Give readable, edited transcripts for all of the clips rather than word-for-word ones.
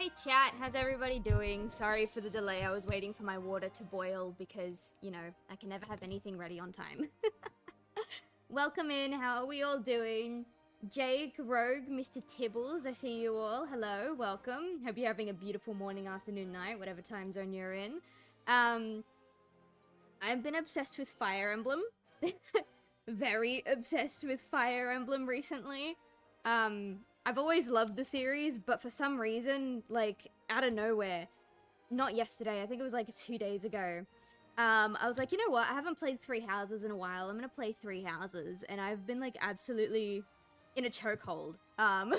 Hey chat, how's everybody doing? Sorry for the delay, I was waiting for my water to boil because, you know, I can never have anything ready on time. Welcome in, how are we all doing? Jake, Rogue, Mr. Tibbles, I see you all. Hello, welcome. Hope you're having a beautiful morning, afternoon, night, whatever time zone you're in. I've been obsessed with Fire Emblem. Very obsessed with Fire Emblem recently. I've always loved the series, but for some reason, like, out of nowhere, not yesterday, I think it was like 2 days ago, I was like, you know what, I haven't played Three Houses in a while, I'm gonna play Three Houses, and I've been, like, absolutely in a chokehold. Back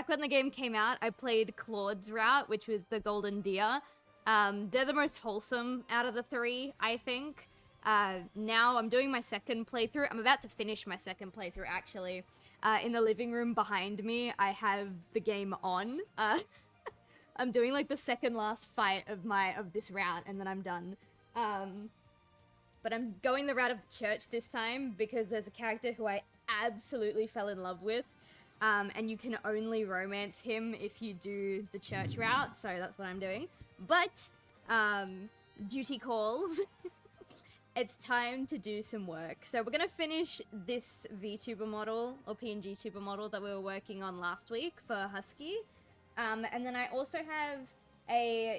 when the game came out, I played Claude's route, which was the Golden Deer. They're the most wholesome out of the three, I think. Now I'm doing my second playthrough. I'm about to finish my second playthrough, actually. In the living room behind me, I have the game on. I'm doing like the second last fight of this route, and then I'm done. But I'm going the route of the church this time because there's a character who I absolutely fell in love with. And you can only romance him if you do the church route, so that's what I'm doing. But, duty calls. It's time to do some work. So we're gonna finish this VTuber model, or PNG tuber model that we were working on last week for Husky. And then I also have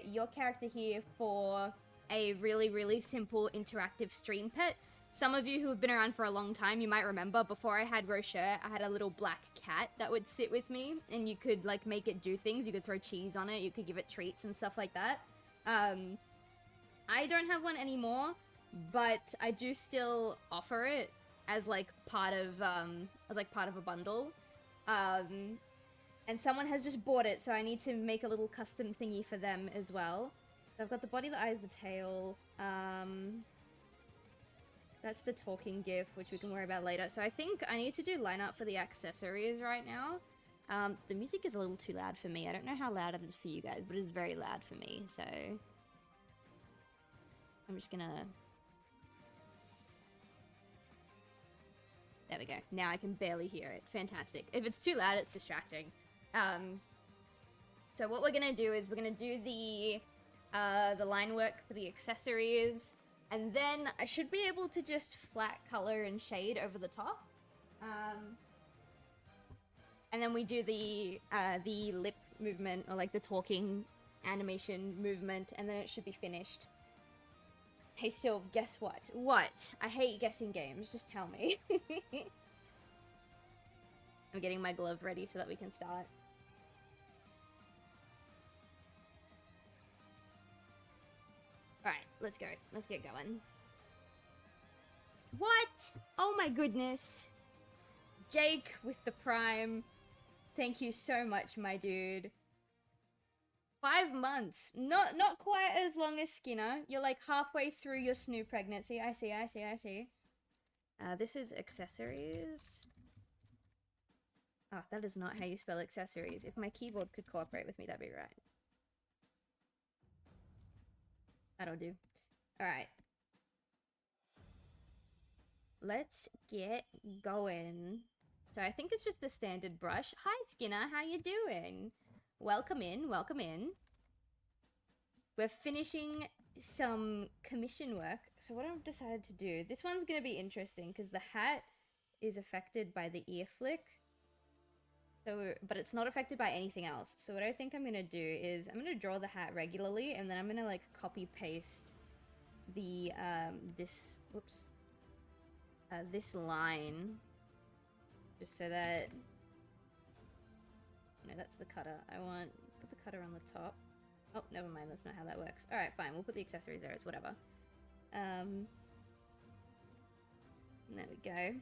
your character here for a really, really simple interactive stream pet. Some of you who have been around for a long time, you might remember, before I had Rocher, I had a little black cat that would sit with me, and you could, like, make it do things. You could throw cheese on it, you could give it treats and stuff like that. I don't have one anymore, but I do still offer it as, like, part of a bundle. And someone has just bought it, so I need to make a little custom thingy for them as well. So I've got the body, the eyes, the tail, that's the talking gif, which we can worry about later. So I think I need to do lineup for the accessories right now. The music is a little too loud for me. I don't know how loud it is for you guys, but it is very loud for me. So I'm just gonna... There we go. Now I can barely hear it. Fantastic. If it's too loud, it's distracting. So what we're gonna do is we're gonna do the line work for the accessories. And then I should be able to just flat color and shade over the top. And then we do the lip movement, or like the talking animation movement, and then it should be finished. Hey Silv, guess what? What? I hate guessing games, just tell me. I'm getting my glove ready so that we can start. Alright, let's go. Let's get going. What? Oh my goodness. Jake with the Prime. Thank you so much, my dude. 5 months. Not quite as long as Skinner. You're like halfway through your snoo pregnancy. I see. This is accessories. Oh, that is not how you spell accessories. If my keyboard could cooperate with me, that'd be right. That'll do. Alright. Let's get going. So I think it's just the standard brush. Hi Skinner, how you doing? Welcome in, welcome in. We're finishing some commission work. So what I've decided to do, this one's gonna be interesting because the hat is affected by the ear flick. So, but it's not affected by anything else. So what I think I'm gonna do is I'm gonna draw the hat regularly, and then I'm gonna like copy paste the this line, just so that, no, that's the cutter. I want put the cutter on the top. Oh, never mind. That's not how that works. All right, fine. We'll put the accessories there. It's whatever. There we go.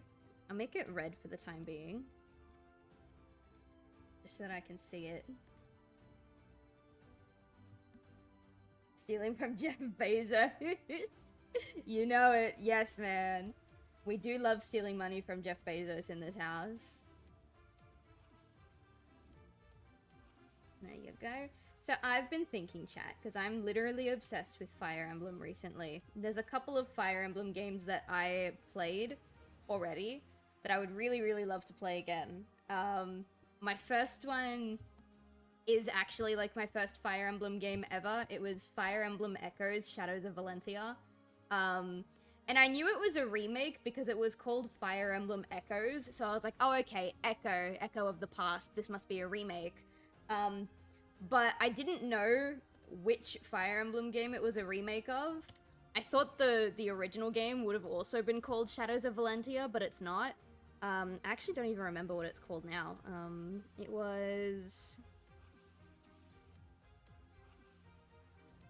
I'll make it red for the time being, just so that I can see it. Stealing from Jeff Bezos. You know it. Yes, man. We do love stealing money from Jeff Bezos in this house. There you go. So I've been thinking, chat, because I'm literally obsessed with Fire Emblem recently. There's a couple of Fire Emblem games that I played already that I would really, really love to play again. My first one is actually like my first Fire Emblem game ever. It was Fire Emblem Echoes: Shadows of Valentia. And I knew it was a remake because it was called Fire Emblem Echoes, so I was like, oh, okay, Echo of the Past, this must be a remake. But I didn't know which Fire Emblem game it was a remake of. I thought the original game would have also been called Shadows of Valentia, but it's not. I actually don't even remember what it's called now. It was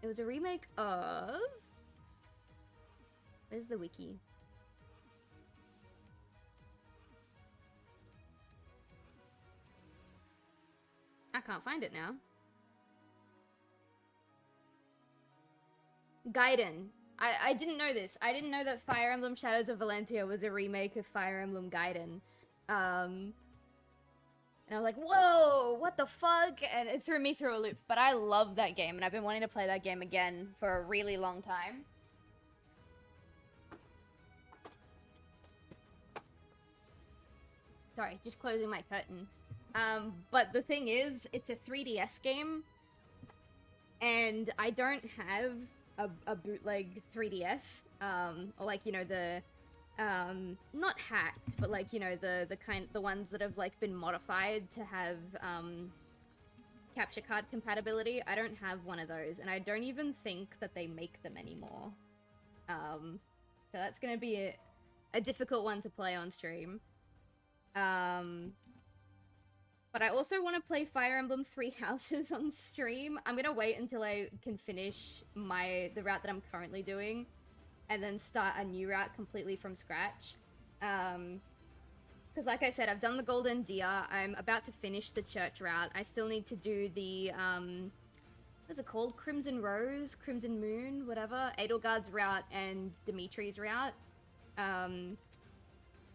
a remake of... Where's the wiki? I can't find it now. Gaiden. I didn't know this. I didn't know that Fire Emblem Shadows of Valentia was a remake of Fire Emblem Gaiden. And I was like, whoa, what the fuck? And it threw me through a loop. But I love that game, and I've been wanting to play that game again for a really long time. Sorry, just closing my curtain. But the thing is, it's a 3DS game, and I don't have a bootleg 3DS, or like, you know, the, not hacked, but like, you know, the ones that have like been modified to have, capture card compatibility. I don't have one of those, and I don't even think that they make them anymore. So that's gonna be a difficult one to play on stream. But I also want to play Fire Emblem Three Houses on stream. I'm gonna wait until I can finish the route that I'm currently doing, and then start a new route completely from scratch. Because like I said, I've done the Golden Deer. I'm about to finish the church route. I still need to do the, what's it called? Crimson Rose? Crimson Moon? Whatever. Edelgard's route and Dimitri's route.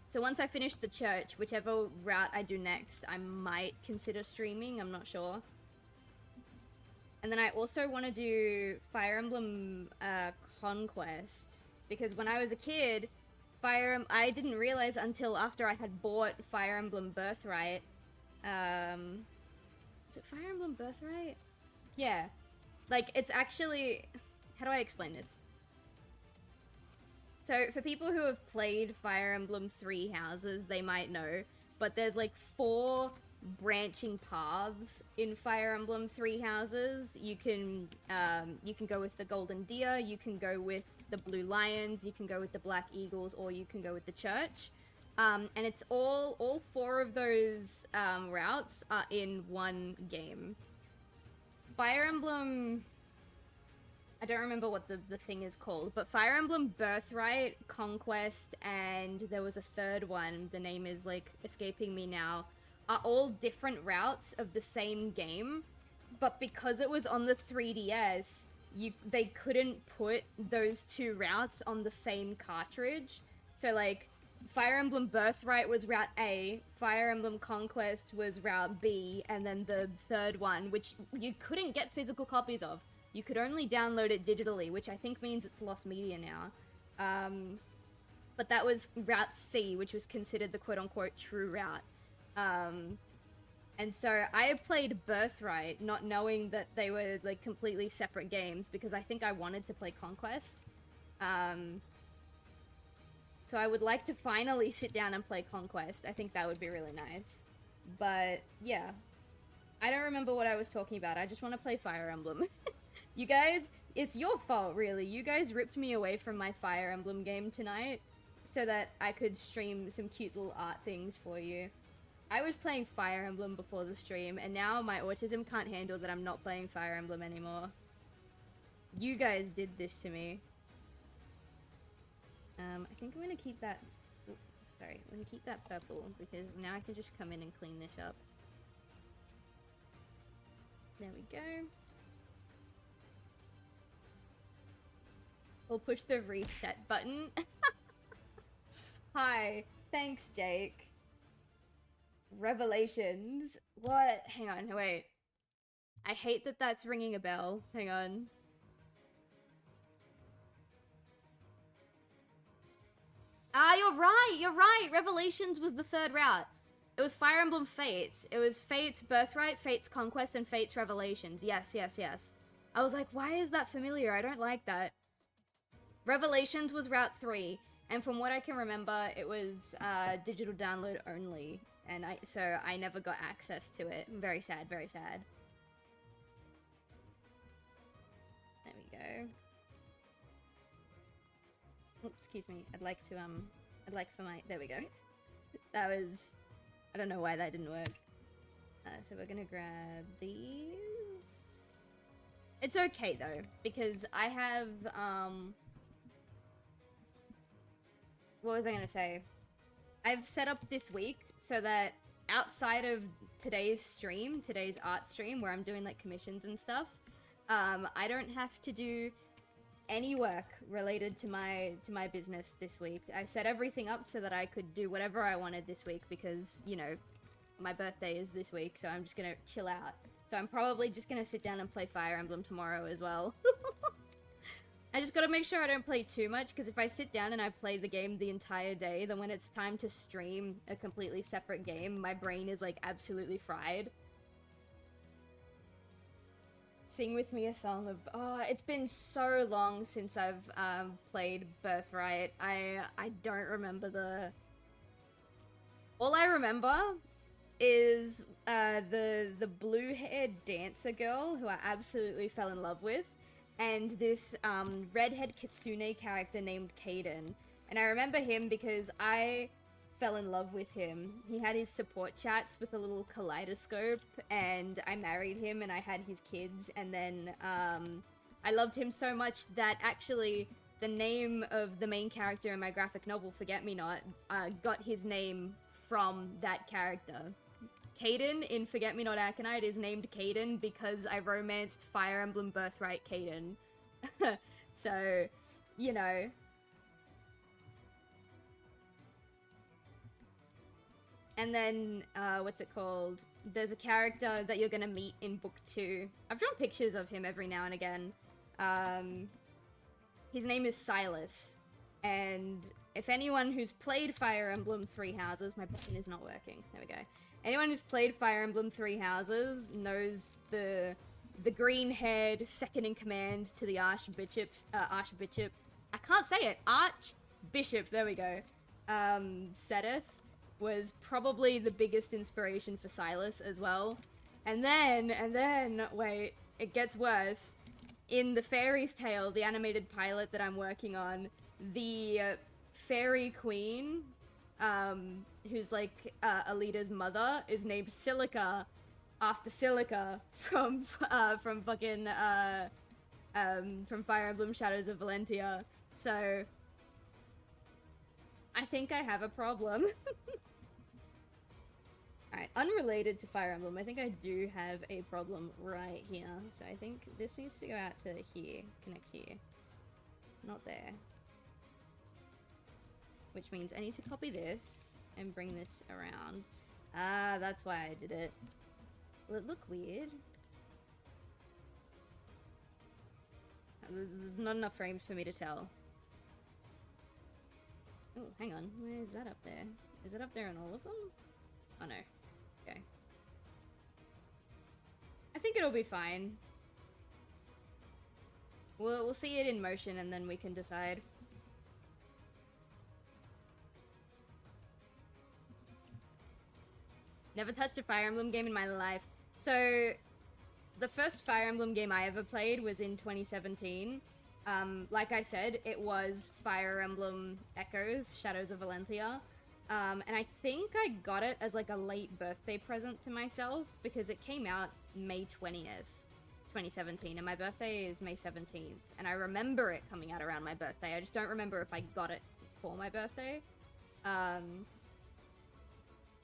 So once I finish the church, whichever route I do next, I might consider streaming, I'm not sure. And then I also want to do Fire Emblem Conquest, because when I was a kid, I didn't realize until after I had bought Fire Emblem Birthright. Is it Fire Emblem Birthright? Yeah. Like, it's actually... How do I explain this? So, for people who have played Fire Emblem Three Houses, they might know, but there's like 4 branching paths in Fire Emblem Three Houses. You can go with the Golden Deer, you can go with the Blue Lions, you can go with the Black Eagles, or you can go with the Church. And it's all 4 of those routes are in one game. Fire Emblem... I don't remember what the thing is called, but Fire Emblem Birthright, Conquest, and there was a third one, the name is like escaping me now, are all different routes of the same game, but because it was on the 3DS, they couldn't put those 2 routes on the same cartridge. So like, Fire Emblem Birthright was Route A, Fire Emblem Conquest was Route B, and then the third one, which you couldn't get physical copies of. You could only download it digitally, which I think means it's lost media now. But that was Route C, which was considered the quote-unquote true route. And so I played Birthright, not knowing that they were like completely separate games, because I think I wanted to play Conquest. So I would like to finally sit down and play Conquest. I think that would be really nice. But yeah, I don't remember what I was talking about. I just want to play Fire Emblem. You guys, it's your fault, really. You guys ripped me away from my Fire Emblem game tonight so that I could stream some cute little art things for you. I was playing Fire Emblem before the stream, and now my autism can't handle that I'm not playing Fire Emblem anymore. You guys did this to me. I think I'm gonna keep that... Ooh, sorry, I'm gonna keep that purple, because now I can just come in and clean this up. There we go. We'll push the reset button. Hi. Thanks, Jake. Revelations. What? Hang on, wait. I hate that that's ringing a bell. Hang on. Ah, you're right, you're right. Revelations was the third route. It was Fire Emblem Fates. It was Fates Birthright, Fates Conquest, and Fates Revelations. Yes, yes, yes. I was like, why is that familiar? I don't like that. Revelations was Route 3, and from what I can remember, it was digital download only, and so I never got access to it. Very sad, very sad. There we go. Oops, excuse me. I'd like for my, there we go. That was, I don't know why that didn't work. So we're gonna grab these. It's okay though, because I have, what was I gonna say? I've set up this week so that outside of today's stream, today's art stream, where I'm doing like commissions and stuff, I don't have to do any work related to my business this week. I set everything up so that I could do whatever I wanted this week because, you know, my birthday is this week, so I'm just gonna chill out. So I'm probably just gonna sit down and play Fire Emblem tomorrow as well. I just gotta make sure I don't play too much, because if I sit down and I play the game the entire day, then when it's time to stream a completely separate game, my brain is like absolutely fried. Sing with me a song of, oh, it's been so long since I've played Birthright. I don't remember all I remember is the blue-haired dancer girl who I absolutely fell in love with, and this redhead kitsune character named Kaden. And I remember him because I fell in love with him. He had his support chats with a little kaleidoscope, and I married him and I had his kids, and then I loved him so much that actually the name of the main character in my graphic novel, Forget Me Not, got his name from that character. Kaden in Forget Me Not Aconite is named Kaden because I romanced Fire Emblem Birthright Kaden. So, you know. And then, what's it called? There's a character that you're gonna meet in book 2. I've drawn pictures of him every now and again. His name is Silas. And if anyone who's played Fire Emblem Three Houses, my button is not working. There we go. Anyone who's played Fire Emblem Three Houses knows the green-haired second-in-command to the Archbishop. I can't say it. Archbishop. There we go. Sedith was probably the biggest inspiration for Silas as well. And then, wait, it gets worse. In The Fairy's Tale, the animated pilot that I'm working on, the fairy queen, who's like Alita's mother, is named Silica, after Silica from fucking from Fire Emblem Shadows of Valentia. So I think I have a problem. Alright, unrelated to Fire Emblem, I think I do have a problem right here. So I think this needs to go out to here, connect here. Not there. Which means I need to copy this and bring this around. Ah, that's why I did it. Will it look weird? There's not enough frames for me to tell. Oh, hang on. Where is that up there? Is it up there on all of them? Oh no. Okay. I think it'll be fine. We'll see it in motion and then we can decide. Never touched a Fire Emblem game in my life. So, the first Fire Emblem game I ever played was in 2017. Like I said, it was Fire Emblem Echoes, Shadows of Valentia. And I think I got it as like a late birthday present to myself because it came out May 20th, 2017, and my birthday is May 17th. And I remember it coming out around my birthday. I just don't remember if I got it for my birthday.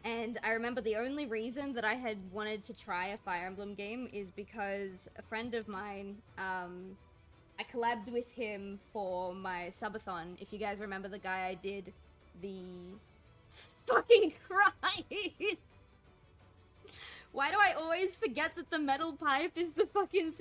And I remember the only reason that I had wanted to try a Fire Emblem game is because a friend of mine, I collabed with him for my subathon. If you guys remember the guy I did the fucking Christ! Why do I always forget that the metal pipe is the fucking...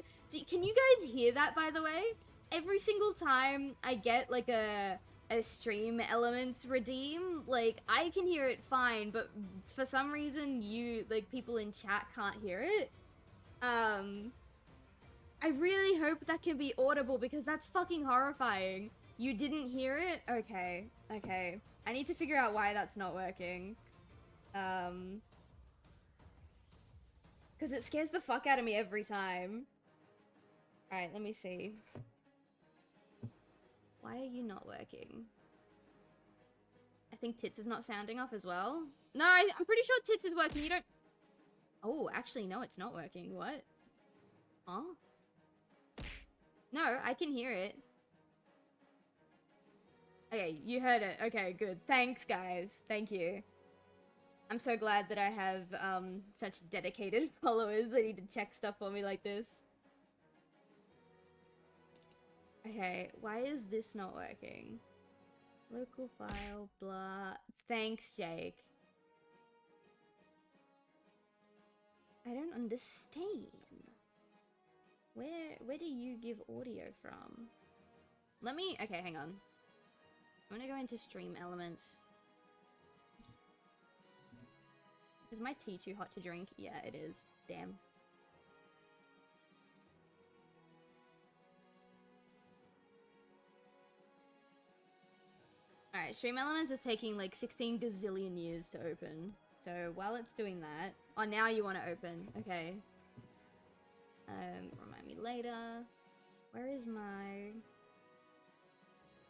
Can you guys hear that, by the way? Every single time I get, like, a a stream elements redeem. Like, I can hear it fine, but for some reason you, like, people in chat can't hear it. I really hope that can be audible because that's fucking horrifying. You didn't hear it? Okay, okay. I need to figure out why that's not working. Because it scares the fuck out of me every time. Alright, let me see. Why are you not working? I think Tits is not sounding off as well. No, I'm pretty sure Tits is working. You don't... Oh, actually, no, it's not working. What? Huh? No, I can hear it. Okay, you heard it. Okay, good. Thanks, guys. Thank you. I'm so glad that I have such dedicated followers that need to check stuff for me like this. Okay, why is this not working? Local file, blah. Thanks, Jake. I don't understand. Where do you give audio from? Let me... Okay, hang on. I'm gonna go into stream elements. Is my tea too hot to drink? Yeah, it is. Damn. Alright, stream elements is taking like 16 gazillion years to open. So while it's doing that... Oh, now you want to open. Okay. Remind me later. Where is my...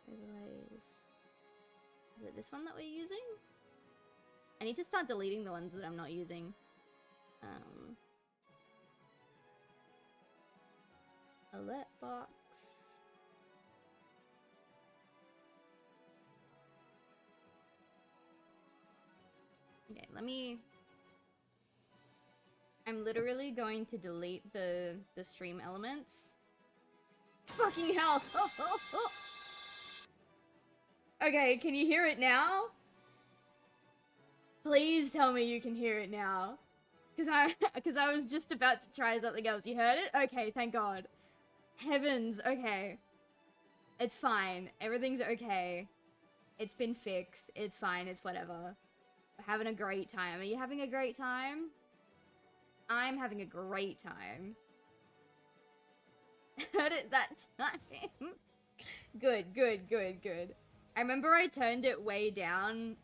overlays? Is it this one that we're using? I need to start deleting the ones that I'm not using. Alert box. Okay, let me... I'm literally going to delete the stream elements. Fucking hell! Okay, can you hear it now? Please tell me you can hear it now. Cause I was just about to try something else. You heard it? Okay, thank God. Heavens, okay. It's fine. Everything's okay. It's been fixed. It's fine. It's whatever. We're having a great time. Are you having a great time? I'm having a great time. Heard it that time. Good, good, good, good. I remember I turned it way down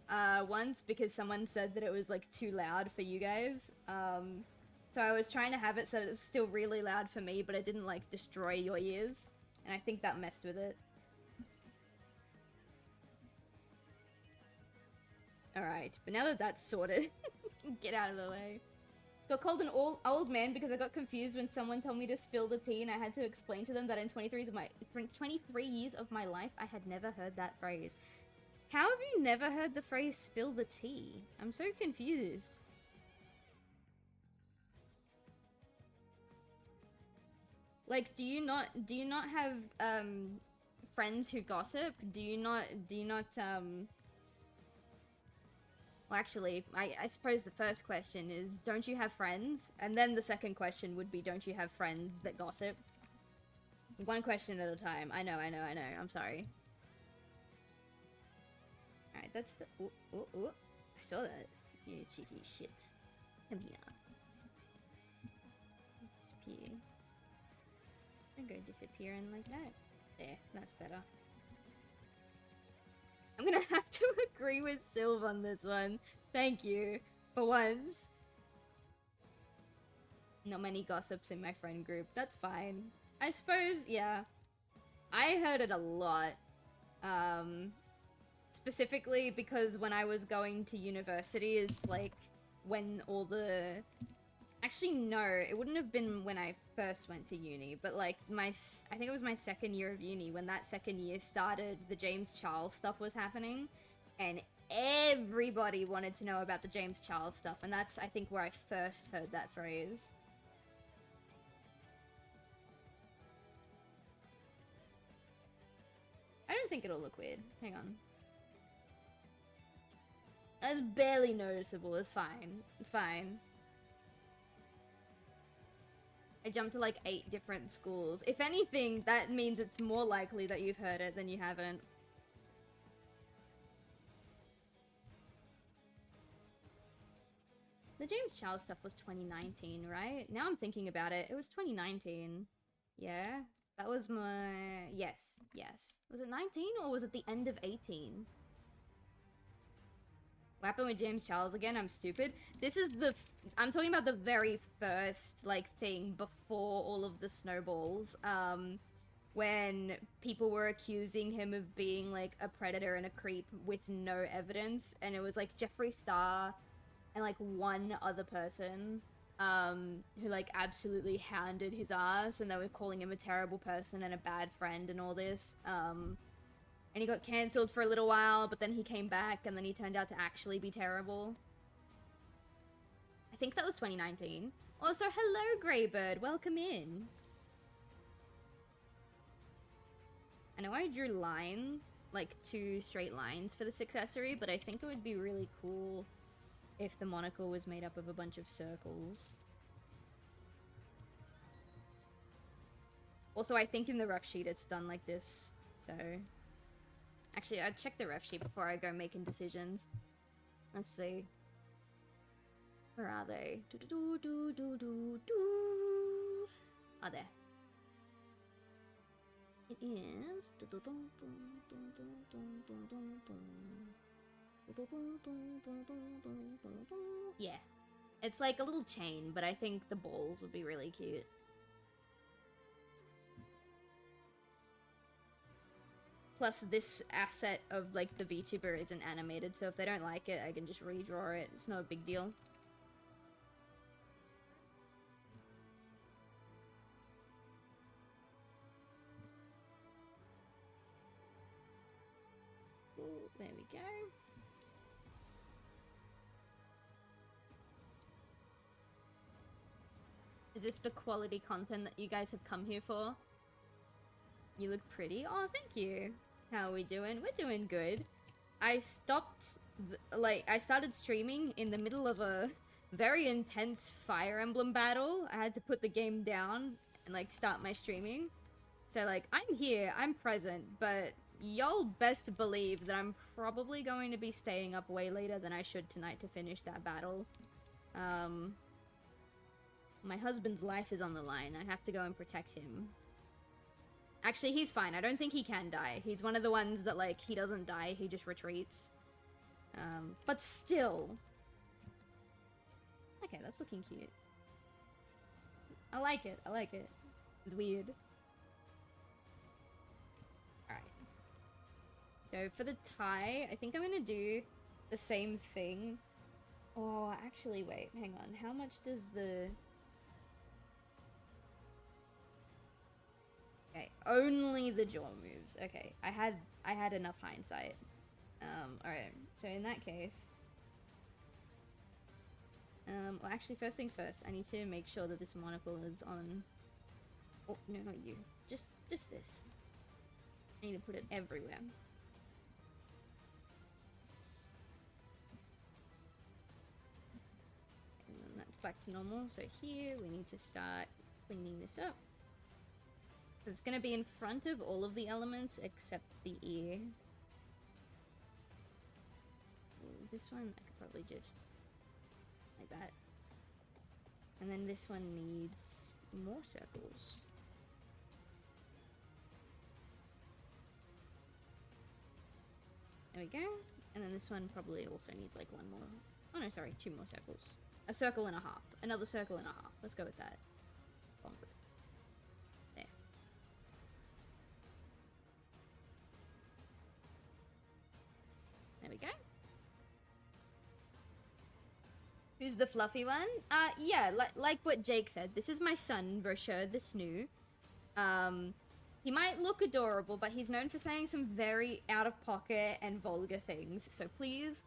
once because someone said that it was like too loud for you guys. So I was trying to have it so that it was still really loud for me, but it didn't like destroy your ears. And I think that messed with it. Alright, but now that that's sorted, get out of the way. Got called an old man because I got confused when someone told me to spill the tea and I had to explain to them that in 23 years of my life, I had never heard that phrase. How have you never heard the phrase spill the tea? I'm so confused. Like, do you not have, friends who gossip? Do you not, Well, actually, I suppose the first question is, don't you have friends? And then the second question would be, don't you have friends that gossip? One question at a time. I know. I'm sorry. Alright, that's the... Ooh. I saw that. You cheeky shit. Come here. Disappear. Don't go disappearing like that. There, that's better. I'm gonna have to agree with Silv on this one. Thank you. For once. Not many gossips in my friend group. That's fine. I suppose, yeah. I heard it a lot. Specifically because when I was going to university is like when all the... Actually, no, it wouldn't have been when I first went to uni, but like I think it was my second year of uni. When that second year started, the James Charles stuff was happening, and everybody wanted to know about the James Charles stuff, and that's, I think, where I first heard that phrase. I don't think it'll look weird. Hang on. That's barely noticeable. It's fine. It's fine. I jumped to like 8 different schools. If anything, that means it's more likely that you've heard it than you haven't. The James Charles stuff was 2019, right? Now I'm thinking about it. It was 2019. Yeah. That was my... Yes. Yes. Was it 19 or was it the end of 18? What happened with James Charles again? I'm stupid. This is the... I'm talking about the very first, like, thing before all of the snowballs. When people were accusing him of being, like, a predator and a creep with no evidence. And it was, like, Jeffree Star and, like, one other person, who, like, absolutely hounded his ass. And they were calling him a terrible person and a bad friend and all this. And he got cancelled for a little while, but then he came back and then he turned out to actually be terrible. I think that was 2019. Also, hello, Greybird. Welcome in. I know I drew like 2 straight lines for this accessory, but I think it would be really cool if the monocle was made up of a bunch of circles. Also, I think in the rough sheet it's done like this, so... Actually, I'd check the ref sheet before I go making decisions. Let's see. Where are they? Ah, there. It is... Yeah. It's like a little chain, but I think the balls would be really cute. Plus, this asset of, like, the VTuber isn't animated, so if they don't like it, I can just redraw it. It's not a big deal. Ooh, there we go. Is this the quality content that you guys have come here for? You look pretty. Oh, thank you. How are we doing? We're doing good. I stopped, I started streaming in the middle of a very intense Fire Emblem battle. I had to put the game down and, like, start my streaming. So, like, I'm here, I'm present, but y'all best believe that I'm probably going to be staying up way later than I should tonight to finish that battle. My husband's life is on the line. I have to go and protect him. Actually, he's fine. I don't think he can die. He's one of the ones that, like, he doesn't die, he just retreats. But still. Okay, that's looking cute. I like it. I like it. It's weird. Alright. So, for the tie, I think I'm gonna do the same thing. Oh, actually, wait. Hang on. How much does the... Okay, only the jaw moves. Okay, I had enough hindsight. Alright, so in that case... well, actually, first things first, I need to make sure that this monocle is on... Oh, no, not you. Just this. I need to put it everywhere. And then that's back to normal, so here we need to start cleaning this up. It's gonna be in front of all of the elements except the ear. Ooh, this one, I could probably just... like that. And then this one needs more circles. There we go. And then this one probably also needs like one more. Oh no, sorry, 2 more circles. A circle and a half. Another circle and a half. Let's go with that. Bonk. There. There we go. Who's the fluffy one? Yeah, like what Jake said. This is my son, Rocher the Snoo. He might look adorable, but he's known for saying some very out-of-pocket and vulgar things. So please,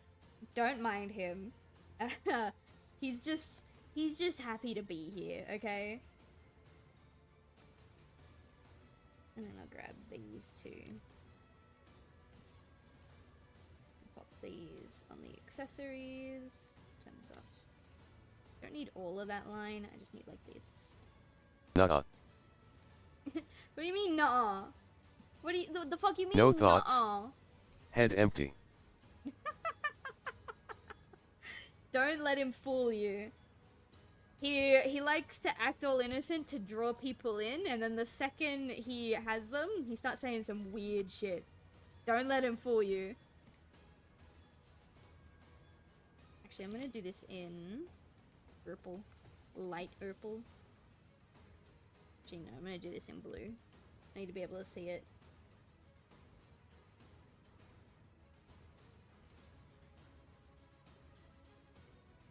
don't mind him. He's just happy to be here, okay? And then I'll grab these two. Pop these on the accessories. Turn this off. Don't need all of that line, I just need like this. Nuh-uh. What do you mean, nuh-uh? What do you, the fuck you mean, no thoughts. nuh-uh? Head empty. Don't let him fool you. He likes to act all innocent to draw people in, and then the second he has them, he starts saying some weird shit. Don't let him fool you. Actually, I'm gonna do this in purple. Light purple. Actually, no, I'm gonna do this in blue. I need to be able to see it.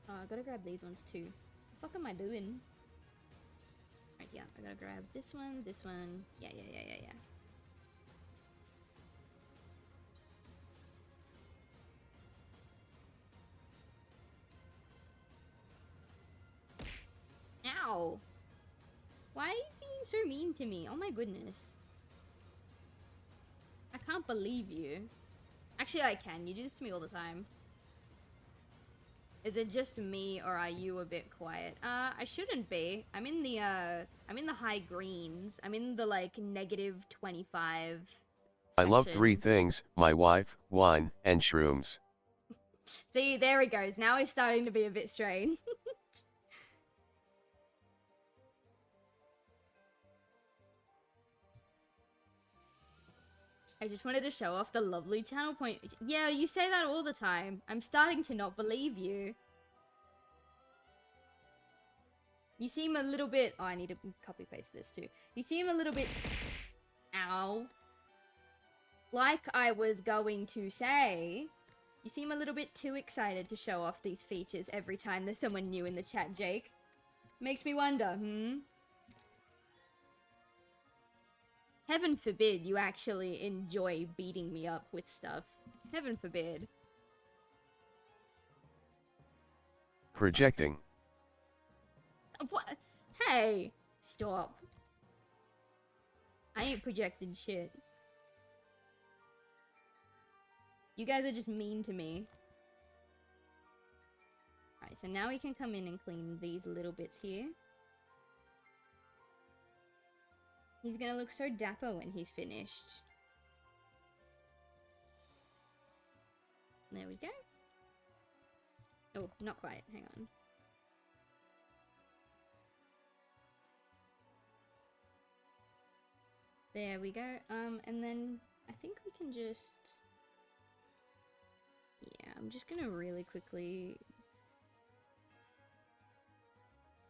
Oh, I gotta grab these ones too. What the fuck am I doing? Right, yeah, I gotta grab this one, this one. Yeah. Ow! Why are you being so mean to me? Oh my goodness. I can't believe you. Actually, I can. You do this to me all the time. Is it just me, or are you a bit quiet? I shouldn't be. I'm in the high greens. I'm in the, like, -25 section. I love 3 things: my wife, wine, and shrooms. See, there he goes. Now he's starting to be a bit strange. I just wanted to show off the lovely channel point. Yeah, you say that all the time. I'm starting to not believe you. You seem a little bit... Oh, I need to copy paste this too. You seem a little bit... Ow. Like I was going to say, you seem a little bit too excited to show off these features every time there's someone new in the chat, Jake. Makes me wonder, Heaven forbid you actually enjoy beating me up with stuff. Heaven forbid. Projecting. What? Hey! Stop. I ain't projecting shit. You guys are just mean to me. Alright, so now we can come in and clean these little bits here. He's gonna look so dapper when he's finished. There we go. Oh, not quite. Hang on. There we go. And then I think we can just... Yeah, I'm just gonna really quickly...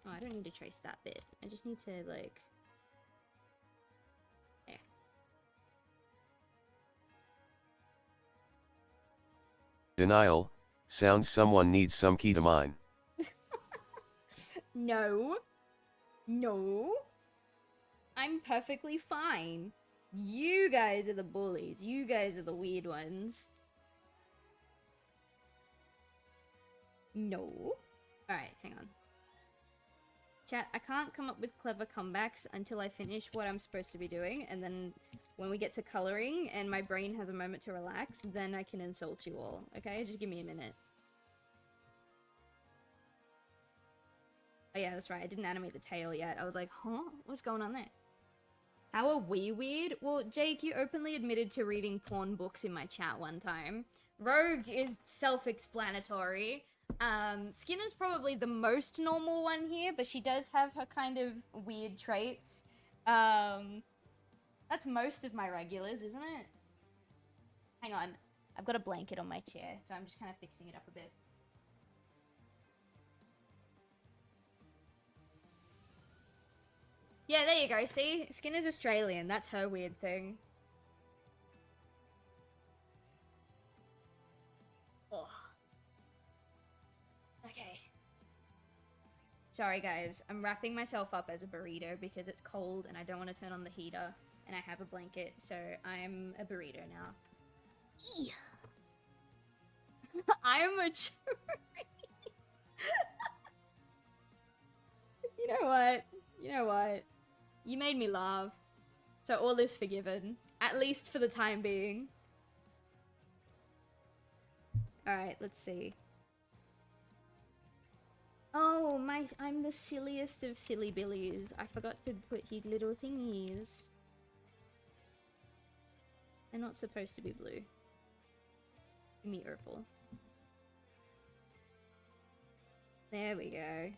Oh, I don't need to trace that bit. I just need to, like... There. Denial. Sounds someone needs some ketamine. No. No. I'm perfectly fine. You guys are the bullies. You guys are the weird ones. No. Alright, hang on. Chat, I can't come up with clever comebacks until I finish what I'm supposed to be doing, and then when we get to coloring and my brain has a moment to relax, then I can insult you all, okay? Just give me a minute. Oh yeah, that's right, I didn't animate the tail yet. I was like, huh? What's going on there? How are we weird? Well, Jake, you openly admitted to reading porn books in my chat one time. Rogue is self-explanatory. Skinner's probably the most normal one here, but she does have her kind of weird traits. That's most of my regulars, isn't it? Hang on. I've got a blanket on my chair, so I'm just kind of fixing it up a bit. Yeah, there you go, see? Skinner's Australian, that's her weird thing. Ugh. Okay. Sorry guys, I'm wrapping myself up as a burrito because it's cold and I don't want to turn on the heater and I have a blanket, so I'm a burrito now. Eee. I'm a You know what? You know what? You made me laugh. So all is forgiven. At least for the time being. Alright, let's see. Oh, I'm the silliest of silly billies. I forgot to put his little thingies. They're not supposed to be blue. Give me purple. There we go.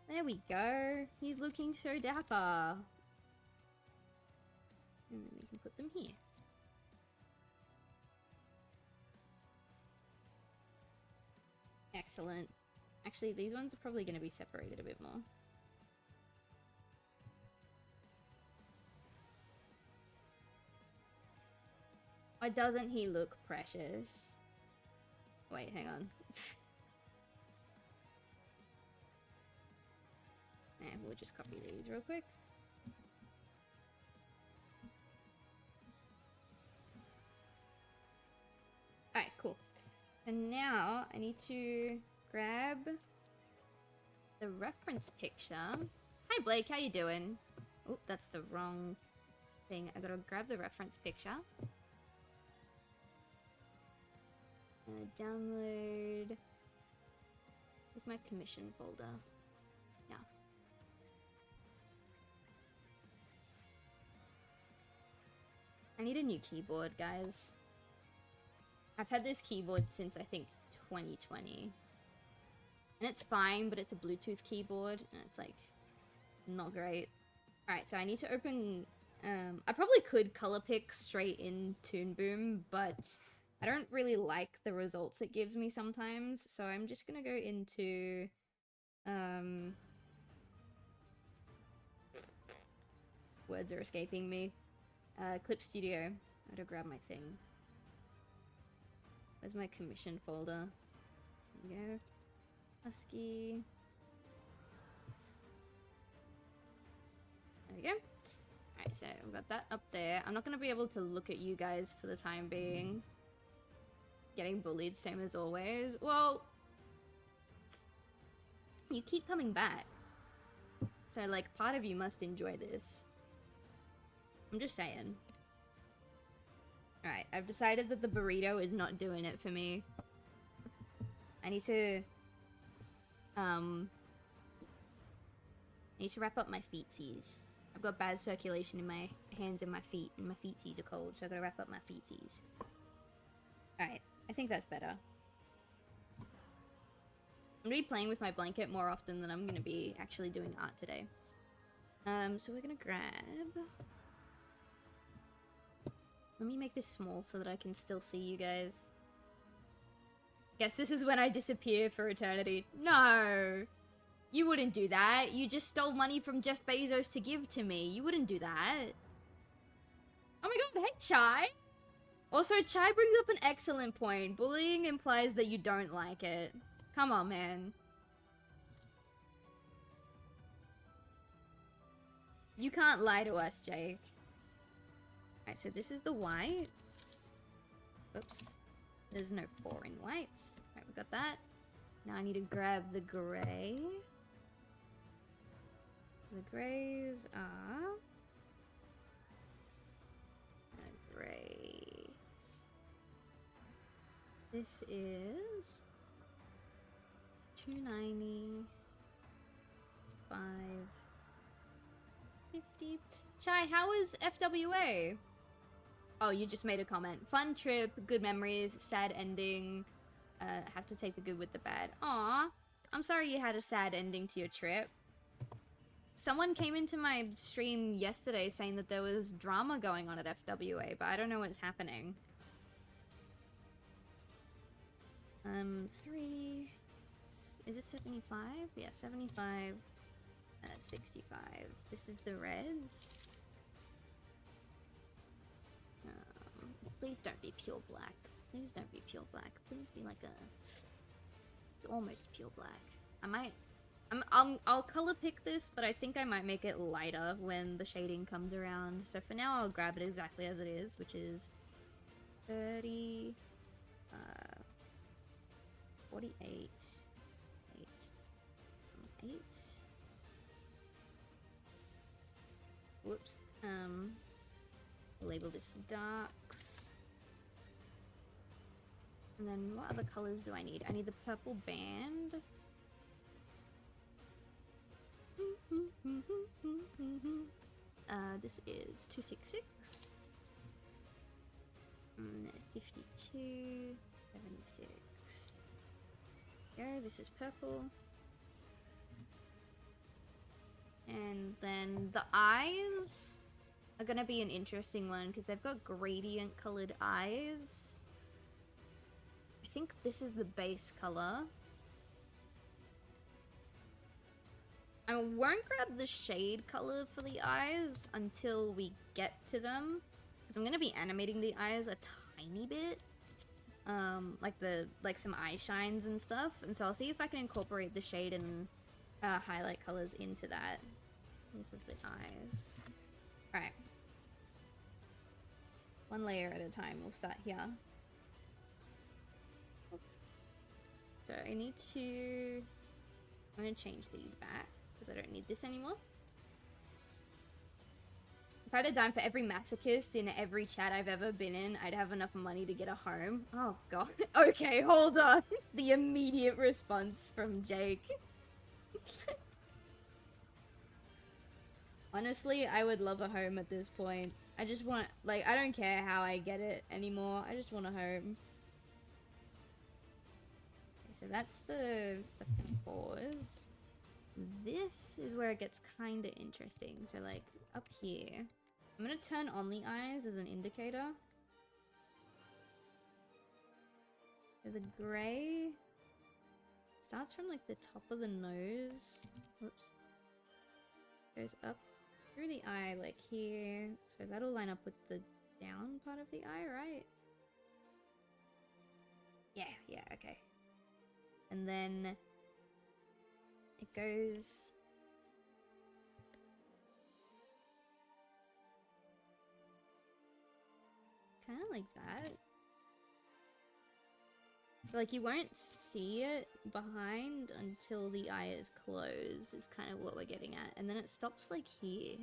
There we go. He's looking so dapper. And then we can put them here. Excellent. Actually, these ones are probably going to be separated a bit more. Why doesn't he look precious? Wait, hang on. And we'll just copy these real quick. Alright, cool. And now I need to grab the reference picture. Hi Blake, how you doing? Oh, that's the wrong thing. I gotta grab the reference picture. Download. Where's my commission folder? Yeah. I need a new keyboard, guys. I've had this keyboard since I think 2020. And it's fine, but it's a Bluetooth keyboard, and it's like not great. Alright, so I need to open I probably could color pick straight in Toon Boom, but I don't really like the results it gives me sometimes, so I'm just gonna go into words are escaping me. Clip Studio. I gotta grab my thing. Where's my commission folder? There we go. Husky. There we go. Alright, so we've got that up there. I'm not gonna be able to look at you guys for the time being. Getting bullied, same as always. Well, you keep coming back. So, like, part of you must enjoy this. I'm just saying. Alright, I've decided that the burrito is not doing it for me. I need to wrap up my feetsies. I've got bad circulation in my hands and my feet, and my feetsies are cold, so I've got to wrap up my feetsies. Alright, I think that's better. I'm gonna be playing with my blanket more often than I'm gonna be actually doing art today. So we're gonna grab... Let me make this small so that I can still see you guys. Guess this is when I disappear for eternity. No! You wouldn't do that. You just stole money from Jeff Bezos to give to me. You wouldn't do that. Oh my god, hey Chai! Also, Chai brings up an excellent point. Bullying implies that you don't like it. Come on, man. You can't lie to us, Jake. Alright, so this is the whites. Oops. There's no 4 in whites. Alright, we got that. Now I need to grab the gray. The grays are... Grays. This is... 290... 550. Chai, how is FWA? Oh, you just made a comment. Fun trip, good memories, sad ending. Have to take the good with the bad. Aw, I'm sorry you had a sad ending to your trip. Someone came into my stream yesterday saying that there was drama going on at FWA, but I don't know what's happening. 3... Is it 75? Yeah, 75... 65. This is the reds. Please don't be pure black. Please don't be pure black. Please be like a... It's almost pure black. I might... I'll color pick this, but I think I might make it lighter when the shading comes around. So for now, I'll grab it exactly as it is, which is 30... 48... 8... Whoops. Label this darks. And then what other colors do I need? I need the purple band. This is 266. 52, 76. Go, this is purple. And then the eyes are gonna be an interesting one because they've got gradient colored eyes. I think this is the base color. I won't grab the shade color for the eyes until we get to them, because I'm gonna be animating the eyes a tiny bit, like some eye shines and stuff, and so I'll see if I can incorporate the shade and highlight colors into that. This is the eyes. All right, one layer at a time. We'll start here. So I need to. I'm gonna change these back, because I don't need this anymore. If I had a dime for every masochist in every chat I've ever been in, I'd have enough money to get a home. Oh god. Okay, hold on. The immediate response from Jake. Honestly, I would love a home at this point. I just want, like, I don't care how I get it anymore. I just want a home. Okay, so that's the pause. This is where it gets kind of interesting. So, like, up here. I'm going to turn on the eyes as an indicator. So the gray starts from, like, the top of the nose. Whoops. Goes up through the eye, like here. So that'll line up with the down part of the eye, right? Yeah, okay. And then it goes kind of like that. Like, you won't see it behind until the eye is closed, is kind of what we're getting at. And then it stops, like, here.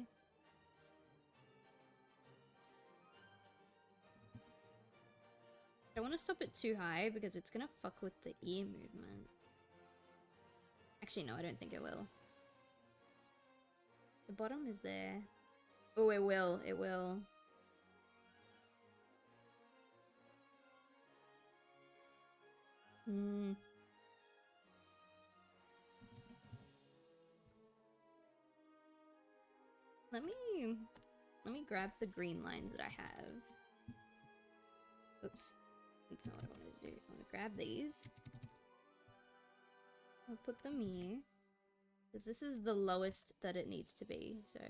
I don't want to stop it too high because it's going to fuck with the ear movement. Actually, no, I don't think it will. The bottom is there. Oh, it will. It will. Let me grab the green lines that I have. Oops. That's not what I wanted to do. I want to grab these. I'll put them here. Because this is the lowest that it needs to be, so...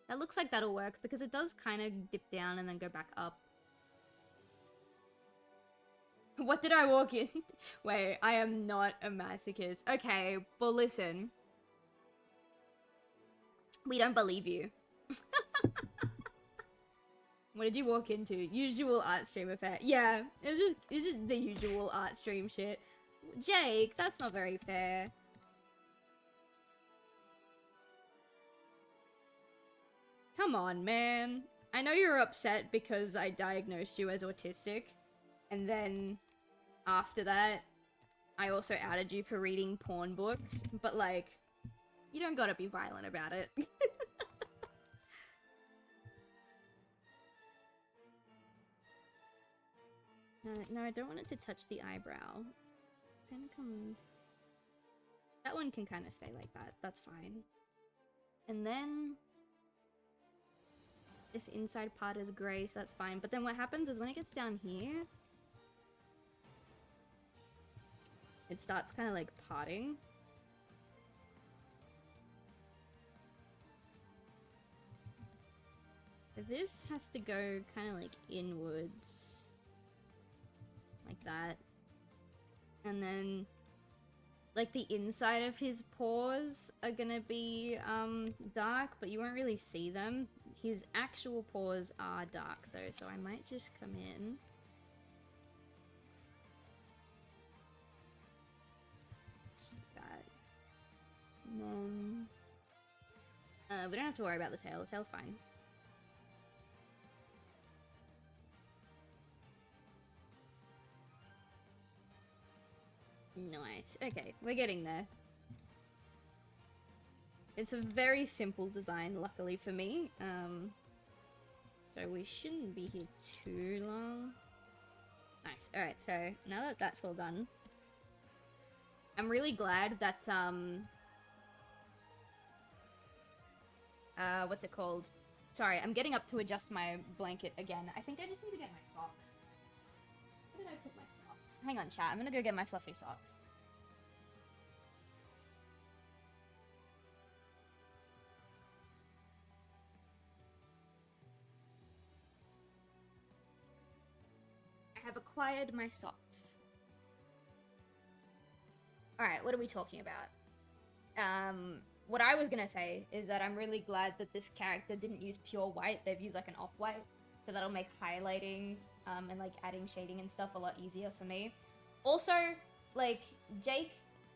That looks like that'll work, because it does kind of dip down and then go back up. What did I walk in? Wait, I am not a masochist. Okay, well listen. We don't believe you. What did you walk into? Usual art stream affair. Yeah, it's just the usual art stream shit. Jake, that's not very fair. Come on, man. I know you're upset because I diagnosed you as autistic. And then, after that, I also outed you for reading porn books. But, like, you don't gotta be violent about it. No, I don't want it to touch the eyebrow. Kinda come... That one can kind of stay like that. That's fine. And then... This inside part is grey, so that's fine. But then what happens is when it gets down here... It starts kind of like parting. This has to go kind of like inwards. Like that. And then like the inside of his paws are gonna be dark, but you won't really see them. His actual paws are dark though, so I might just come in. Just like that. And then we don't have to worry about the tail. The tail's fine. Nice. Okay, we're getting there. It's a very simple design, luckily for me. So we shouldn't be here too long. Nice. Alright, so now that that's all done, I'm really glad that, what's it called? Sorry, I'm getting up to adjust my blanket again. I think I just need to get my socks. Where did I put my socks? Hang on, chat. I'm gonna go get my fluffy socks. I have acquired my socks. Alright, what are we talking about? What I was gonna say is that I'm really glad that this character didn't use pure white. They've used like an off-white, so that'll make highlighting and like adding shading and stuff a lot easier for me. Also, like, Jake,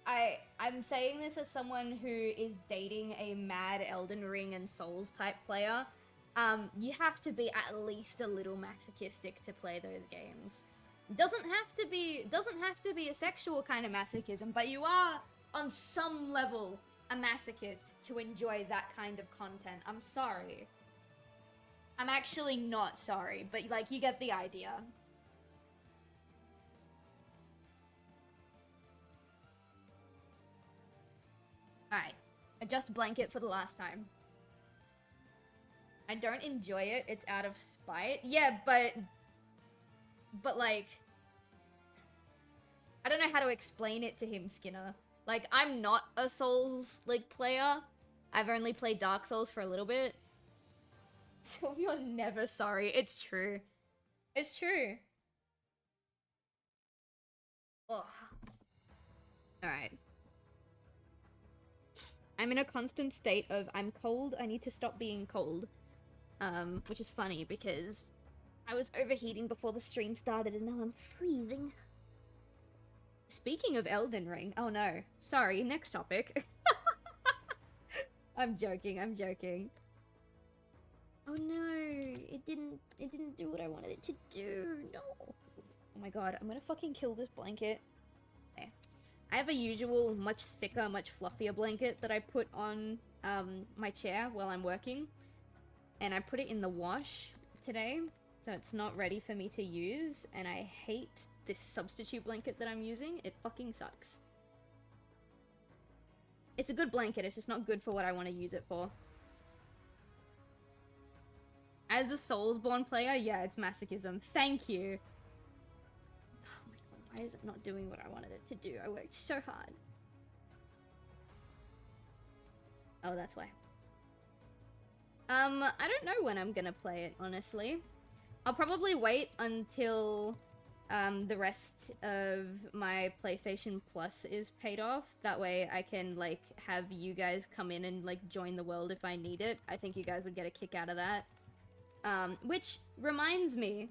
I'm saying this as someone who is dating a mad Elden Ring and Souls type player. You have to be at least a little masochistic to play those games. Doesn't have to be a sexual kind of masochism, but you are on some level a masochist to enjoy that kind of content. I'm sorry. I'm actually not sorry, but like, you get the idea. Alright, adjust blanket for the last time. I don't enjoy it, it's out of spite. Yeah, but like, I don't know how to explain it to him, Skinner. Like, I'm not a Souls, like, player. I've only played Dark Souls for a little bit. So you're never sorry. It's true. It's true. Ugh. Alright. I'm in a constant state of, I'm cold, I need to stop being cold. Which is funny because I was overheating before the stream started and now I'm freezing. Speaking of Elden Ring, oh no, sorry, next topic. I'm joking, I'm joking. Oh no, it didn't do what I wanted it to do, no. Oh my god, I'm gonna fucking kill this blanket. Okay. I have a usual, much thicker, much fluffier blanket that I put on, my chair while I'm working. And I put it in the wash today, so it's not ready for me to use, and I hate this substitute blanket that I'm using. It fucking sucks. It's a good blanket, it's just not good for what I want to use it for. As a Soulsborne player, yeah, it's masochism. Thank you. Oh my god, why is it not doing what I wanted it to do? I worked so hard. Oh, that's why. I don't know when I'm gonna play it, honestly. I'll probably wait until the rest of my PlayStation Plus is paid off. That way I can, like, have you guys come in and, like, join the world if I need it. I think you guys would get a kick out of that. Which reminds me,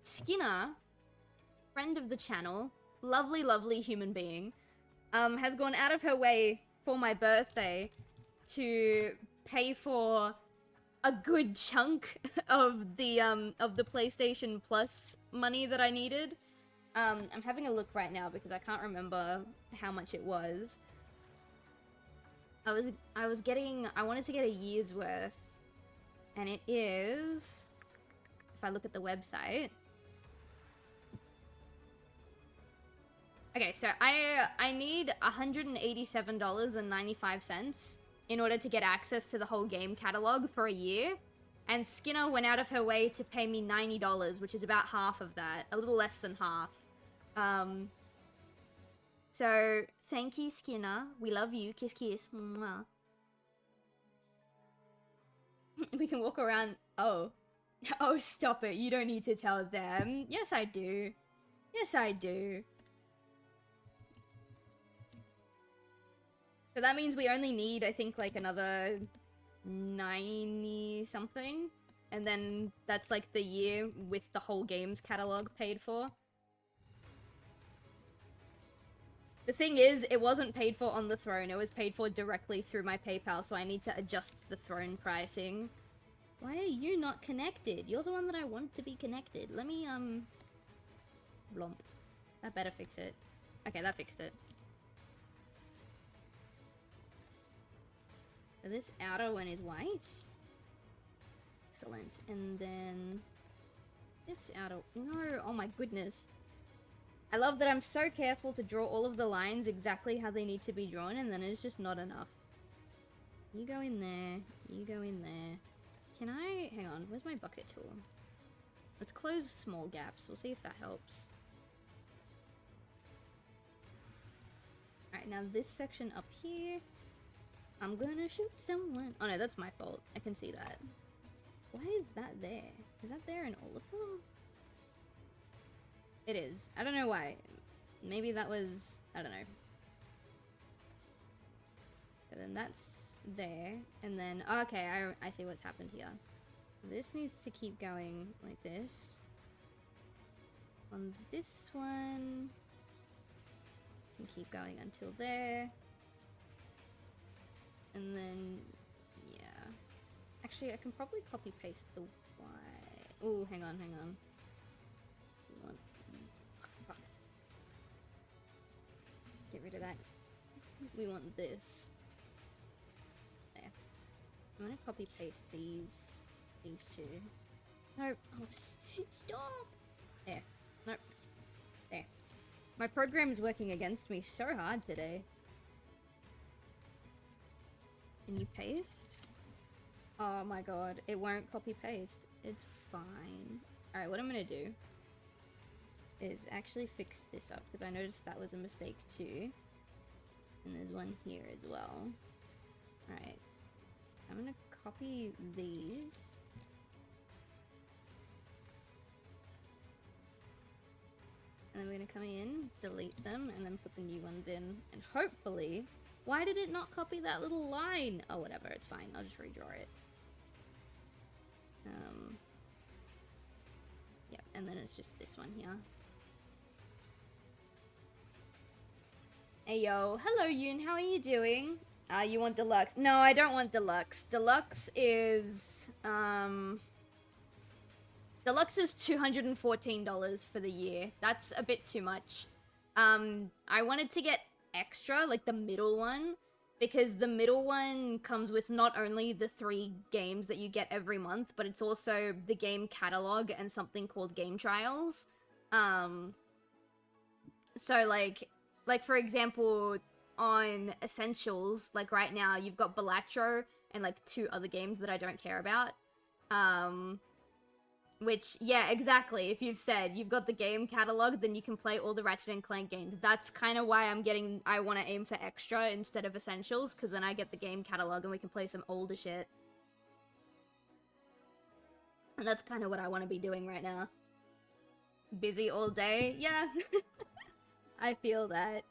Skinner, friend of the channel, lovely, lovely human being, has gone out of her way for my birthday to pay for a good chunk of the PlayStation Plus money that I needed. I'm having a look right now because I can't remember how much it was. I wanted to get a year's worth, and it is, if I look at the website. Okay, so I need $187.95 in order to get access to the whole game catalog for a year, and Skinner went out of her way to pay me $90, which is about half of that, a little less than half. So thank you, Skinner. We love you. Kiss, kiss. Mwah. We can walk around. Oh, stop it! You don't need to tell them. Yes, I do. Yes, I do. So that means we only need, I think, like, another 90 something. And then that's, like, the year with the whole game's catalog paid for. The thing is, it wasn't paid for on the throne. It was paid for directly through my PayPal, so I need to adjust the throne pricing. Why are you not connected? You're the one that I want to be connected. Let me, Blomp. That better fix it. Okay, that fixed it. So this outer one is white. Excellent. And then this outer... No, oh my goodness. I love that I'm so careful to draw all of the lines exactly how they need to be drawn, and then it's just not enough. You go in there. You go in there. Can I... Hang on, where's my bucket tool? Let's close small gaps. We'll see if that helps. Alright, now this section up here. I'm gonna shoot someone. Oh no, that's my fault. I can see that. Why is that there? Is that there in all of them? It is. I don't know why. Maybe that was... I don't know. And then that's there. And then... Oh, okay, I see what's happened here. This needs to keep going like this. On this one... Can keep going until there. And then... Yeah. Actually, I can probably copy-paste the Y. Oh, hang on, hang on. Fuck. Get rid of that. We want this. There. I'm gonna copy-paste these two. No, oh, stop! There. Nope. There. My program is working against me so hard today. Can you paste? Oh my god, it won't copy-paste. It's fine. Alright, what I'm gonna do is actually fix this up, because I noticed that was a mistake too. And there's one here as well. Alright. I'm gonna copy these. And then we're gonna come in, delete them, and then put the new ones in. And hopefully... Why did it not copy that little line? Oh, whatever, it's fine. I'll just redraw it. Yeah, and then it's just this one here. Hey, yo. Hello, Yoon. How are you doing? You want deluxe? No, I don't want deluxe. Deluxe is $214 for the year. That's a bit too much. I wanted to get extra, like the middle one, because the middle one comes with not only the 3 games that you get every month, but it's also the game catalog and something called game trials. So like for example, on Essentials, like right now, you've got Balatro and like 2 other games that I don't care about. Which, yeah, exactly. If you've said you've got the game catalog, then you can play all the Ratchet and Clank games. That's kind of why I want to aim for extra instead of Essentials, because then I get the game catalog and we can play some older shit. And that's kind of what I want to be doing right now. Busy all day? Yeah. I feel that.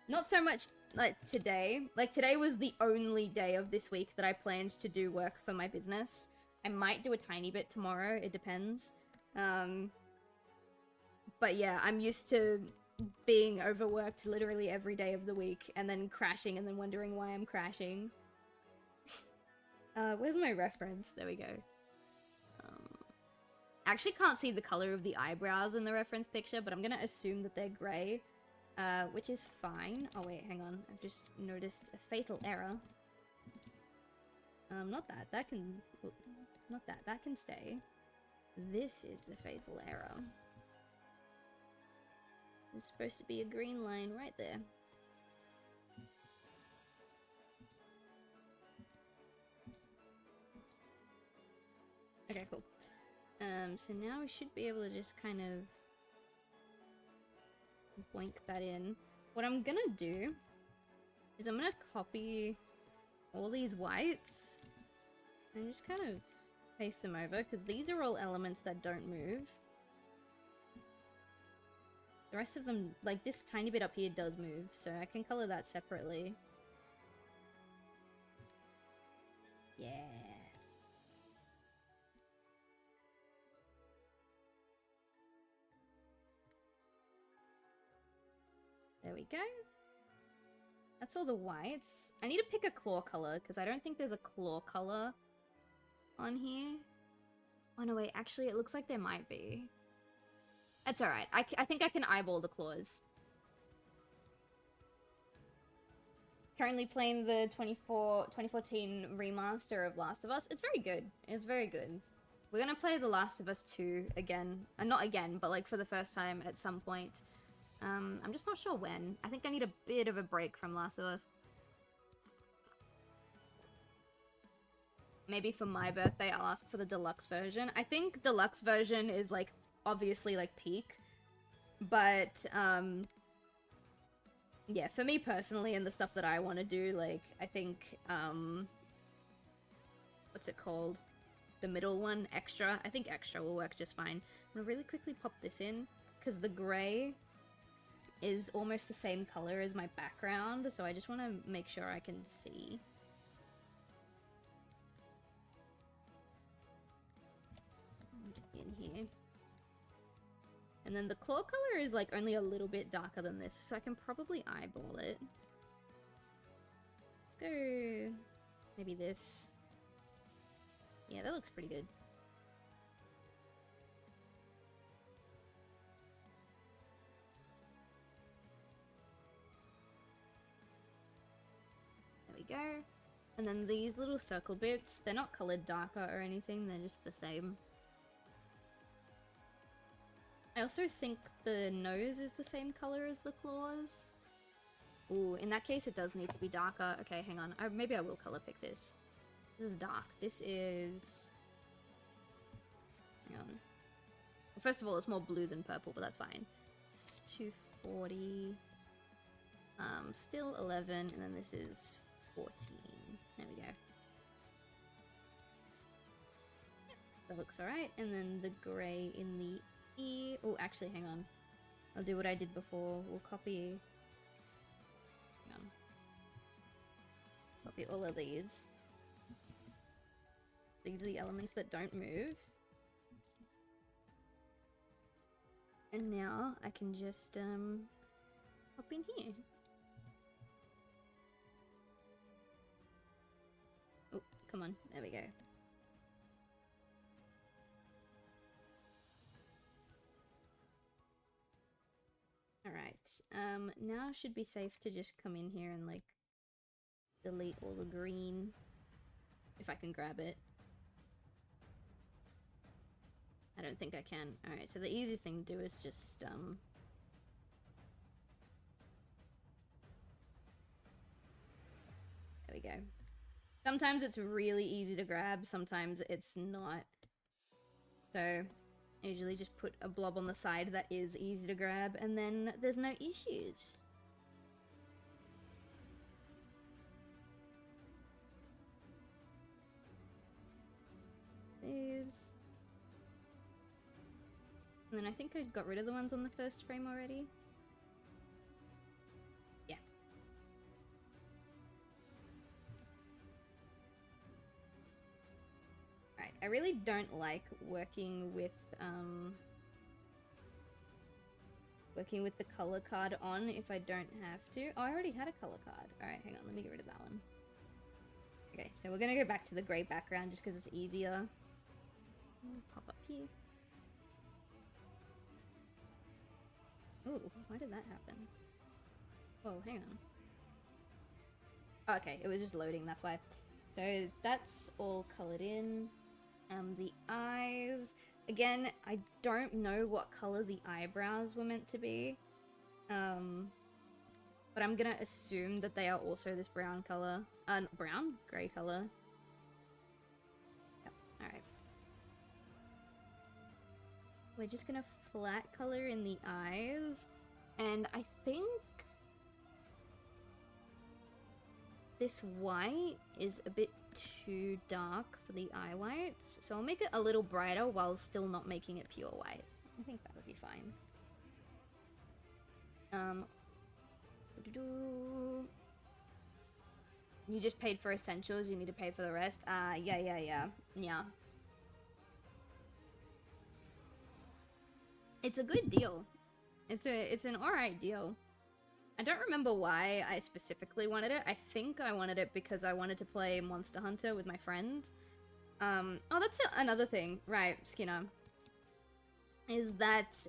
Not so much like today. Like today was the only day of this week that I planned to do work for my business. I might do a tiny bit tomorrow, it depends. But yeah, I'm used to being overworked literally every day of the week, and then crashing, and then wondering why I'm crashing. Where's my reference? There we go. I actually can't see the color of the eyebrows in the reference picture, but I'm gonna assume that they're grey, which is fine. Oh wait, hang on. I've just noticed a fatal error. Not that. That can... Not that. That can stay. This is the fatal error. There's supposed to be a green line right there. Okay, cool. So now we should be able to just kind of boink that in. What I'm gonna do is I'm gonna copy all these whites and just kind of paste them over, because these are all elements that don't move. The rest of them, like this tiny bit up here, does move, so I can color that separately. Yeah. There we go. That's all the whites. I need to pick a claw color, because I don't think there's a claw color on here. Oh no, wait, actually it looks like there might be. That's alright. I think I can eyeball the claws. Currently playing the 2014 remaster of Last of Us. It's very good. It's very good. We're gonna play The Last of Us 2 again. Not again, but like for the first time at some point. I'm just not sure when. I think I need a bit of a break from Last of Us. Maybe for my birthday, I'll ask for the deluxe version. I think deluxe version is like, obviously like peak. But, yeah, for me personally and the stuff that I want to do, like, I think, what's it called? The middle one, extra. I think extra will work just fine. I'm gonna really quickly pop this in, because the gray is almost the same color as my background, so I just want to make sure I can see. In here. And then the claw color is like only a little bit darker than this, so I can probably eyeball it. Let's go maybe this. Yeah, that looks pretty good. There we go. And then these little circle bits, they're not colored darker or anything, they're just the same. I also think the nose is the same color as the claws. Ooh, in that case it does need to be darker. Okay, hang on. Maybe I will color pick this. This is dark. This is... Hang on. Well, first of all, it's more blue than purple, but that's fine. It's 240. Still 11, and then this is 14. There we go. Yep, that looks alright. And then the grey in the E. Oh, actually, hang on. I'll do what I did before. We'll copy... Hang on. Copy all of these. These are the elements that don't move. And now I can just hop in here. Oh, come on. There we go. Alright. Now should be safe to just come in here and like delete all the green. If I can grab it. I don't think I can. Alright, so the easiest thing to do is just, there we go. Sometimes it's really easy to grab, sometimes it's not. So, I usually just put a blob on the side that is easy to grab, and then there's no issues. These. And then I think I got rid of the ones on the first frame already. Yeah. Alright, I really don't like working with the color card on if I don't have to. Oh, I already had a color card. Alright, hang on, let me get rid of that one. Okay, so we're gonna go back to the grey background just because it's easier. Pop up here. Ooh, why did that happen? Oh, hang on. Okay, it was just loading, that's why. So that's all colored in. The eyes. Again, I don't know what color the eyebrows were meant to be. But I'm gonna assume that they are also this brown color. Brown? Grey color. Yep, alright. We're just gonna flat color in the eyes, and I think this white is a bit too dark for the eye whites, so I'll make it a little brighter while still not making it pure white. I think that would be fine. You just paid for essentials, you need to pay for the rest? Yeah. It's a good deal. It's an alright deal. I don't remember why I specifically wanted it. I think I wanted it because I wanted to play Monster Hunter with my friend. Oh, that's another thing. Right, Skinner. Is that,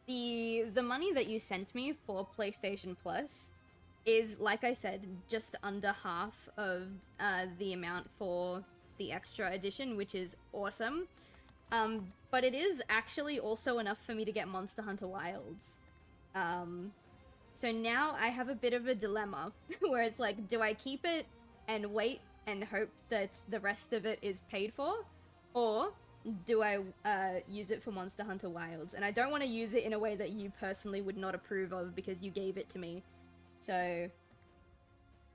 the money that you sent me for PlayStation Plus, is, like I said, just under half of the amount for the extra edition, which is awesome. But it is actually also enough for me to get Monster Hunter Wilds. So now I have a bit of a dilemma where it's like, do I keep it and wait and hope that the rest of it is paid for? Or do I use it for Monster Hunter Wilds? And I don't want to use it in a way that you personally would not approve of because you gave it to me. So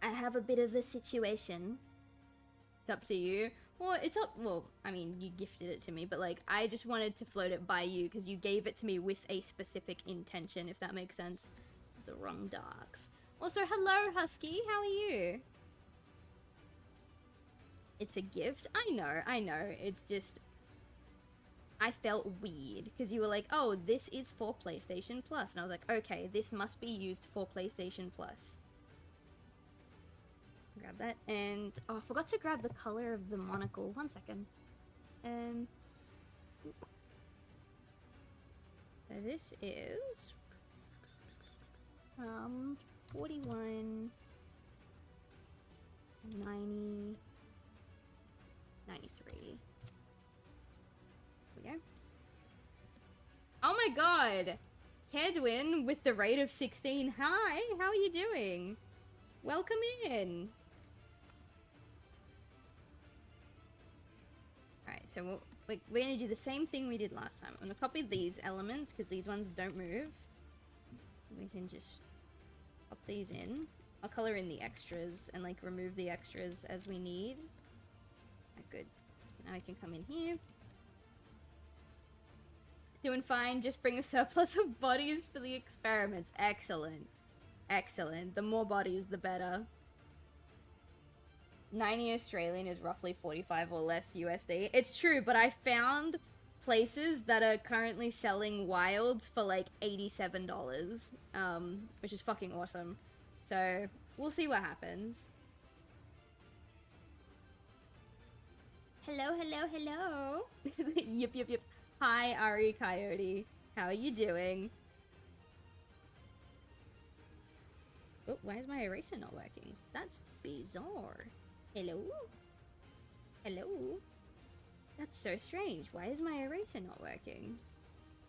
I have a bit of a situation. It's up to you. Well, I mean, you gifted it to me, but like, I just wanted to float it by you because you gave it to me with a specific intention, if that makes sense. The wrong darks. Also, hello, Husky. How are you? It's a gift? I know. It's just... I felt weird because you were like, oh, this is for PlayStation Plus. And I was like, okay, this must be used for PlayStation Plus. Grab that. And, oh, I forgot to grab the color of the monocle. 1 second. So this is... 41, 90, 93. Here we go. Oh my god! Kedwin with the rate of 16. Hi, how are you doing? Welcome in. Alright, so we're gonna do the same thing we did last time. I'm gonna copy these elements because these ones don't move. We can just pop these in. I'll color in the extras and like remove the extras as we need. Good. Now I can come in here. Doing fine, just bring a surplus of bodies for the experiments. Excellent. Excellent. The more bodies, the better. 90 Australian is roughly 45 or less USD. It's true, but I found places that are currently selling wilds for like $87, which is fucking awesome. So we'll see what happens. Hello. Yep. Hi, Ari Coyote. How are you doing? Oh, why is my eraser not working? That's bizarre. Hello? That's so strange. Why is my eraser not working?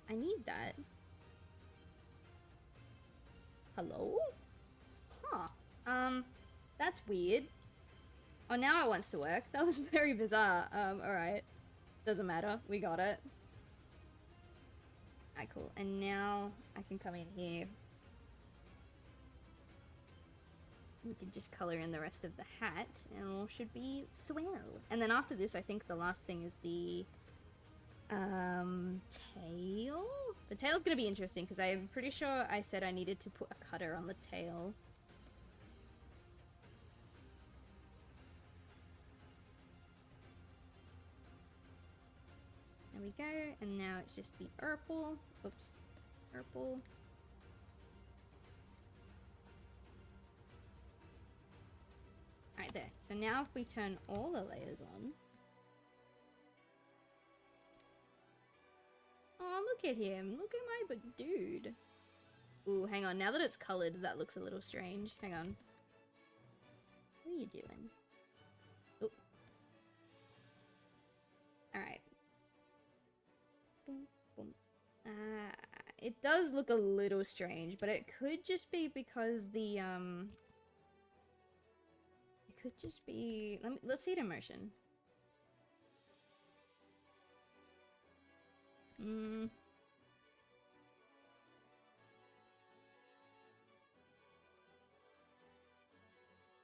I need that. Hello? Huh. That's weird. Oh, now it wants to work. That was very bizarre. Alright. Doesn't matter. We got it. Alright, cool. And now I can come in here. We can just color in the rest of the hat, and all should be swell. And then after this, I think the last thing is the tail. The tail's gonna be interesting because I'm pretty sure I said I needed to put a cutter on the tail. There we go. And now it's just the purple. Oops, purple. Alright, there. So now if we turn all the layers on... Oh, look at him. Look at my dude. Ooh, hang on. Now that it's colored, that looks a little strange. Hang on. What are you doing? Ooh. Alright. Boom, boom. It does look a little strange, but it could just be because the, It could just be... Let's see it in motion.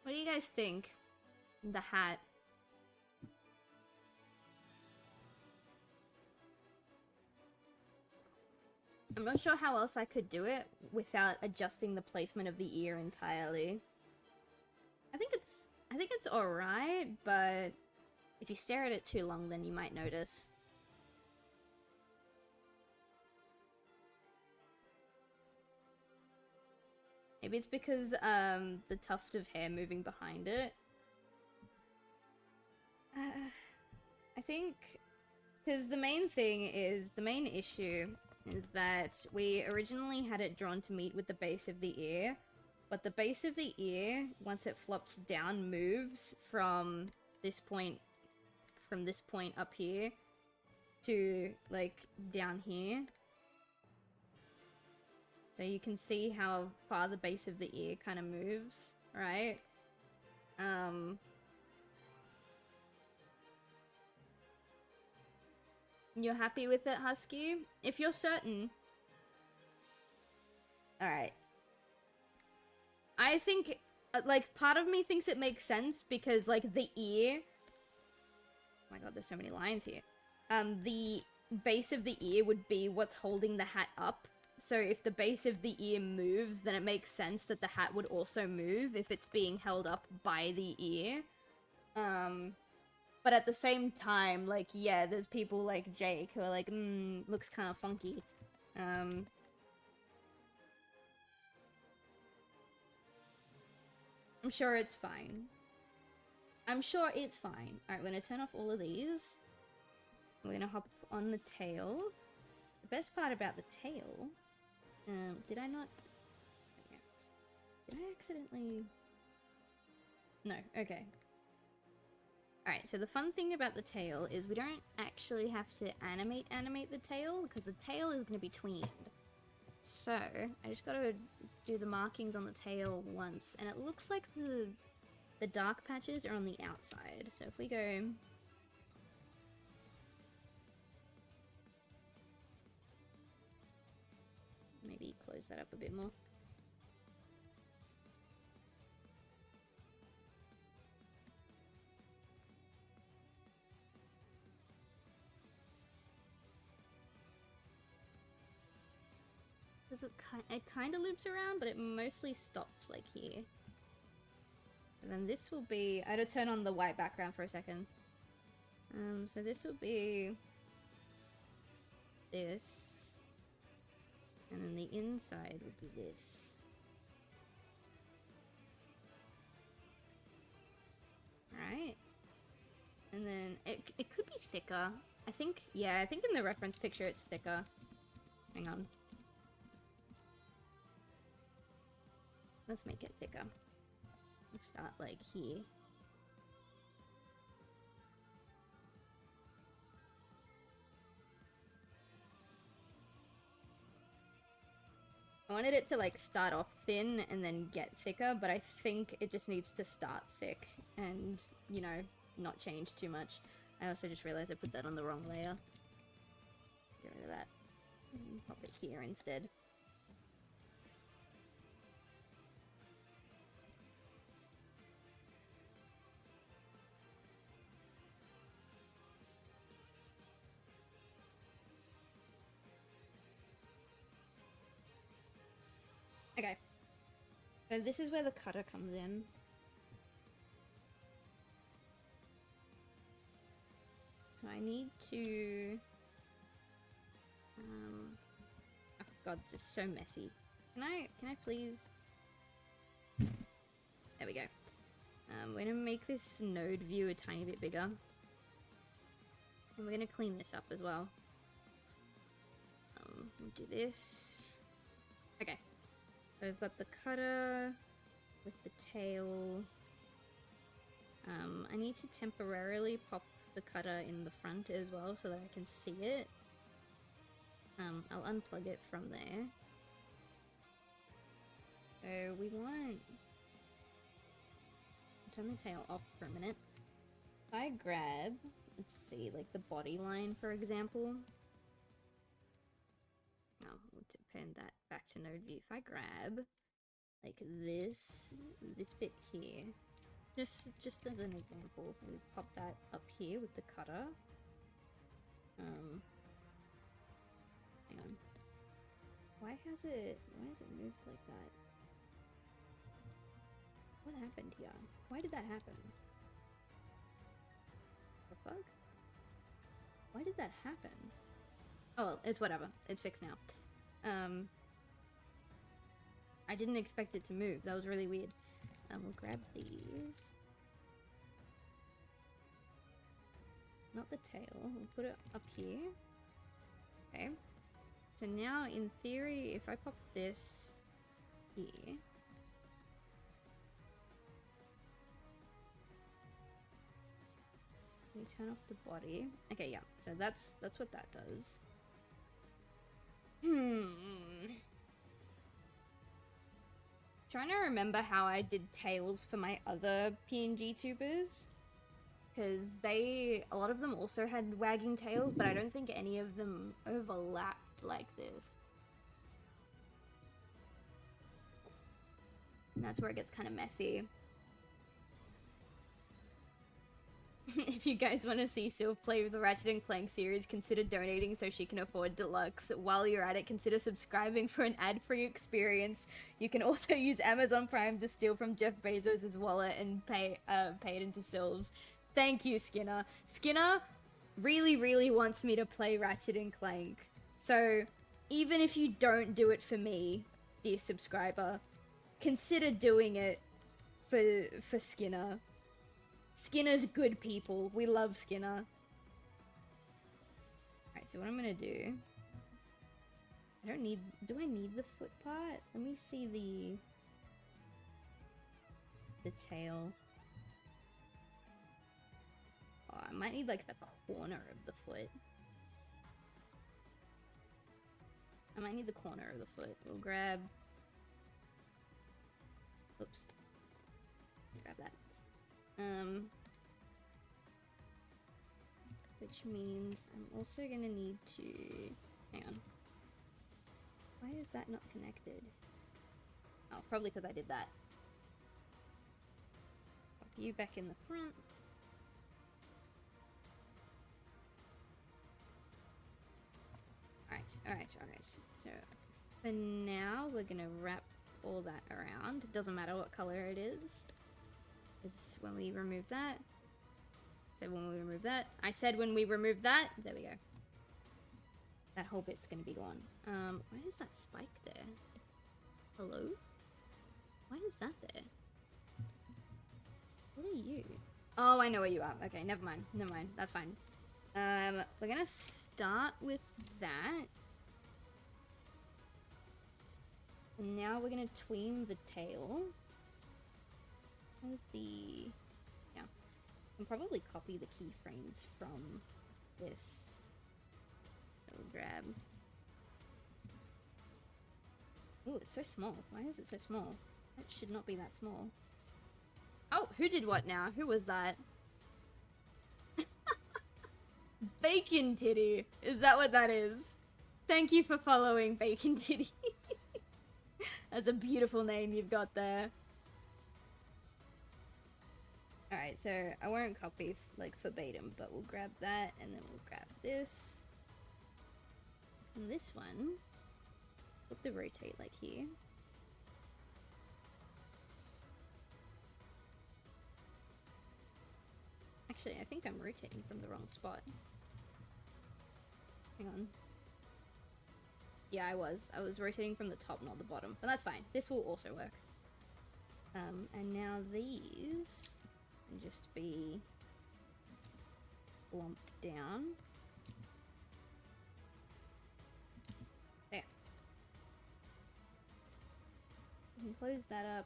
What do you guys think? The hat. I'm not sure how else I could do it without adjusting the placement of the ear entirely. I think it's alright, but if you stare at it too long, then you might notice. Maybe it's because the tuft of hair moving behind it. I think because the main issue is that we originally had it drawn to meet with the base of the ear, but the base of the ear, once it flops down, moves from this point up here to like down here. So you can see how far the base of the ear kind of moves, right? You're happy with it, Husky? If you're certain. Alright. I think, like, part of me thinks it makes sense because, like, the ear... Oh my god, there's so many lines here. The base of the ear would be what's holding the hat up. So if the base of the ear moves, then it makes sense that the hat would also move if it's being held up by the ear. But at the same time, like, yeah, there's people like Jake who are like, looks kind of funky. I'm sure it's fine. I'm sure it's fine. Alright, we're gonna turn off all of these. We're gonna hop on the tail. The best part about the tail... did I not... Did I accidentally... No, okay. Alright, so the fun thing about the tail is we don't actually have to animate the tail, because the tail is going to be tweened. So, I just gotta do the markings on the tail once, and it looks like the dark patches are on the outside. So if we go... Maybe close that up a bit more. It kind of loops around, but it mostly stops like here. And then this will be... I had to turn on the white background for a second. So this will be... this. And then the inside would be this. Right? And then it could be thicker. I think, yeah, I think in the reference picture it's thicker. Hang on. Let's make it thicker. We'll start like here. I wanted it to like start off thin and then get thicker, but I think it just needs to start thick and, you know, not change too much. I also just realized I put that on the wrong layer. Get rid of that. And pop it here instead. Okay. So this is where the cutter comes in. So I need to... Oh god, this is so messy. Can I please... There we go. We're gonna make this node view a tiny bit bigger. And we're gonna clean this up as well. We'll do this. Okay. So we've got the cutter with the tail. I need to temporarily pop the cutter in the front as well so that I can see it. I'll unplug it from there. So we want... Turn the tail off for a minute. If I grab, let's see, like the body line, for example. We'll turn that back to node view. If I grab like this bit here, just as an example, we pop that up here with the cutter. Hang on. Why has it moved like that? What happened here? Why did that happen? The fuck? Why did that happen? Oh, well, it's whatever. It's fixed now. I didn't expect it to move. That was really weird. We'll grab these. Not the tail. We'll put it up here. Okay. So now, in theory, if I pop this here, We turn off the body. Okay, yeah. So that's what that does. Trying to remember how I did tails for my other PNG tubers. Because a lot of them also had wagging tails, but I don't think any of them overlapped like this. And that's where it gets kind of messy. If you guys want to see Silv play with the Ratchet & Clank series, consider donating so she can afford Deluxe. While you're at it, consider subscribing for an ad-free experience. You can also use Amazon Prime to steal from Jeff Bezos' wallet and pay it into Silv's. Thank you, Skinner. Skinner really, really wants me to play Ratchet & Clank. So, even if you don't do it for me, dear subscriber, consider doing it for Skinner. Skinner's good people. We love Skinner. Alright, so what I'm gonna do... I don't need... Do I need the foot part? Let me see the tail. Oh, I might need, like, the corner of the foot. I might need the corner of the foot. We'll grab... Oops. Grab that. Which means I'm also gonna need to... Hang on. Why is that not connected? Oh, probably because I did that. Pop you back in the front. Alright. So, for now, we're gonna wrap all that around. It doesn't matter what color it is. Because when we remove that... So when we remove that... I said when we remove that... There we go. That whole bit's gonna be gone. Why is that spike there? Hello? Why is that there? What are you? Oh, I know where you are. Okay, never mind. That's fine. We're gonna start with that. And now we're gonna tween the tail. Where's the... Yeah. I can probably copy the keyframes from this. So we'll grab... Ooh, it's so small. Why is it so small? That should not be that small. Oh, who did what now? Who was that? Bacon Titty. Is that what that is? Thank you for following Bacon Titty. That's a beautiful name you've got there. Alright, so I won't copy like verbatim, but we'll grab that and then we'll grab this. And this one, put the rotate like here. Actually, I think I'm rotating from the wrong spot. Hang on. Yeah, I was rotating from the top, not the bottom. But that's fine. This will also work. And now these can just be lumped down. There. You can close that up.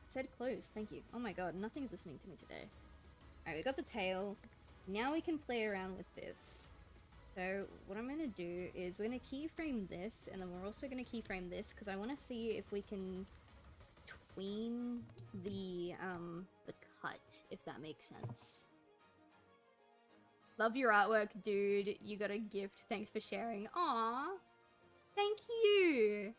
Said close, thank you. Oh my god, nothing's listening to me today. Alright, we got the tail. Now we can play around with this. So what I'm gonna do is we're gonna keyframe this, and then we're also gonna keyframe this because I want to see if we can tween the cut, if that makes sense. Love your artwork, dude. You got a gift. Thanks for sharing. Aww, thank you.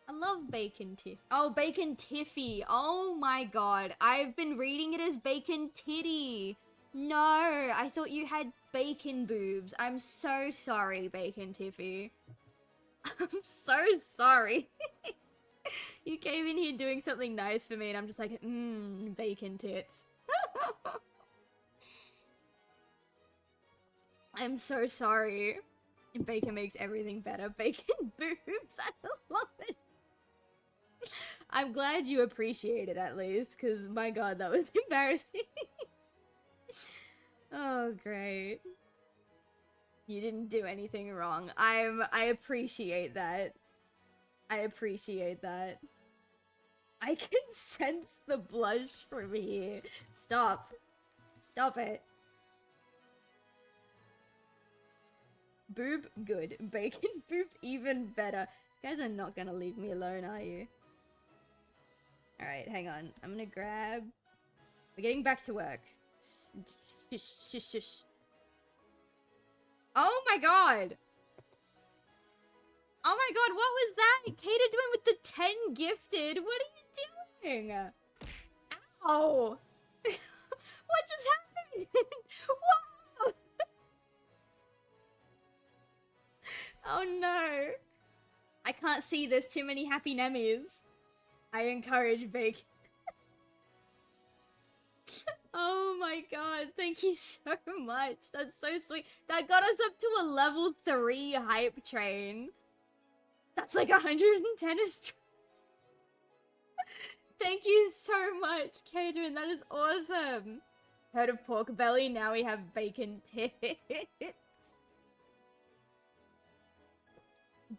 I love Bacon Tiff. Oh, Bacon Tiffy. Oh my god. I've been reading it as Bacon Titty. No, I thought you had bacon boobs. I'm so sorry, Bacon Tiffy. I'm so sorry. You came in here doing something nice for me and I'm just like, bacon tits. I'm so sorry. Bacon makes everything better. Bacon boobs. I love it. I'm glad you appreciate it at least, because my god, that was embarrassing. Oh, great. You didn't do anything wrong. I appreciate that. I appreciate that. I can sense the blush from here. Stop. Stop it. Boob, good. Bacon, boob, even better. You guys are not gonna leave me alone, are you? Alright, hang on. I'm gonna grab... We're getting back to work. Shush, shush, shush. Oh my god! Oh my god, what was that? Kata doing with the 10 gifted? What are you doing? Ow! What just happened? Whoa! Oh no. I can't see, there's too many happy Nemmies. I encourage bacon. Oh my god, thank you so much. That's so sweet. That got us up to a level 3 hype train. That's like 110 is Thank you so much, Kadrin. That is awesome. Heard of pork belly? Now we have bacon tits.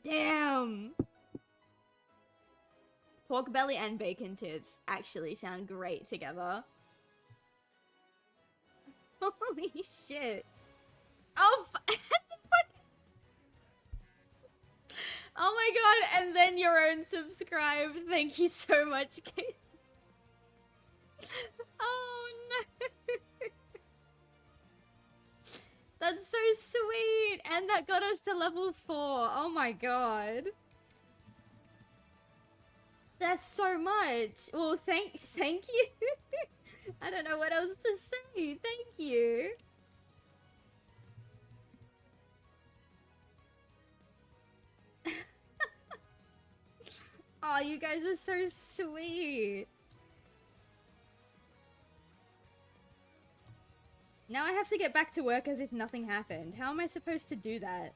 Damn. Pork belly and bacon tits actually sound great together. Holy shit. Oh, oh my god, and then your own subscribe. Thank you so much, Kate. Oh no. That's so sweet. And that got us to level 4. Oh my god. That's so much. Well, thank you. I don't know what else to say. Thank you. Oh, you guys are so sweet. Now I have to get back to work as if nothing happened. How am I supposed to do that?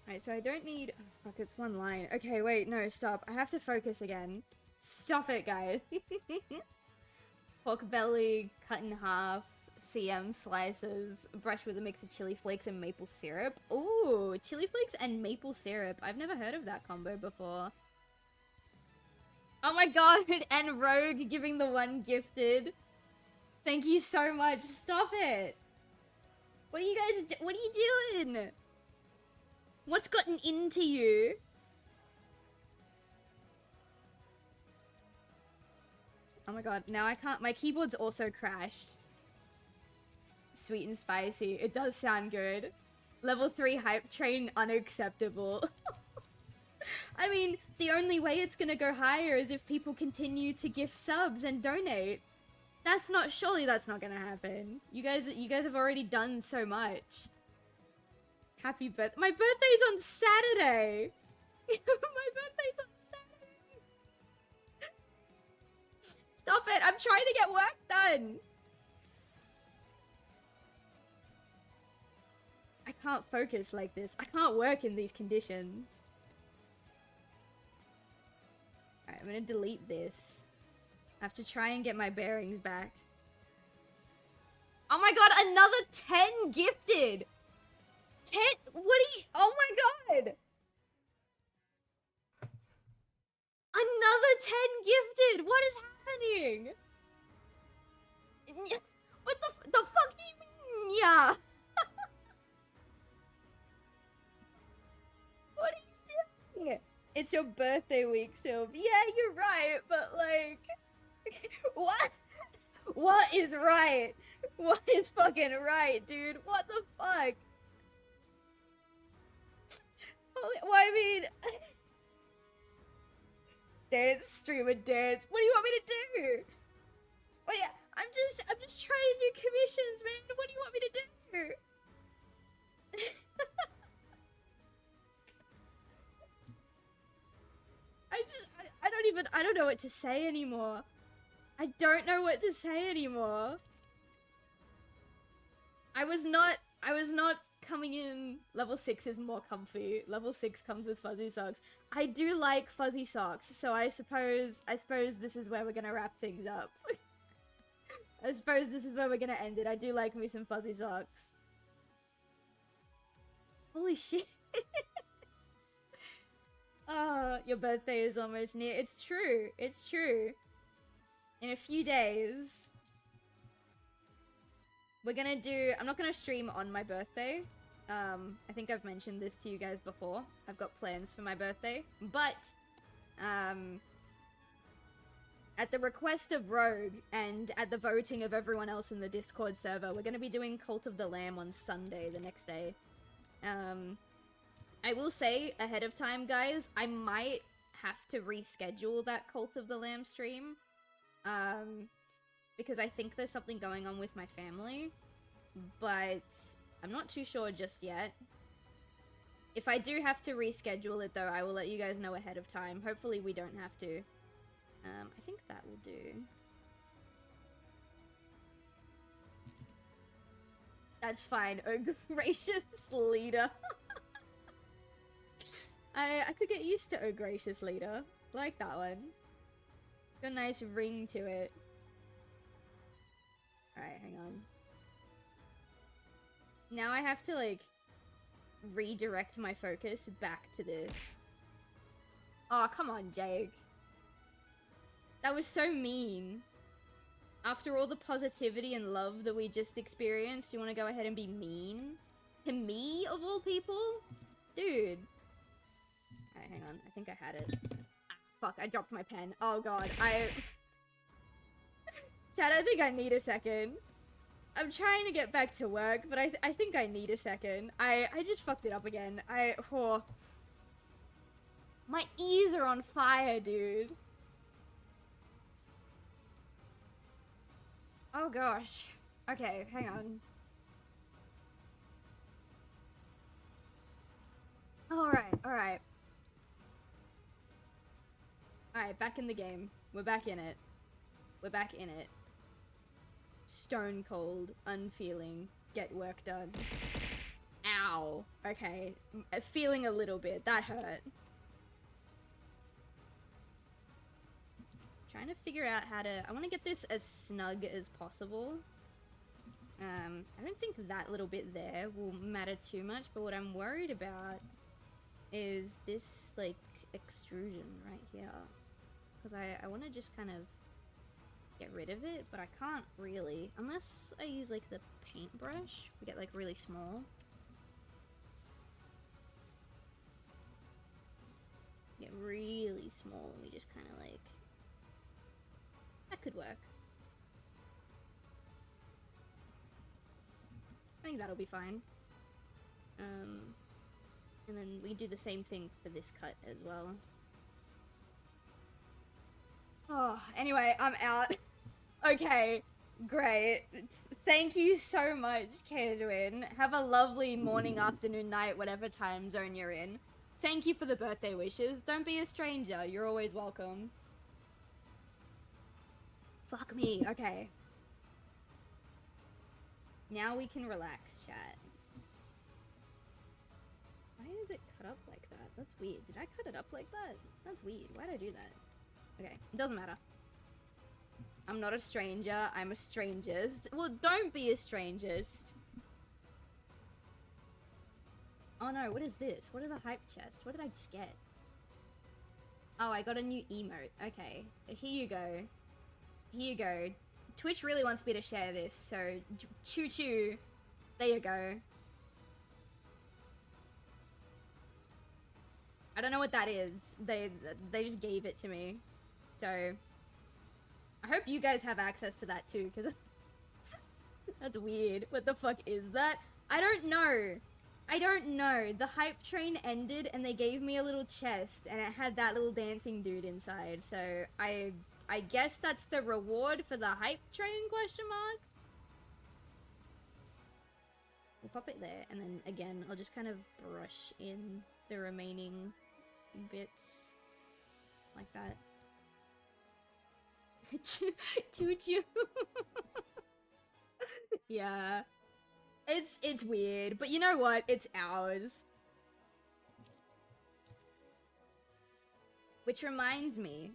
Alright, so I don't need... Oh, fuck, it's one line. Okay, wait, no, stop. I have to focus again. Stop it, guys. Pork belly, cut in half, CM slices, brush with a mix of chili flakes and maple syrup. Ooh, chili flakes and maple syrup. I've never heard of that combo before. Oh my god, and Rogue giving the one gifted. Thank you so much. Stop it. What are you guys what are you doing? What's gotten into you? Oh my god, now I can't. My keyboard's also crashed. Sweet and spicy. It does sound good. Level 3 hype train unacceptable. I mean, the only way it's gonna go higher is if people continue to gift subs and donate. Surely that's not gonna happen. You guys have already done so much. Happy birthday. My birthday's on Saturday! My birthday's on Saturday! Stop it! I'm trying to get work done! I can't focus like this. I can't work in these conditions. Alright, I'm gonna delete this. I have to try and get my bearings back. Oh my god, another 10 gifted! What are you- oh my god! Another 10 gifted! What is happening? What the fuck do you mean, yeah? What are you doing? It's your birthday week, Silv. Yeah, you're right, but like... What? What is right? What is fucking right, dude? What the fuck? Well, I mean... Dance, streamer, dance. What do you want me to do? Well, yeah, I'm just trying to do commissions, man. What do you want me to do? I don't know what to say anymore. I don't know what to say anymore. I was not coming in. Level 6 is more comfy. Level 6 comes with fuzzy socks. I do like fuzzy socks, so I suppose this is where we're gonna wrap things up. I suppose this is where we're gonna end it. I do like me some fuzzy socks. Holy shit. Your birthday is almost near. It's true. It's true. In a few days, we're gonna do... I'm not gonna stream on my birthday. I think I've mentioned this to you guys before. I've got plans for my birthday. But, at the request of Rogue and at the voting of everyone else in the Discord server, we're gonna be doing Cult of the Lamb on Sunday, the next day. I will say ahead of time, guys, I might have to reschedule that Cult of the Lamb stream. Because I think there's something going on with my family. But I'm not too sure just yet. If I do have to reschedule it, though, I will let you guys know ahead of time. Hopefully we don't have to. I think that will do. That's fine. Oh, gracious leader. I could get used to Oh Gracious Leader. Like that one. Got a nice ring to it. Alright, hang on. Now I have to, like, redirect my focus back to this. Oh, come on, Jake. That was so mean. After all the positivity and love that we just experienced, you want to go ahead and be mean? To me, of all people? Dude. Alright, hang on. I think I had it. Ah, fuck, I dropped my pen. Oh god, Chad, I think I need a second. I'm trying to get back to work, but I think I need a second. I just fucked it up again. My ears are on fire, dude. Oh gosh. Okay, hang on. Alright, alright. Alright, back in the game. We're back in it. We're back in it. Stone cold, unfeeling, get work done. Ow. Okay. Feeling a little bit. That hurt. Trying to figure out how to... I want to get this as snug as possible. I don't think that little bit there will matter too much, but what I'm worried about is this, like, extrusion right here. Because I want to just kind of get rid of it, but I can't really. Unless I use, like, the paintbrush. We get, like, really small. Get really small and we just kind of, like... That could work. I think that'll be fine. And then we do the same thing for this cut as well. Oh, anyway, I'm out. Okay, great. Thank you so much, Kedwin. Have a lovely morning, afternoon, night, whatever time zone you're in. Thank you for the birthday wishes. Don't be a stranger. You're always welcome. Fuck me. Okay. Now we can relax, chat. Why is it cut up like that? That's weird. Did I cut it up like that? That's weird. Why'd I do that? Okay, it doesn't matter. I'm not a stranger. I'm a strangest. Well, don't be a strangest. Oh no, what is this? What is a hype chest? What did I just get? Oh, I got a new emote. Okay, here you go. Here you go. Twitch really wants me to share this, so choo-choo. There you go. I don't know what that is. They just gave it to me. So, I hope you guys have access to that too, because that's weird. What the fuck is that? I don't know. I don't know. The hype train ended and they gave me a little chest and it had that little dancing dude inside. So, I guess that's the reward for the hype train, question mark? We'll pop it there, and then again, I'll just kind of brush in the remaining bits like that. Choo-choo. Yeah. It's weird, but you know what? It's ours. Which reminds me,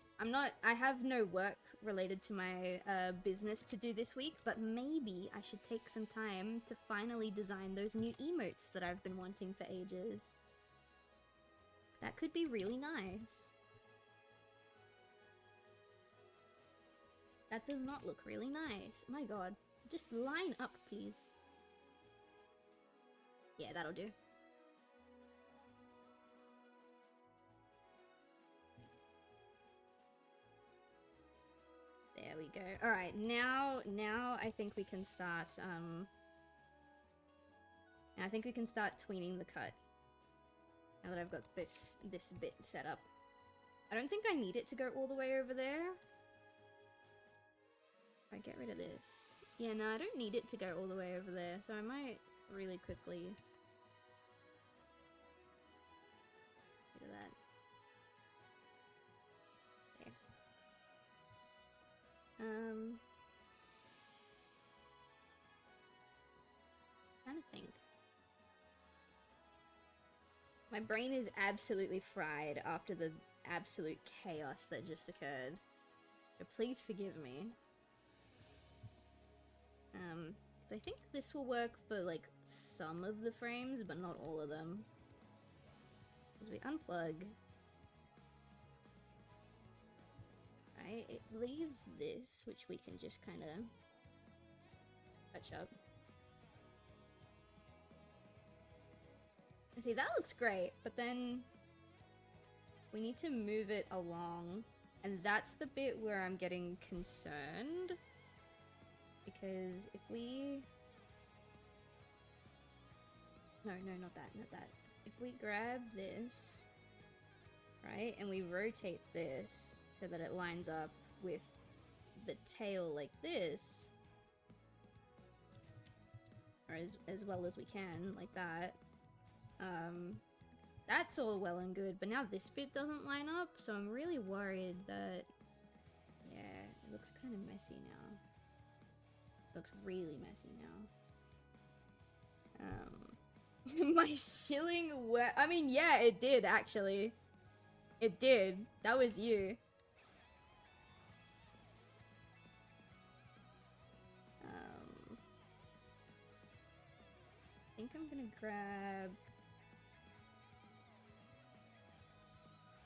I have no work related to my business to do this week, but maybe I should take some time to finally design those new emotes that I've been wanting for ages. That could be really nice. That does not look really nice. My god. Just line up, please. Yeah, that'll do. There we go. Alright, now I think we can start, I think we can start tweening the cut. Now that I've got this bit set up. I don't think I need it to go all the way over there. If I get rid of this. Yeah, no, I don't need it to go all the way over there, so I might really quickly... Look at that. Okay. Trying to think. My brain is absolutely fried after the absolute chaos that just occurred. So please forgive me. So I think this will work for like some of the frames, but not all of them. As we unplug. Right, it leaves this, which we can just kind of touch up. And see, that looks great, but then we need to move it along, and that's the bit where I'm getting concerned. Because if we... No, not that, not that. If we grab this, right, and we rotate this so that it lines up with the tail like this, or as well as we can, like that, that's all well and good, but now this bit doesn't line up, so I'm really worried that, yeah, it looks kind of messy now. Looks really messy now. My shilling I mean, yeah, it did, actually. It did. That was you. I think I'm gonna grab...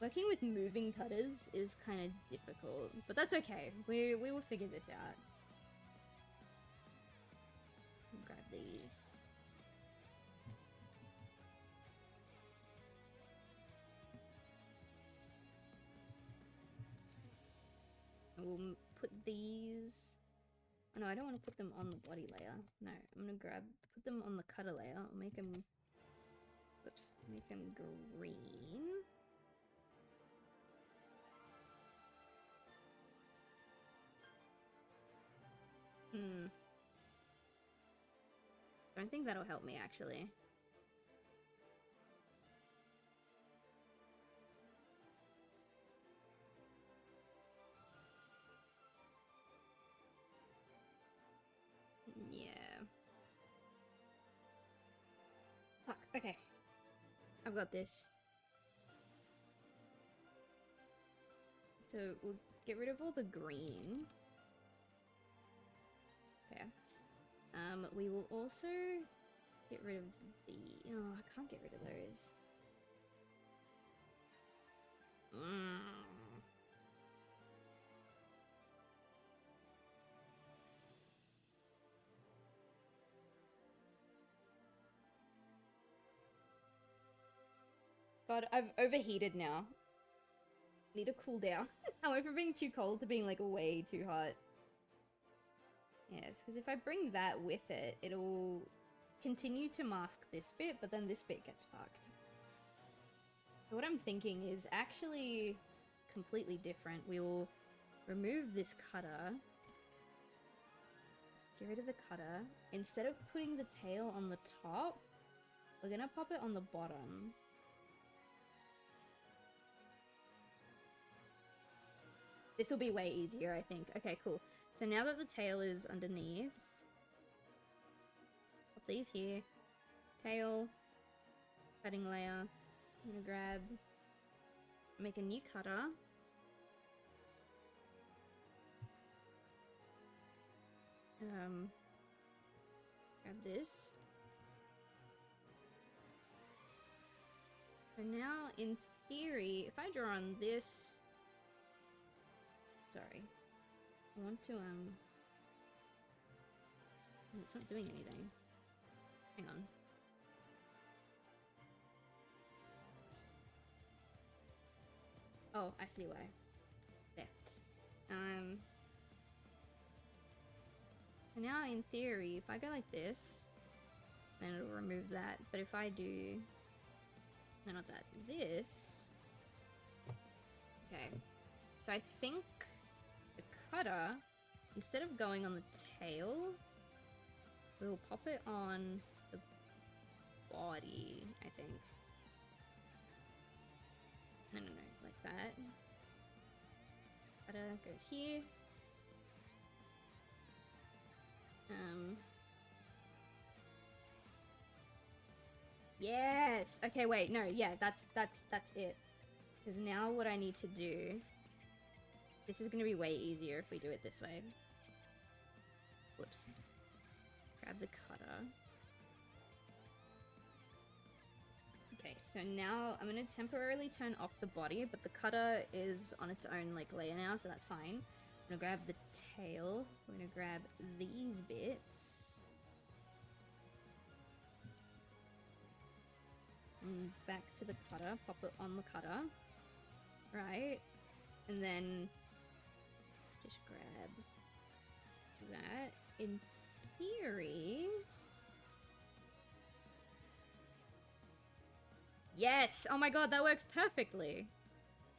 Working with moving cutters is kind of difficult, but that's okay. We will figure this out. Grab these. And we'll put these... Oh no, I don't want to put them on the body layer. No, I'm gonna put them on the cutter layer. I'll make them... Whoops. Make them green. I don't think that'll help me, actually. Yeah. Fuck, okay. I've got this. So, we'll get rid of all the green. Okay. We will also get rid of the... Oh, I can't get rid of those. God, I've overheated now. Need to cool down. I went from being too cold to being like way too hot. Yes, because if I bring that with it, it'll continue to mask this bit, but then this bit gets fucked. So what I'm thinking is actually completely different. We will remove this cutter. Get rid of the cutter. Instead of putting the tail on the top, we're gonna pop it on the bottom. This will be way easier, I think. Okay, cool. So now that the tail is underneath, pop these here. Tail, cutting layer. I'm gonna grab, make a new cutter. Grab this. So now, in theory, if I draw on this... Sorry. I want to, It's not doing anything. Hang on. Oh, I see why. There. And now in theory, if I go like this, then it'll remove that. But if I do... No, not that. This... Okay. So I think the cutter, instead of going on the tail, we'll pop it on the body, I think. No, like that. Cutter goes here. Yes! Okay, wait, no, yeah, that's it. Because now what I need to do... This is gonna be way easier if we do it this way. Whoops. Grab the cutter. Okay, so now I'm gonna temporarily turn off the body, but the cutter is on its own, like, layer now, so that's fine. I'm gonna grab the tail. We're gonna grab these bits. And back to the cutter. Pop it on the cutter. Right. And then just grab that. In theory... Yes! Oh my god, that works perfectly!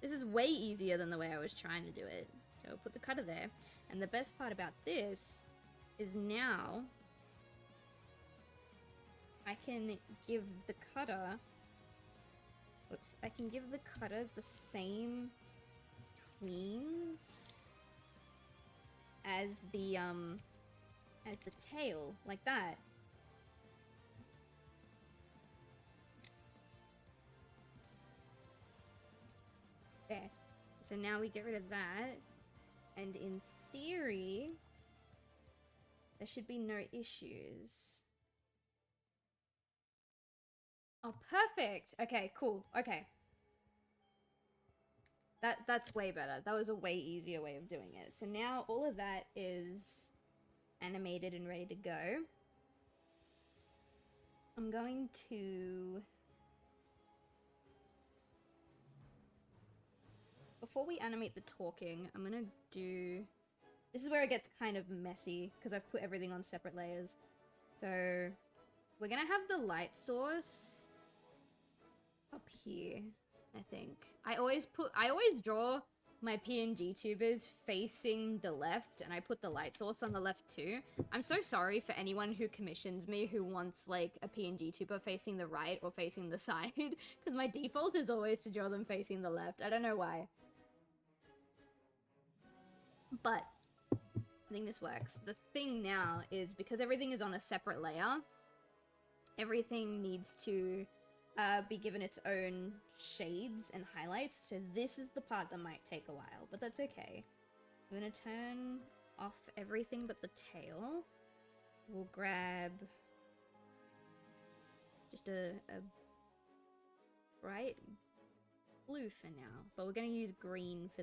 This is way easier than the way I was trying to do it. So I'll put the cutter there. And the best part about this is now I can give the cutter... Whoops. I can give the cutter the same tweens as the tail, like that. There. So now we get rid of that, and in theory, there should be no issues. Oh, perfect! Okay, cool. Okay. That's way better. That was a way easier way of doing it. So now all of that is animated and ready to go. I'm going to... Before we animate the talking, I'm gonna do... This is where it gets kind of messy, because I've put everything on separate layers. So, we're gonna have the light source up here, I think. I always draw my PNG tubers facing the left, and I put the light source on the left too. I'm so sorry for anyone who commissions me who wants, like, a PNG tuber facing the right or facing the side, because my default is always to draw them facing the left. I don't know why. But I think this works. The thing now is, because everything is on a separate layer, everything needs to be given its own shades and highlights. So this is the part that might take a while, but that's okay. I'm gonna turn off everything but the tail. We'll grab just a bright blue for now, but we're gonna use green for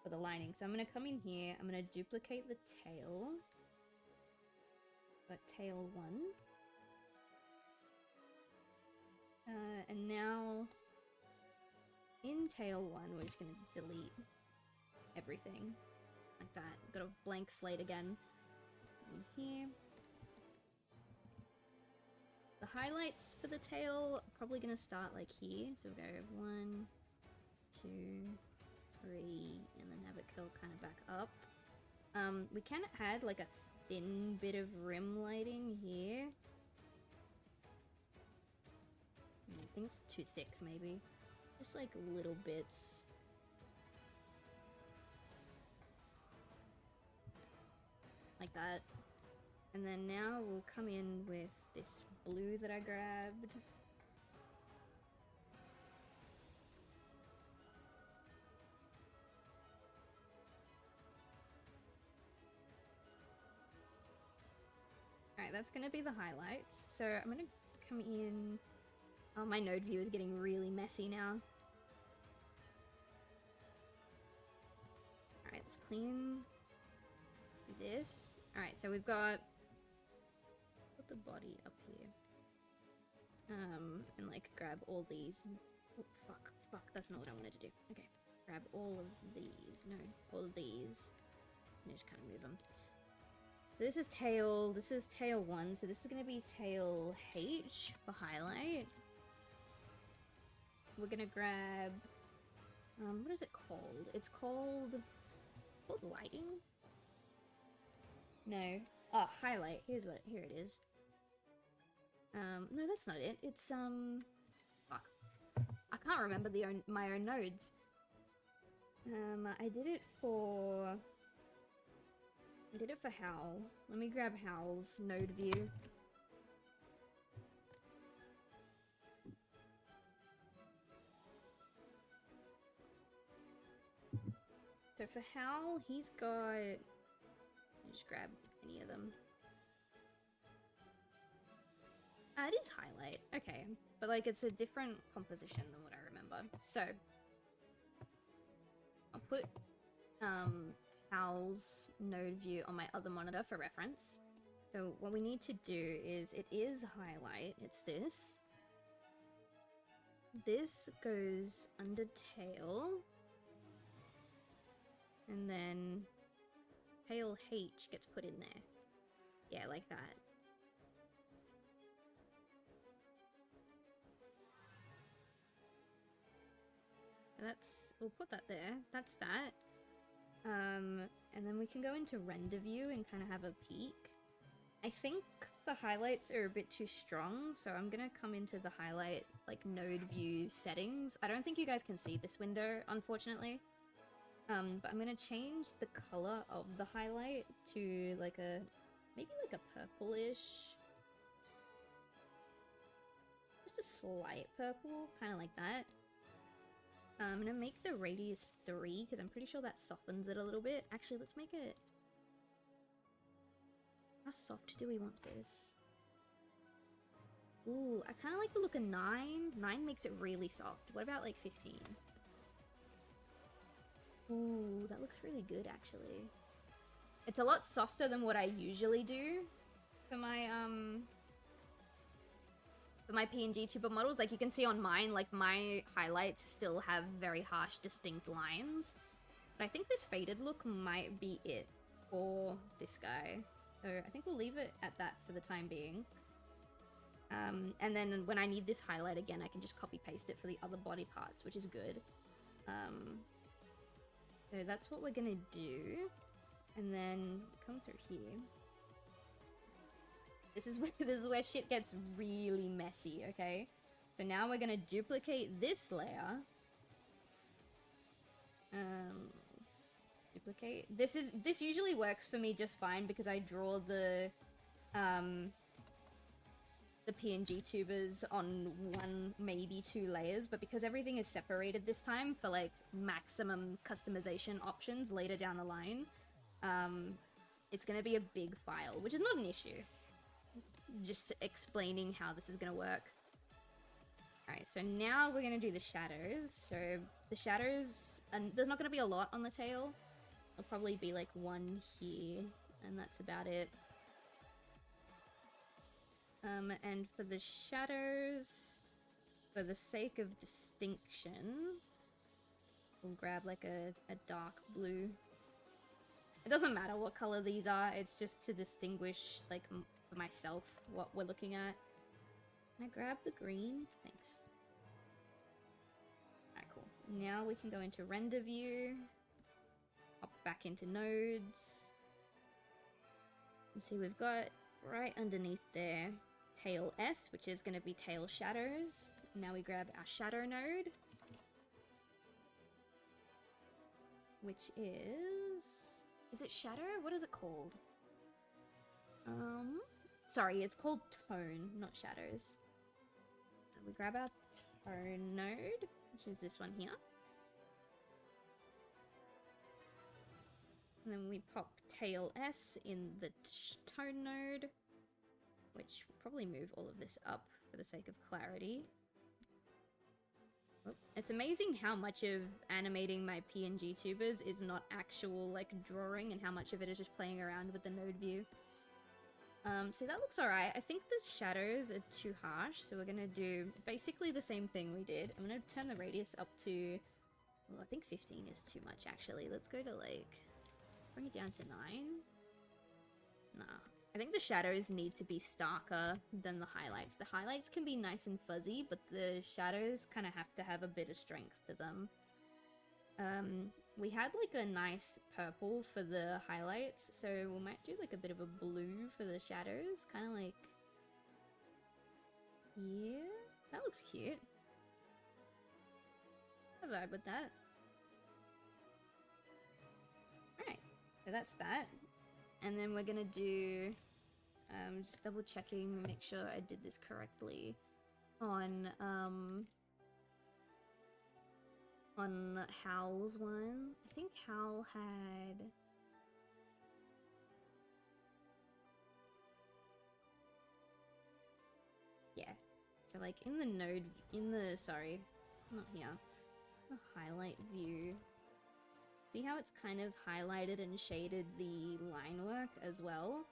the lining. So I'm gonna come in here, I'm gonna duplicate the tail. But tail 1. And now in tail 1, we're just gonna delete everything like that. Got a blank slate again. In here. The highlights for the tail are probably gonna start like here. So we'll go 1, 2, 3, and then have it curl kind of back up. We can add like a thin bit of rim lighting here. I think it's too thick, maybe. Just like little bits. Like that. And then now we'll come in with this blue that I grabbed. Alright, that's gonna be the highlights. So I'm gonna come in Oh, my node view is getting really messy now. Alright, let's clean this. Alright, so we've got... Put the body up here. And like grab all these. Oh, fuck, that's not what I wanted to do. Okay, grab all of these. No, all of these. And just kind of move them. So this is tail 1, so this is gonna be tail H for highlight. We're gonna grab, what is it called? It's called lighting? No. Oh, highlight. Here it is. No, that's not it. It's, fuck. I can't remember my own nodes. I did it for Howl. Let me grab Howl's node view. So for Howl, he's got... Just grab any of them. It is highlight. Okay. But like it's a different composition than what I remember. So I'll put Howl's node view on my other monitor for reference. So what we need to do is, it is highlight, it's this. This goes under tail. And then tail H gets put in there. Yeah, like that. We'll put that there. That's that. And then we can go into render view and kind of have a peek. I think the highlights are a bit too strong, so I'm gonna come into the highlight, like, node view settings. I don't think you guys can see this window, unfortunately. But I'm gonna change the color of the highlight to, like, maybe like a purplish. Just a slight purple, kind of like that. I'm gonna make the radius 3, because I'm pretty sure that softens it a little bit. Actually, let's make it... How soft do we want this? Ooh, I kind of like the look of 9. 9 makes it really soft. What about, like, 15? Ooh, that looks really good, actually. It's a lot softer than what I usually do for my PNG tuber models. Like, you can see on mine, like, my highlights still have very harsh, distinct lines. But I think this faded look might be it for this guy. So I think we'll leave it at that for the time being. And then when I need this highlight again, I can just copy-paste it for the other body parts, which is good. So that's what we're gonna do. And then come through here. This is where shit gets really messy, okay? So now we're gonna duplicate this layer. Duplicate. This usually works for me just fine because I draw the PNG tubers on 1, maybe 2 layers, but because everything is separated this time for like maximum customization options later down the line, it's gonna be a big file, which is not an issue. Just explaining how this is gonna work. Alright, so now we're gonna do the shadows. So the shadows, and there's not gonna be a lot on the tail. There'll probably be like 1 here, and that's about it. And for the shadows, for the sake of distinction, we'll grab like a dark blue. It doesn't matter what color these are, it's just to distinguish, like, for myself, what we're looking at. Can I grab the green? Thanks. Alright, cool. Now we can go into render view, hop back into nodes, and see we've got right underneath there tail S, which is going to be tail shadows. Now we grab our shadow node, which is it shadow? What is it called? Sorry, it's called tone, not shadows. And we grab our tone node, which is this one here. And then we pop tail S in the tone node, which will probably move all of this up for the sake of clarity. It's amazing how much of animating my PNG tubers is not actual, like, drawing, and how much of it is just playing around with the node view. So that looks alright. I think the shadows are too harsh, so we're gonna do basically the same thing we did. I'm gonna turn the radius up to... Well, I think 15 is too much, actually. Let's go to, like... Bring it down to 9? Nah. I think the shadows need to be starker than the highlights. The highlights can be nice and fuzzy, but the shadows kind of have to have a bit of strength to them. We had like a nice purple for the highlights, so we might do like a bit of a blue for the shadows. Kind of like... Yeah, that looks cute. I vibe with that. Alright, so that's that. And then we're gonna do, just double checking, make sure I did this correctly, on Howl's one. I think Howl had... Yeah, so like in the node, sorry, not here, the highlight view. See how it's kind of highlighted and shaded the line work as well?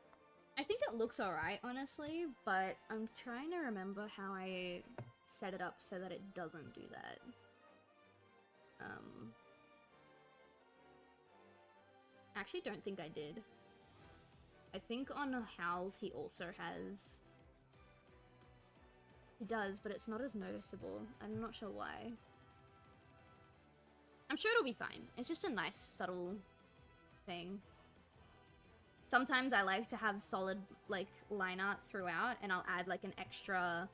I think it looks alright, honestly, but I'm trying to remember how I set it up so that it doesn't do that. I actually don't think I did. I think on Howl's he also has... He does, but it's not as noticeable. I'm not sure why. I'm sure it'll be fine. It's just a nice, subtle thing. Sometimes I like to have solid, like, line art throughout, and I'll add, like, an extra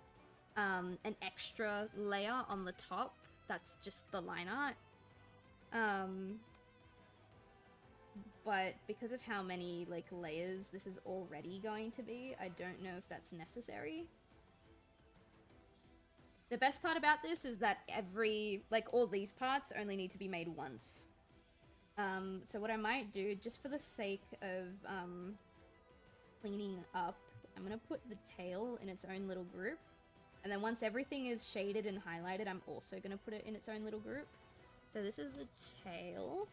layer on the top. That's just the line art. But because of how many, like, layers this is already going to be, I don't know if that's necessary. The best part about this is that all these parts only need to be made once. So what I might do, just for the sake of, cleaning up, I'm gonna put the tail in its own little group. And then once everything is shaded and highlighted, I'm also gonna put it in its own little group. So this is the tail.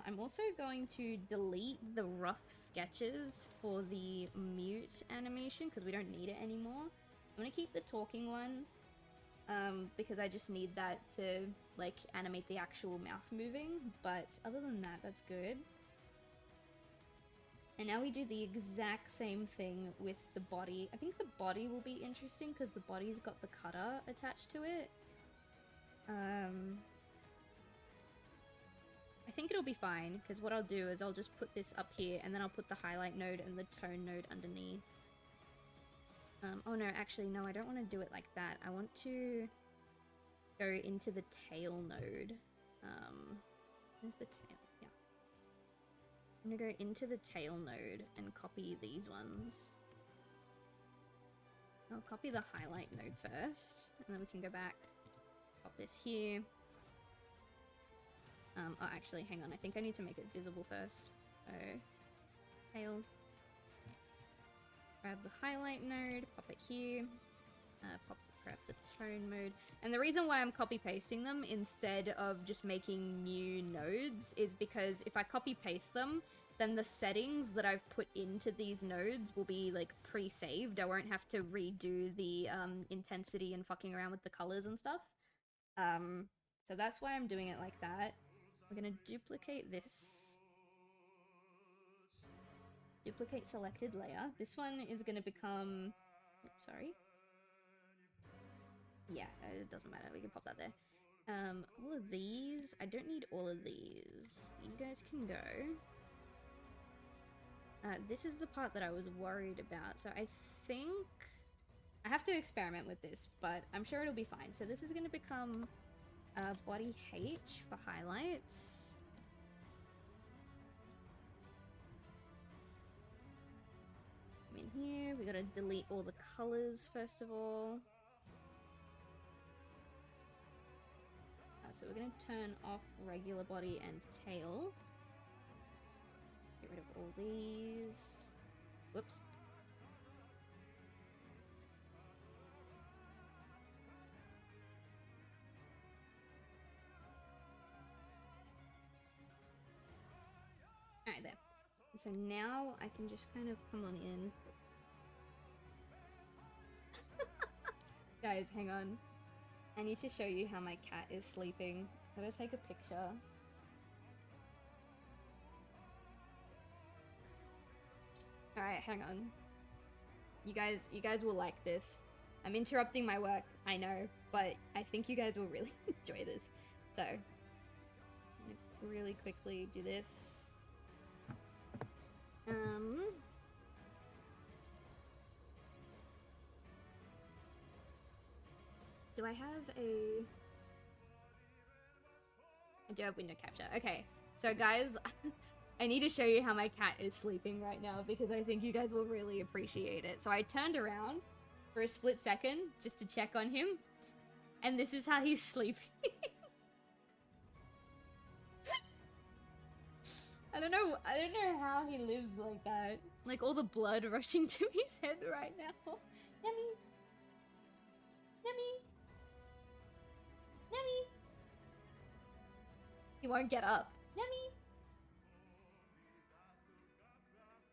I'm also going to delete the rough sketches for the mute animation because we don't need it anymore. I'm gonna keep the talking one because I just need that to like animate the actual mouth moving, but other than that, that's good. And now we do the exact same thing with the body. I think the body will be interesting because the body's got the cutter attached to it. I think it'll be fine, because what I'll do is I'll just put this up here, and then I'll put the highlight node and the tone node underneath. Oh no, actually, no, I don't want to do it like that. I want to go into the tail node. Where's the tail? Yeah. I'm gonna go into the tail node and copy these ones. I'll copy the highlight node first, and then we can go back, pop this here. Oh, actually, hang on. I think I need to make it visible first. So, tail. Grab the highlight node, pop it here. Grab the tone mode. And the reason why I'm copy-pasting them instead of just making new nodes is because if I copy-paste them, then the settings that I've put into these nodes will be, like, pre-saved. I won't have to redo the intensity and fucking around with the colors and stuff. So that's why I'm doing it like that. We're gonna duplicate this. Duplicate selected layer. This one is gonna become... Oops, sorry. Yeah, it doesn't matter. We can pop that there. All of these... I don't need all of these. You guys can go. This is the part that I was worried about. So I think... I have to experiment with this, but I'm sure it'll be fine. So this is gonna become... body H for highlights. Come in here. We gotta delete all the colors first of all. So we're gonna turn off regular body and tail. Get rid of all these. Whoops. So now I can just kind of come on in. Guys, hang on. I need to show you how my cat is sleeping. I'm gonna take a picture. Alright, hang on. You guys will like this. I'm interrupting my work, I know, but I think you guys will really enjoy this. So, I'm gonna really quickly do this. Do I have a... I do have window capture. Okay, so guys, I need to show you how my cat is sleeping right now because I think you guys will really appreciate it. So I turned around for a split second just to check on him, and this is how he's sleeping. I don't know how he lives like that. Like all the blood rushing to his head right now. Yummy. Yummy. Yummy. He won't get up. Yummy.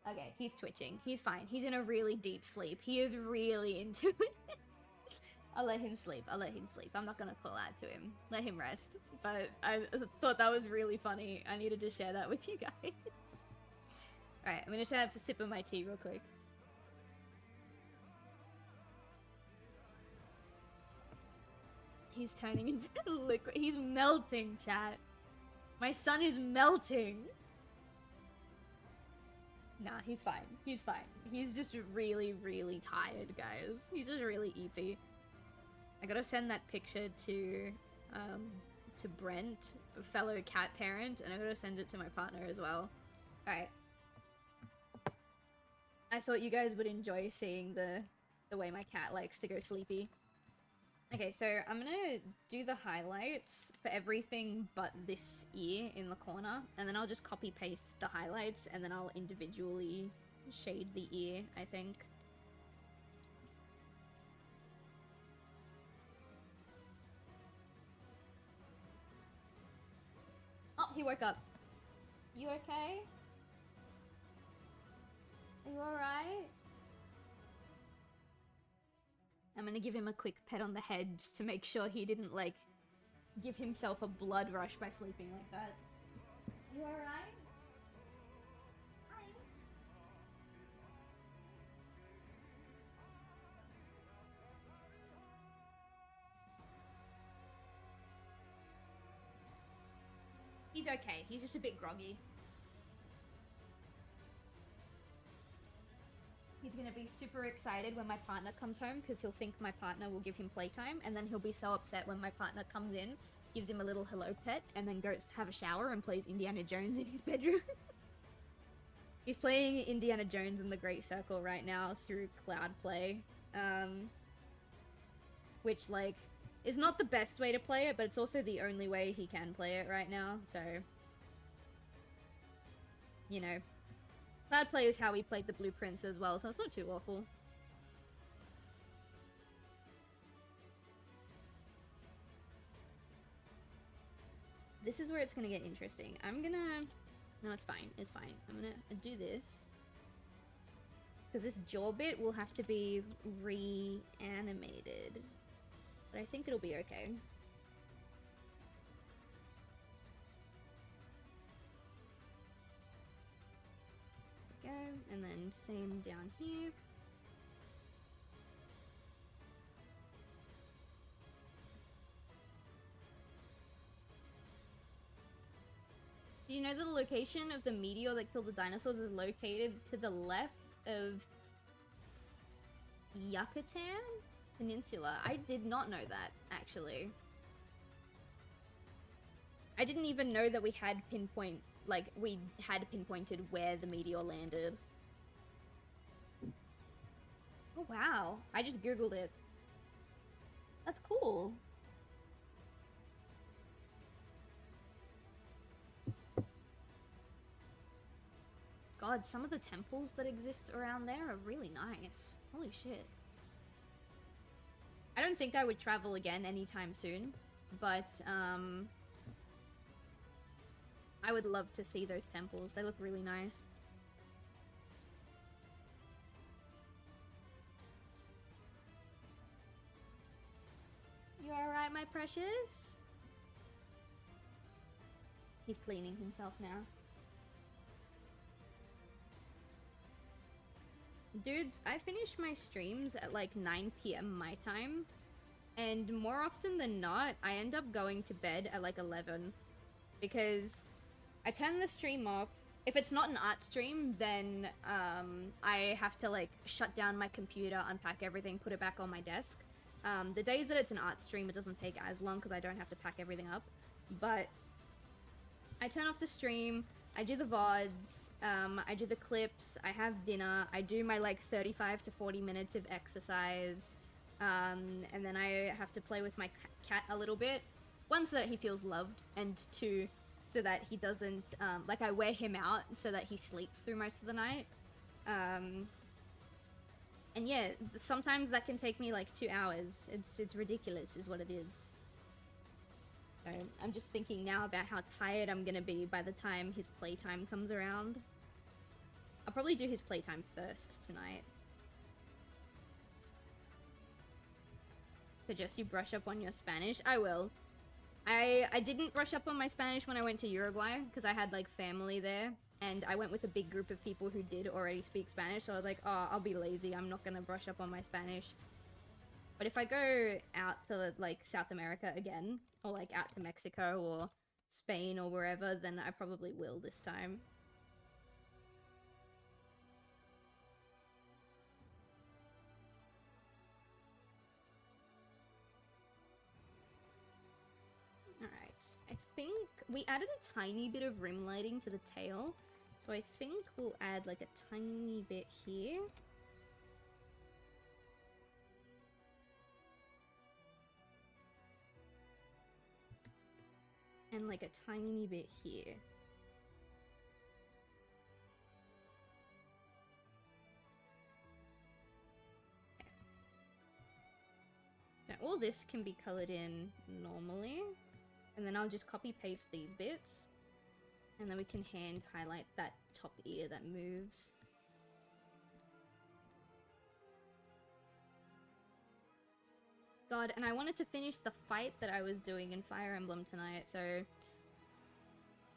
Okay, he's twitching. He's fine. He's in a really deep sleep. He is really into it. I'll let him sleep. I'll let him sleep. I'm not gonna call out to him. Let him rest. But I thought that was really funny. I needed to share that with you guys. Alright, I'm gonna just have a sip of my tea real quick. He's turning into liquid. He's melting, chat. My son is melting. Nah, he's fine. He's fine. He's just really, really tired, guys. He's just really eepy. I gotta send that picture to Brent, a fellow cat parent, and I gotta send it to my partner as well. Alright. I thought you guys would enjoy seeing the way my cat likes to go sleepy. Okay, so I'm gonna do the highlights for everything but this ear in the corner, and then I'll just copy paste the highlights, and then I'll individually shade the ear, I think. Oh, he woke up. You okay? Are you alright? I'm gonna give him a quick pet on the head just to make sure he didn't, like, give himself a blood rush by sleeping like that. You alright? Hi. He's okay. He's just a bit groggy. He's gonna be super excited when my partner comes home because he'll think my partner will give him playtime, and then he'll be so upset when my partner comes in, gives him a little hello pet, and then goes to have a shower and plays Indiana Jones in his bedroom. He's playing Indiana Jones in the Great Circle right now through Cloud Play, which, like, is not the best way to play it, but it's also the only way he can play it right now, so, you know. Cloud Play is how we played the Blueprints as well, so it's not too awful. This is where it's gonna get interesting. I'm gonna... No, it's fine. It's fine. I'm gonna do this. Because this jaw bit will have to be reanimated. But I think it'll be okay. Go, and then same down here. Do you know the location of the meteor that killed the dinosaurs is located to the left of Yucatan Peninsula? I did not know that, actually. I didn't even know that we had pinpointed where the meteor landed. Oh wow, I just googled it. That's cool. God, some of the temples that exist around there are really nice. Holy shit. I don't think I would travel again anytime soon, but I would love to see those temples. They look really nice. alright, my precious? He's cleaning himself now. Dudes, I finish my streams at like 9 PM my time, and more often than not, I end up going to bed at like 11, because I turn the stream off. If it's not an art stream, then I have to like shut down my computer, unpack everything, put it back on my desk. The days that it's an art stream, it doesn't take as long because I don't have to pack everything up, but I turn off the stream, I do the VODs, I do the clips, I have dinner, I do my like 35 to 40 minutes of exercise, and then I have to play with my cat a little bit. One, so that he feels loved, and two, so that he doesn't, like I wear him out so that he sleeps through most of the night. And yeah, sometimes that can take me like 2 hours. It's ridiculous is what it is. So I'm just thinking now about how tired I'm gonna be by the time his playtime comes around. I'll probably do his playtime first tonight. Suggest you brush up on your Spanish? I will. I didn't brush up on my Spanish when I went to Uruguay because I had like family there, and I went with a big group of people who did already speak Spanish, so I was like, oh, I'll be lazy, I'm not gonna brush up on my Spanish. But if I go out to like South America again, or like out to Mexico or Spain or wherever, then I probably will this time. Alright, I think we added a tiny bit of rim lighting to the tail, so I think we'll add like a tiny bit here. And like a tiny bit here. Okay. So all this can be colored in normally, and then I'll just copy paste these bits, and then we can hand highlight that top ear that moves. God, and I wanted to finish the fight that I was doing in Fire Emblem tonight, so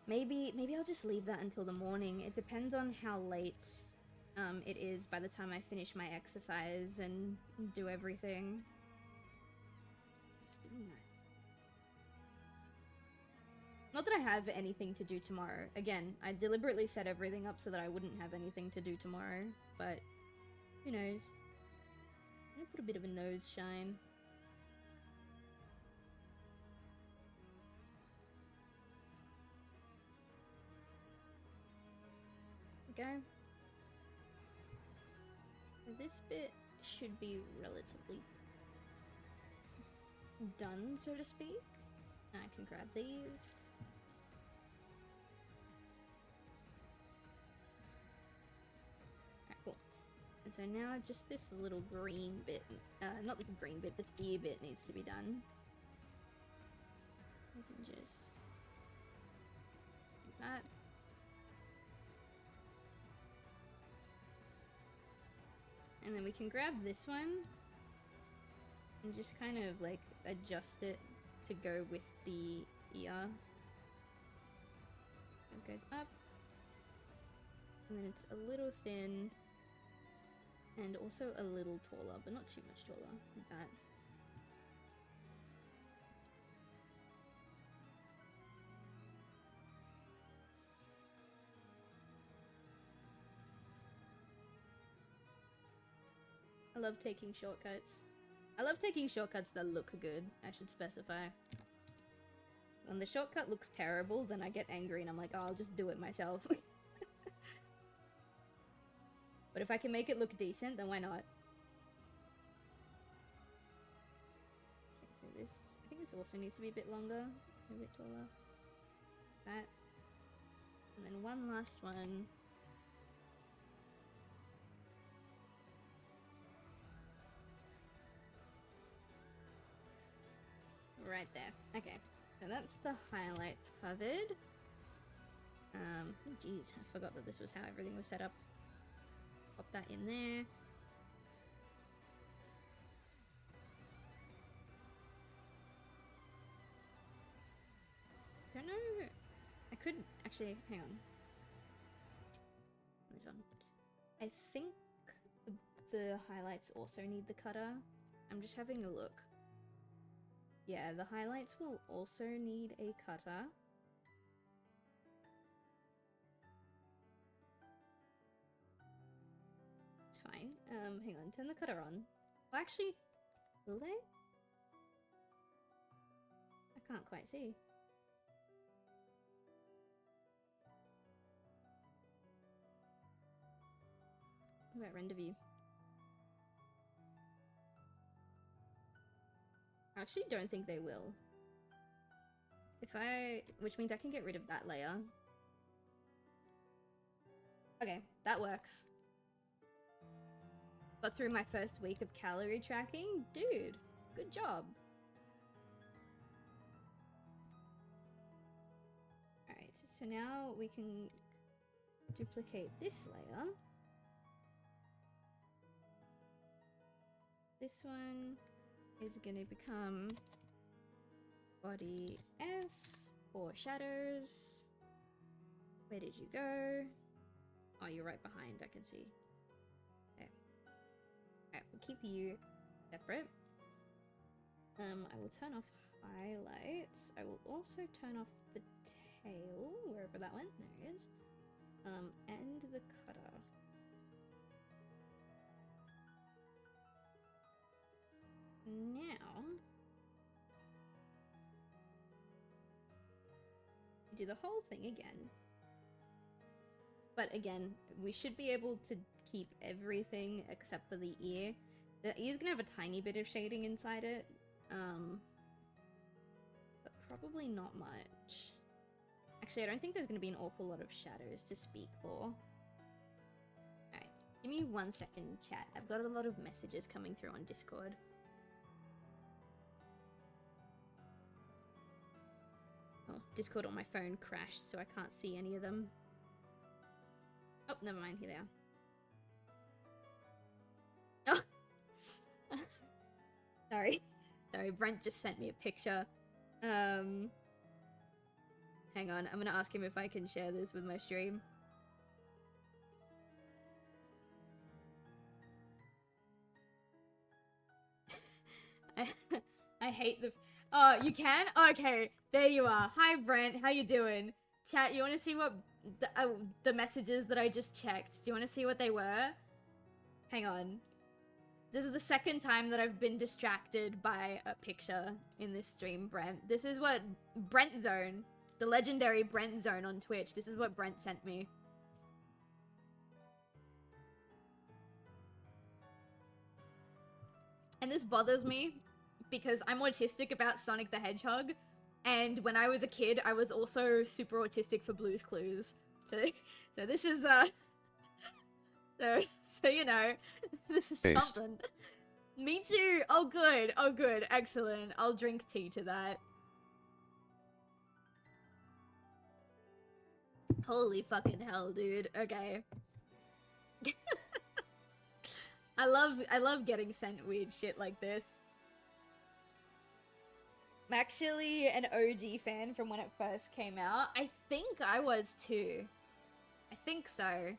maybe I'll just leave that until the morning. It depends on how late it is by the time I finish my exercise and do everything. Not that I have anything to do tomorrow. Again, I deliberately set everything up so that I wouldn't have anything to do tomorrow, but who knows? I'm gonna put a bit of a nose shine. Go. This bit should be relatively done, so to speak. I can grab these. Alright, cool. And so now just this little green bit, not this green bit, this ear bit needs to be done. I can just do that. And then we can grab this one and just kind of like adjust it to go with the ear. It goes up, and then it's a little thin and also a little taller, but not too much taller, like that. I love taking shortcuts. I love taking shortcuts that look good, I should specify. When the shortcut looks terrible, then I get angry and I'm like, oh, I'll just do it myself. But if I can make it look decent, then why not? Okay, so this, I think this also needs to be a bit longer, a bit taller. That. And then one last one. Right there. Okay. So that's the highlights covered. Oh geez, I forgot that this was how everything was set up. Pop that in there. could actually hang on. This one. I think the highlights also need the cutter. I'm just having a look. Yeah, the highlights will also need a cutter. It's fine. Hang on, turn the cutter on. Well, actually, will they? I can't quite see. What about render view? I actually don't think they will. Which means I can get rid of that layer. Okay, that works. Got through my first week of calorie tracking. Dude, good job. Alright, so now we can duplicate this layer. This one is gonna become body S for shadows. Where did you go? Oh, you're right behind, I can see. Okay. Alright, we'll keep you separate. I will turn off highlights. I will also turn off the tail, wherever that went. There it is. And the cutter. Now, do the whole thing again. But again, we should be able to keep everything except for the ear. The ear's gonna have a tiny bit of shading inside it, but probably not much. Actually, I don't think there's gonna be an awful lot of shadows to speak for. Alright, give me 1 second, chat. I've got a lot of messages coming through on Discord. Oh, Discord on my phone crashed, so I can't see any of them. Oh, never mind, here they are. Oh! Sorry. Sorry, Brent just sent me a picture. Hang on, I'm gonna ask him if I can share this with my stream. I hate the... Oh, you can? Okay, there you are. Hi, Brent. How you doing? Chat, you want to see what... the messages that I just checked. Do you want to see what they were? Hang on. This is the second time that I've been distracted by a picture in this stream, Brent. This is what Brent Zone, the legendary Brent Zone on Twitch, this is what Brent sent me. And this bothers me because I'm autistic about Sonic the Hedgehog, and when I was a kid, I was also super autistic for Blue's Clues. So this is, so you know, this is something. Me too! Oh good, excellent. I'll drink tea to that. Holy fucking hell, dude. Okay. I love getting sent weird shit like this. I'm actually an OG fan from when it first came out. I think I was too. I think so. I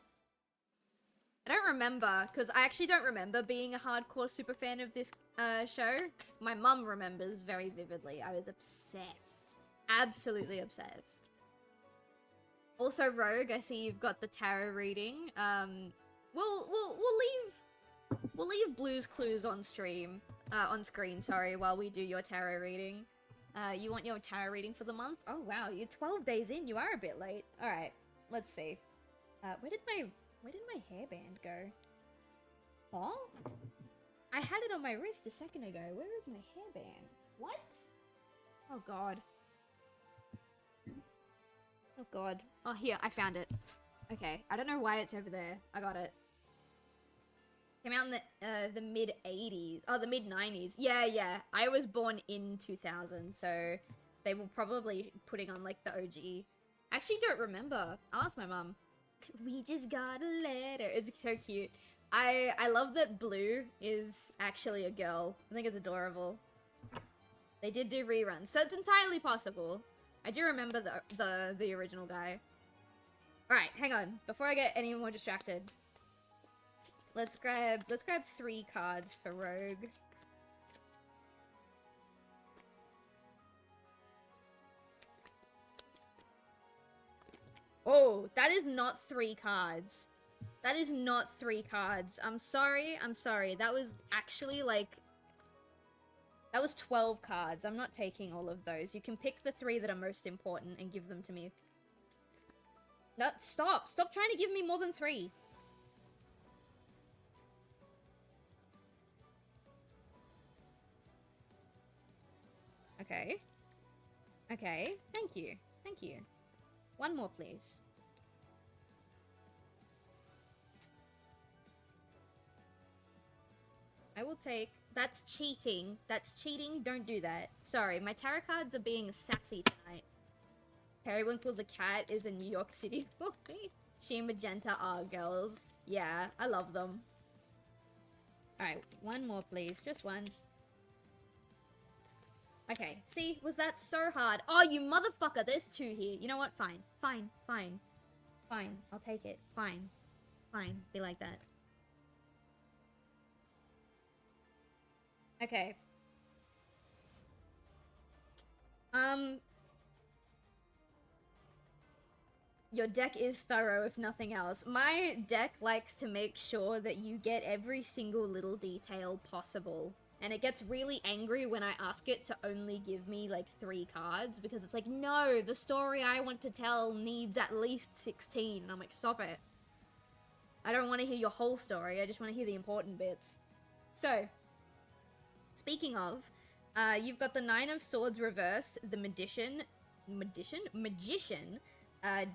don't remember, because I actually don't remember being a hardcore super fan of this show. My mum remembers very vividly. I was obsessed. Absolutely obsessed. Also, Rogue, I see you've got the tarot reading. We'll leave Blue's Clues on stream. On screen, sorry, while we do your tarot reading. You want your tarot reading for the month? Oh wow, you're 12 days in. You are a bit late. All right, let's see. Where did my hairband go? Huh? I had it on my wrist a second ago. Where is my hairband? What? Oh god. Oh god. Oh here, I found it. Okay, I don't know why it's over there. I got it. Came out in the mid 80s. Oh, the mid 90s. Yeah. I was born in 2000, so they were probably putting on like the OG. I actually don't remember. I'll ask my mum. We just got a letter. It's so cute. I love that Blue is actually a girl. I think it's adorable. They did do reruns, so it's entirely possible. I do remember the original guy. Alright, hang on. Before I get any more distracted. Let's grab 3 cards for Rogue. Oh, that is not 3 cards. That is not 3 cards. I'm sorry. That was actually, like... That was 12 cards. I'm not taking all of those. You can pick the 3 that are most important and give them to me. No, stop! Stop trying to give me more than 3! Okay. Okay, thank you. Thank you. 1 more, please. I will take... That's cheating. That's cheating. Don't do that. Sorry, my tarot cards are being sassy tonight. Periwinkle the Cat is a New York City movie. She and Magenta are girls. Yeah, I love them. Alright, 1 more, please. Just 1. Okay, see? Was that so hard? Oh, you motherfucker! There's 2 here. You know what? Fine. Fine. Fine. Fine. I'll take it. Fine. Fine. Be like that. Okay. Your deck is thorough, if nothing else. My deck likes to make sure that you get every single little detail possible. And it gets really angry when I ask it to only give me, like, 3 cards. Because it's like, no, the story I want to tell needs at least 16. And I'm like, stop it. I don't want to hear your whole story. I just want to hear the important bits. So, speaking of, you've got the 9 of Swords reversed, the Magician,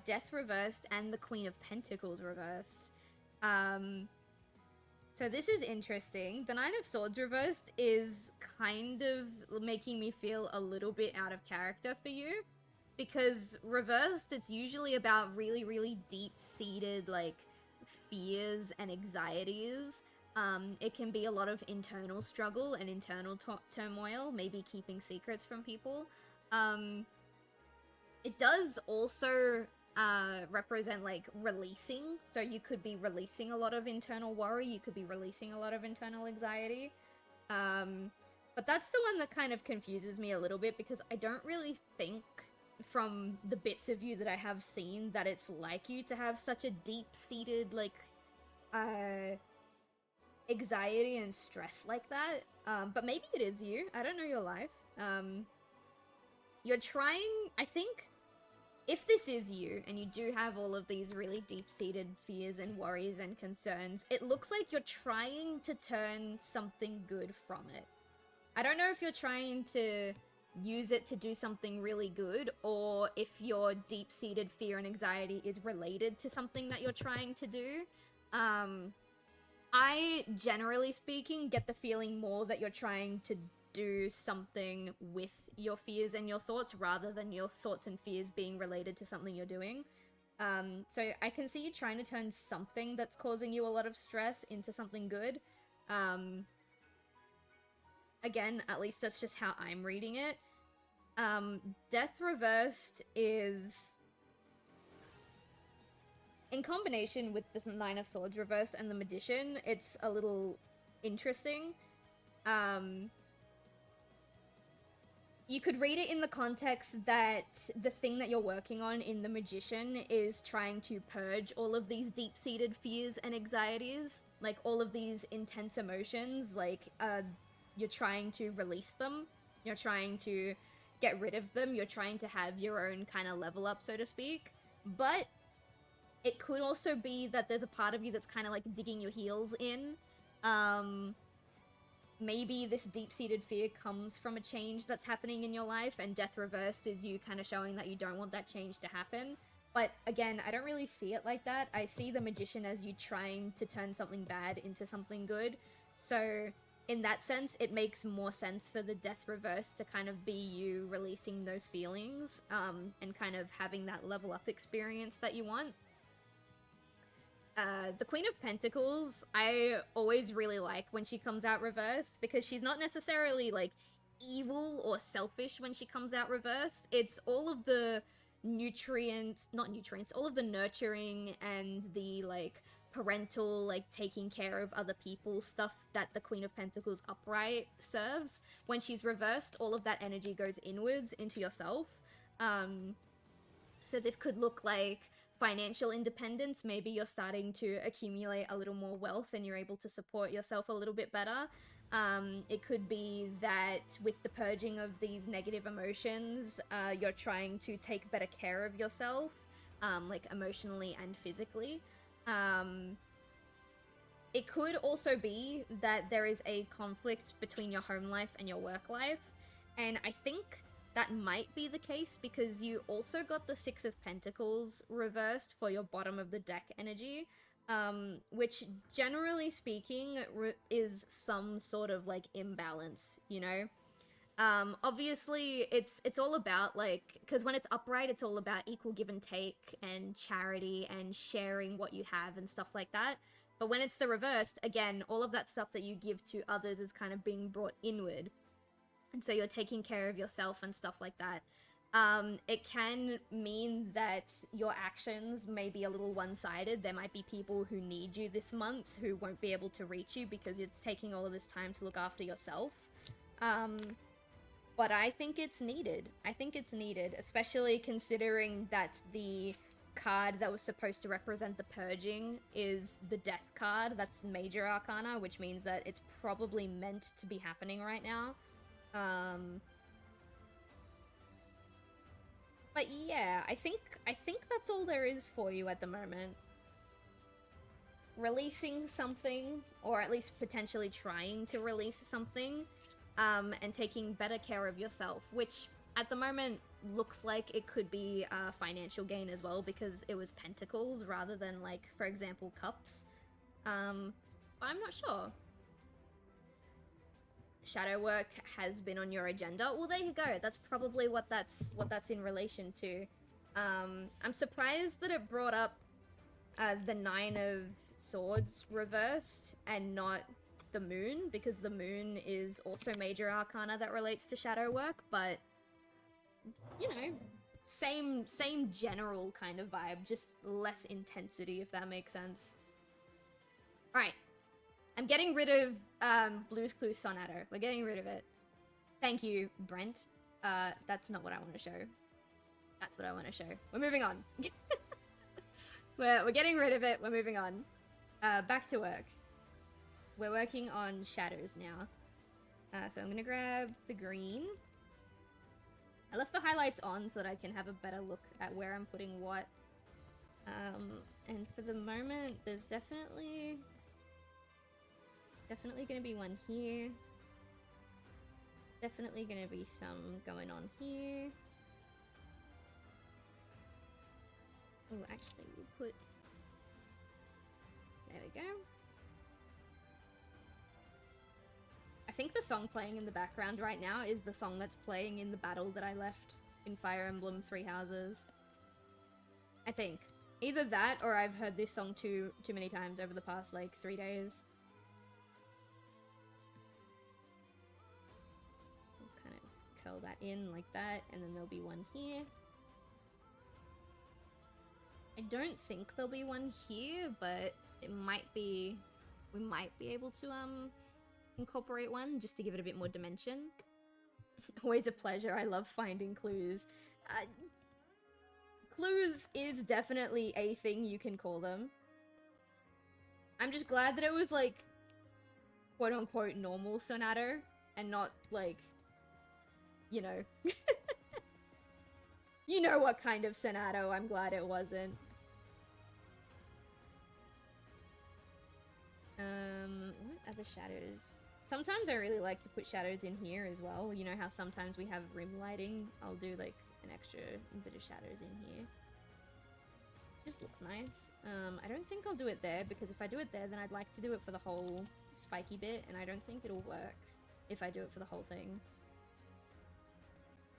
Death reversed, and the Queen of Pentacles reversed. So this is interesting. The 9 of Swords reversed is kind of making me feel a little bit out of character for you. Because reversed, it's usually about really, really deep-seated, like, fears and anxieties. It can be a lot of internal struggle and internal turmoil, maybe keeping secrets from people. It does also represent, like, releasing. So you could be releasing a lot of internal worry, you could be releasing a lot of internal anxiety. But that's the one that kind of confuses me a little bit, because I don't really think, from the bits of you that I have seen, that it's like you to have such a deep-seated, like, anxiety and stress like that. But maybe it is you. I don't know your life. You're trying, I think, if this is you, and you do have all of these really deep-seated fears and worries and concerns, it looks like you're trying to turn something good from it. I don't know if you're trying to use it to do something really good, or if your deep-seated fear and anxiety is related to something that you're trying to do. I, generally speaking, get the feeling more that you're trying to do something with your fears and your thoughts, rather than your thoughts and fears being related to something you're doing. So I can see you trying to turn something that's causing you a lot of stress into something good. Again, at least that's just how I'm reading it. Death reversed is, in combination with the 9 of Swords reversed and the Magician, it's a little interesting. You could read it in the context that the thing that you're working on in the Magician is trying to purge all of these deep-seated fears and anxieties, like all of these intense emotions, like, you're trying to release them, you're trying to get rid of them, you're trying to have your own kind of level up, so to speak. But it could also be that there's a part of you that's kind of like digging your heels in. Maybe this deep-seated fear comes from a change that's happening in your life, and Death reversed is you kind of showing that you don't want that change to happen. But again, I don't really see it like that. I see the Magician as you trying to turn something bad into something good. So in that sense, it makes more sense for the Death reverse to kind of be you releasing those feelings, and kind of having that level up experience that you want. The Queen of Pentacles, I always really like when she comes out reversed, because she's not necessarily, like, evil or selfish when she comes out reversed. It's all of the all of the nurturing and the, like, parental, like, taking care of other people stuff that the Queen of Pentacles upright serves. When she's reversed, all of that energy goes inwards into yourself. So this could look like financial independence. Maybe you're starting to accumulate a little more wealth and you're able to support yourself a little bit better. It could be that with the purging of these negative emotions, you're trying to take better care of yourself, like emotionally and physically. It could also be that there is a conflict between your home life and your work life, and I think that might be the case because you also got the Six of Pentacles reversed for your bottom of the deck energy, which generally speaking is some sort of like imbalance, you know? Obviously it's all about, like, because when it's upright, it's all about equal give and take and charity and sharing what you have and stuff like that. But when it's the reversed, again, all of that stuff that you give to others is kind of being brought inward. And so you're taking care of yourself and stuff like that. It can mean that your actions may be a little one-sided. There might be people who need you this month who won't be able to reach you because you're taking all of this time to look after yourself. But I think it's needed. I think it's needed, especially considering that the card that was supposed to represent the purging is the Death card. That's Major Arcana, which means that it's probably meant to be happening right now. But yeah, I think that's all there is for you at the moment. Releasing something, or at least potentially trying to release something, and taking better care of yourself, which at the moment looks like it could be financial gain as well because it was pentacles rather than, like, for example, cups. But I'm not sure. Shadow work has been on your agenda. Well, there you go. That's probably what that's in relation to. I'm surprised that it brought up the Nine of Swords reversed and not the Moon, because the Moon is also Major Arcana that relates to shadow work, but you know, same general kind of vibe, just less intensity, if that makes sense. All right. I'm getting rid of Blue's Clues Sonato. We're getting rid of it. Thank you, Brent. That's not what I want to show. That's what I want to show. We're moving on. we're getting rid of it. We're moving on. Back to work. We're working on shadows now. So I'm going to grab the green. I left the highlights on so that I can have a better look at where I'm putting what. And for the moment, there's definitely gonna be one here. Definitely gonna be some going on here. Oh, actually, we'll put... There we go. I think the song playing in the background right now is the song that's playing in the battle that I left in Fire Emblem Three Houses. I think. Either that, or I've heard this song too many times over the past, like, 3 days. Curl that in like that, and then there'll be one here. I don't think there'll be one here, but it might be... We might be able to, incorporate one, just to give it a bit more dimension. Always a pleasure, I love finding clues. Clues is definitely a thing you can call them. I'm just glad that it was, like, quote-unquote normal Sonato, and not, like... You know. You know what kind of Sonato, I'm glad it wasn't. What other shadows? Sometimes I really like to put shadows in here as well. You know how sometimes we have rim lighting? I'll do, like, an extra bit of shadows in here. Just looks nice. I don't think I'll do it there, because if I do it there, then I'd like to do it for the whole spiky bit, and I don't think it'll work if I do it for the whole thing.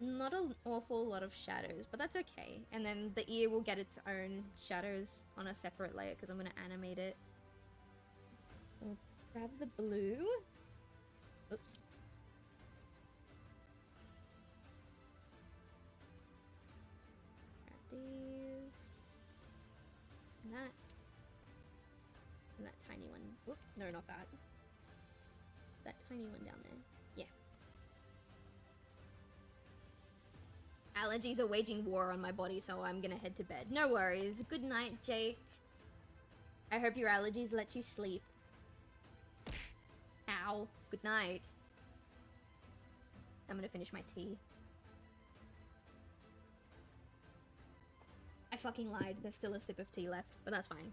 Not an awful lot of shadows, but that's okay. And then the ear will get its own shadows on a separate layer because I'm going to animate it. I'll grab the blue. Oops. Whoop, no, not that. That tiny one down there. Yeah. Allergies are waging war on my body, so I'm gonna head to bed. No worries. Good night, Jake. I hope your allergies let you sleep. Ow. Good night. I'm gonna finish my tea. I fucking lied. There's still a sip of tea left, but that's fine.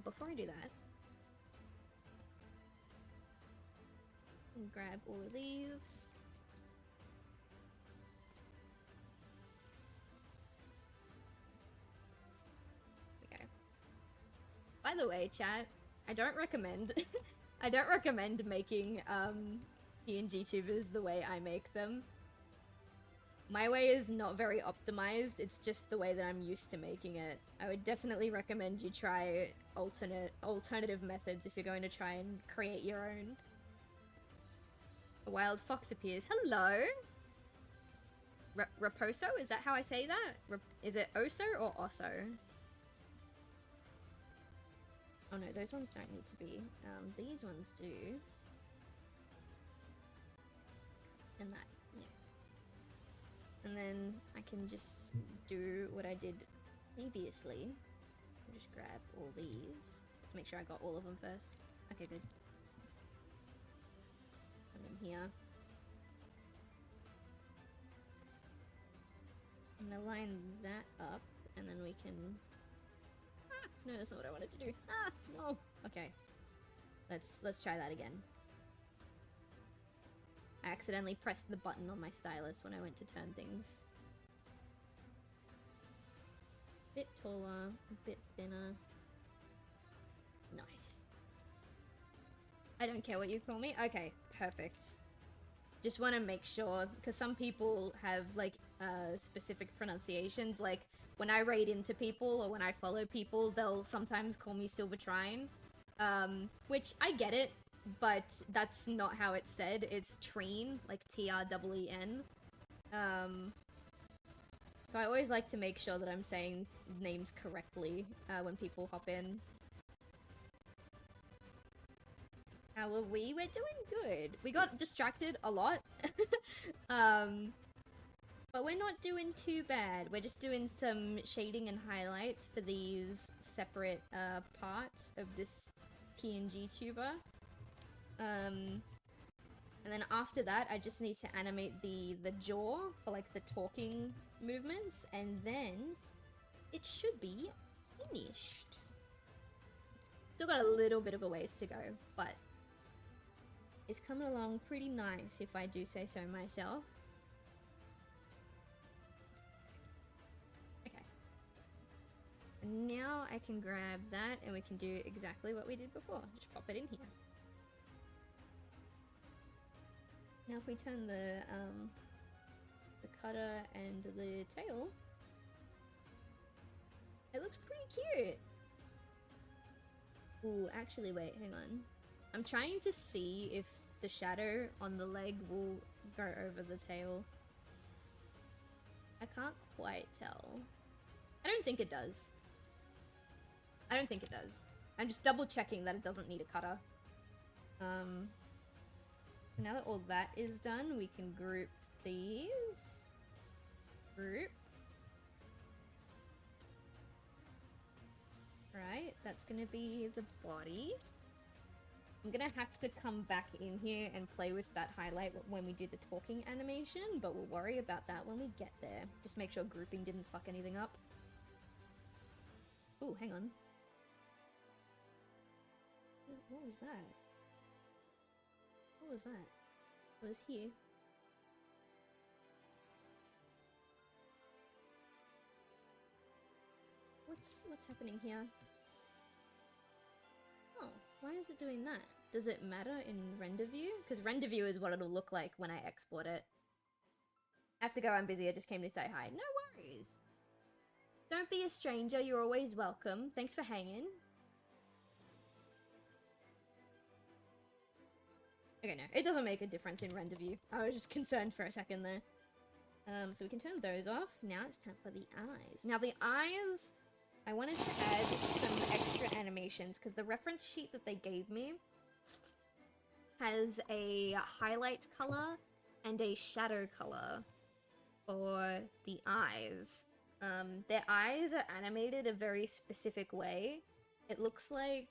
Before I do that, I'll grab all of these. Okay. By the way, chat, I don't recommend I don't recommend making PNG tubers the way I make them. My way is not very optimized, it's just the way that I'm used to making it. I would definitely recommend you try alternative methods if you're going to try and create your own. A wild fox appears. Hello! Raposo? Is that how I say that? Is it Oso or Osso? Oh no, those ones don't need to be. These ones do. And that, yeah. And then I can just do what I did previously. I'll just grab all these. Let's make sure I got all of them first. Okay, good. And then here. I'm gonna line that up, and then we can... Ah! No, that's not what I wanted to do. Ah! No! Okay. Let's try that again. I accidentally pressed the button on my stylus when I went to turn things. Bit taller, a bit thinner. Nice. I don't care what you call me. Okay, perfect. Just want to make sure, because some people have, like, specific pronunciations. Like, when I raid into people or when I follow people, they'll sometimes call me Silvertrine. Which, I get it. But that's not how it's said. It's Treen, like T-R-E-E-N. So I always like to make sure that I'm saying names correctly when people hop in. How are we? We're doing good. We got distracted a lot. But we're not doing too bad. We're just doing some shading and highlights for these separate parts of this PNG tuber. And then after that, I just need to animate the jaw for, like, the talking movements, and then it should be finished. Still got a little bit of a ways to go, but it's coming along pretty nice, if I do say so myself. Okay. And now I can grab that, and we can do exactly what we did before. Just pop it in here. Now if we turn the cutter and the tail, it looks pretty cute. Ooh, actually wait, hang on. I'm trying to see if the shadow on the leg will go over the tail. I can't quite tell. I don't think it does. I don't think it does. I'm just double checking that it doesn't need a cutter. Now that all that is done, we can group these. Group. Right, that's gonna be the body. I'm gonna have to come back in here and play with that highlight when we do the talking animation, but we'll worry about that when we get there. Just make sure grouping didn't fuck anything up. Ooh, hang on. What was that? What was that? What was here? What's happening here? Oh, why is it doing that? Does it matter in render view? Because render view is what it'll look like when I export it. I have to go, I'm busy, I just came to say hi. No worries! Don't be a stranger, you're always welcome. Thanks for hanging. Okay, no, it doesn't make a difference in render view. I was just concerned for a second there. So we can turn those off. Now it's time for the eyes. Now the eyes I wanted to add some extra animations because the reference sheet that they gave me has a highlight color and a shadow color for the eyes. Their eyes are animated a very specific way. It looks like...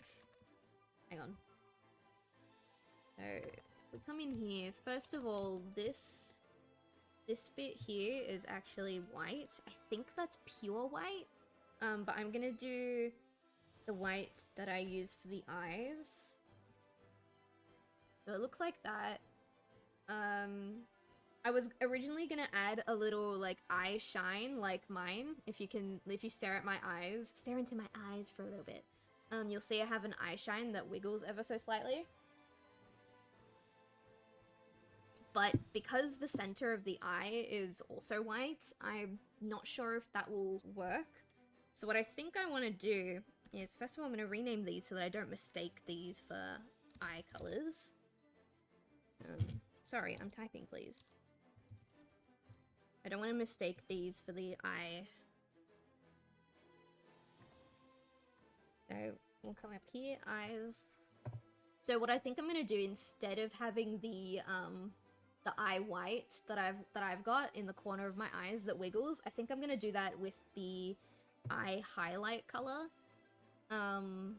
Hang on. So, we come in here. First of all, this bit here is actually white. I think that's pure white. But I'm gonna do the white that I use for the eyes. So it looks like that. I was originally gonna add a little like eye shine like mine. If you stare at my eyes, stare into my eyes for a little bit. You'll see I have an eye shine that wiggles ever so slightly. But because the center of the eye is also white, I'm not sure if that will work. So what I think I want to do is, first of all, I'm going to rename these so that I don't mistake these for eye colors. Sorry, I'm typing, please. I don't want to mistake these for the eye. So we'll come up here, eyes. So what I think I'm going to do, instead of having the eye white that I've got in the corner of my eyes that wiggles, I think I'm going to do that with the eye highlight color. I'm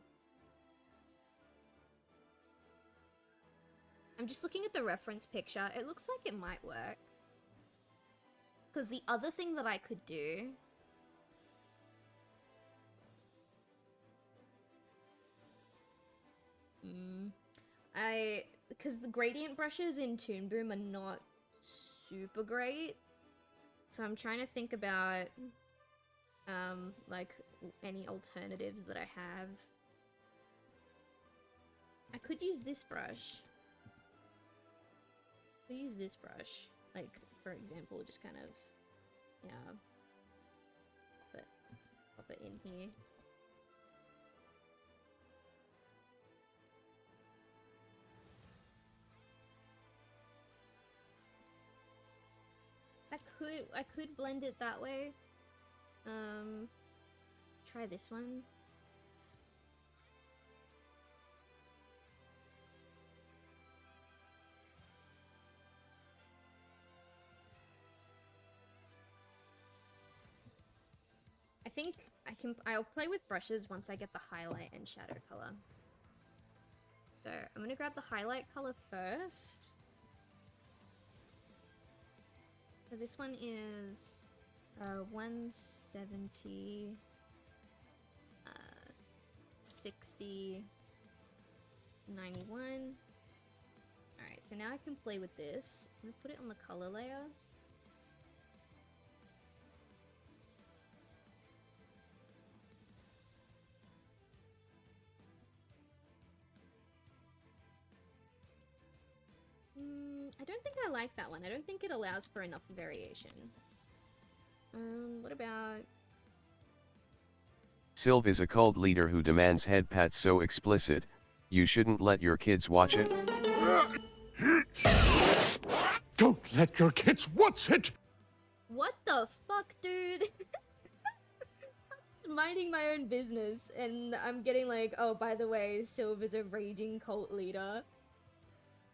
just looking at the reference picture. It looks like it might work. Because the other thing that I could do... Because the gradient brushes in Toon Boom are not super great. So I'm trying to think about, like, any alternatives that I have. I could use this brush. I could use this brush. Like, for example, just kind of, yeah. Pop it in here. I could blend it that way. Try this one. I think I'll play with brushes once I get the highlight and shadow color. So I'm gonna grab the highlight color first. So this one is 170, 60, 91. Alright, so now I can play with this. I'm gonna put it on the color layer. I don't think I like that one. I don't think it allows for enough variation. What about... Silv is a cult leader who demands head pats so explicit, you shouldn't let your kids watch it. Don't let your kids watch it! What the fuck, dude? I'm minding my own business, and I'm getting like, oh, by the way, Silv is a raging cult leader.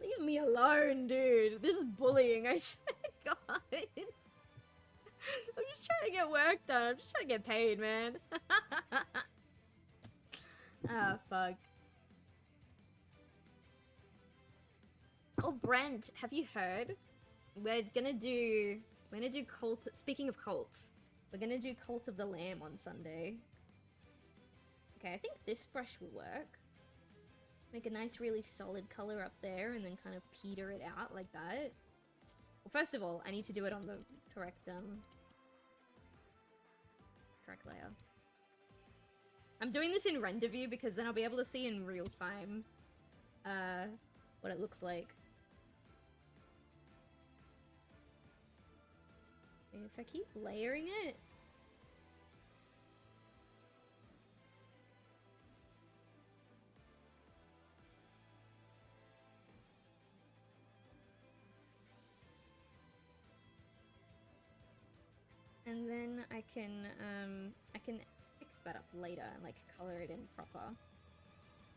Leave me alone, dude. This is bullying, I swear to God. I'm just trying to get work done. I'm just trying to get paid, man. Ah, fuck. Oh, Brent, have you heard? We're gonna do cult. Speaking of cults, we're gonna do Cult of the Lamb on Sunday. Okay, I think this brush will work. Make a nice, really solid color up there, and then kind of peter it out like that. Well, first of all, I need to do it on the correct layer. I'm doing this in render view because then I'll be able to see in real time what it looks like. And if I keep layering it... And then I can that up later and like color it in proper.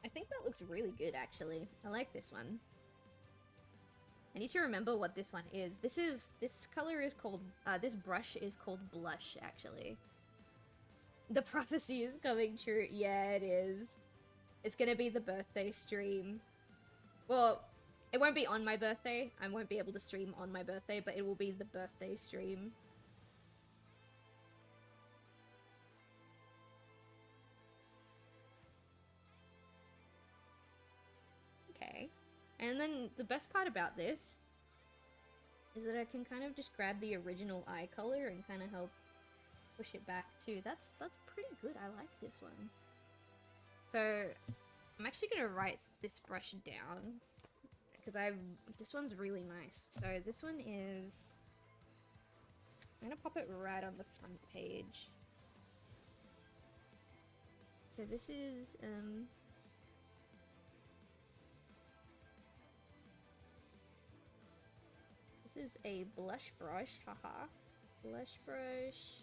I think that looks really good actually. I like this one. I need to remember what this one is. This color is called, this brush is called Blush, actually. The prophecy is coming true. Yeah, it is. It's gonna be the birthday stream. Well, it won't be on my birthday. I won't be able to stream on my birthday, but it will be the birthday stream. Okay. And then the best part about this is that I can kind of just grab the original eye color and kind of help push it back too. That's pretty good. I like this one. So I'm actually gonna write this brush down because this one's really nice. So this one is, I'm gonna pop it right on the front page. So this is this is a blush brush, haha. Blush brush.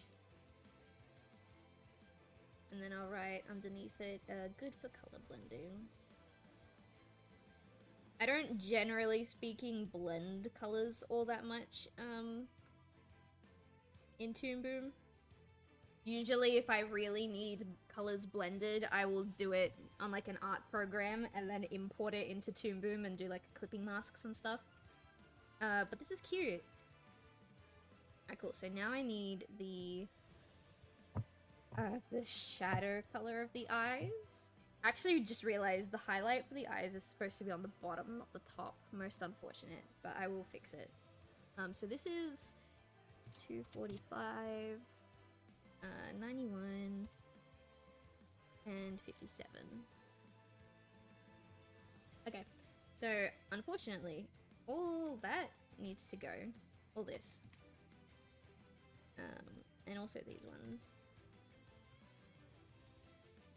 And then I'll write underneath it, good for color blending. I don't, generally speaking, blend colors all that much, in Toon Boom. Usually, if I really need colors blended, I will do it on, like, an art program and then import it into Toon Boom and do, like, clipping masks and stuff. But this is cute. Alright, cool. So now I need the shadow color of the eyes. Actually, just realized the highlight for the eyes is supposed to be on the bottom, not the top. Most unfortunate, but I will fix it. So this is 245, 91, and 57. Okay, so unfortunately, all that needs to go. All this. And also these ones.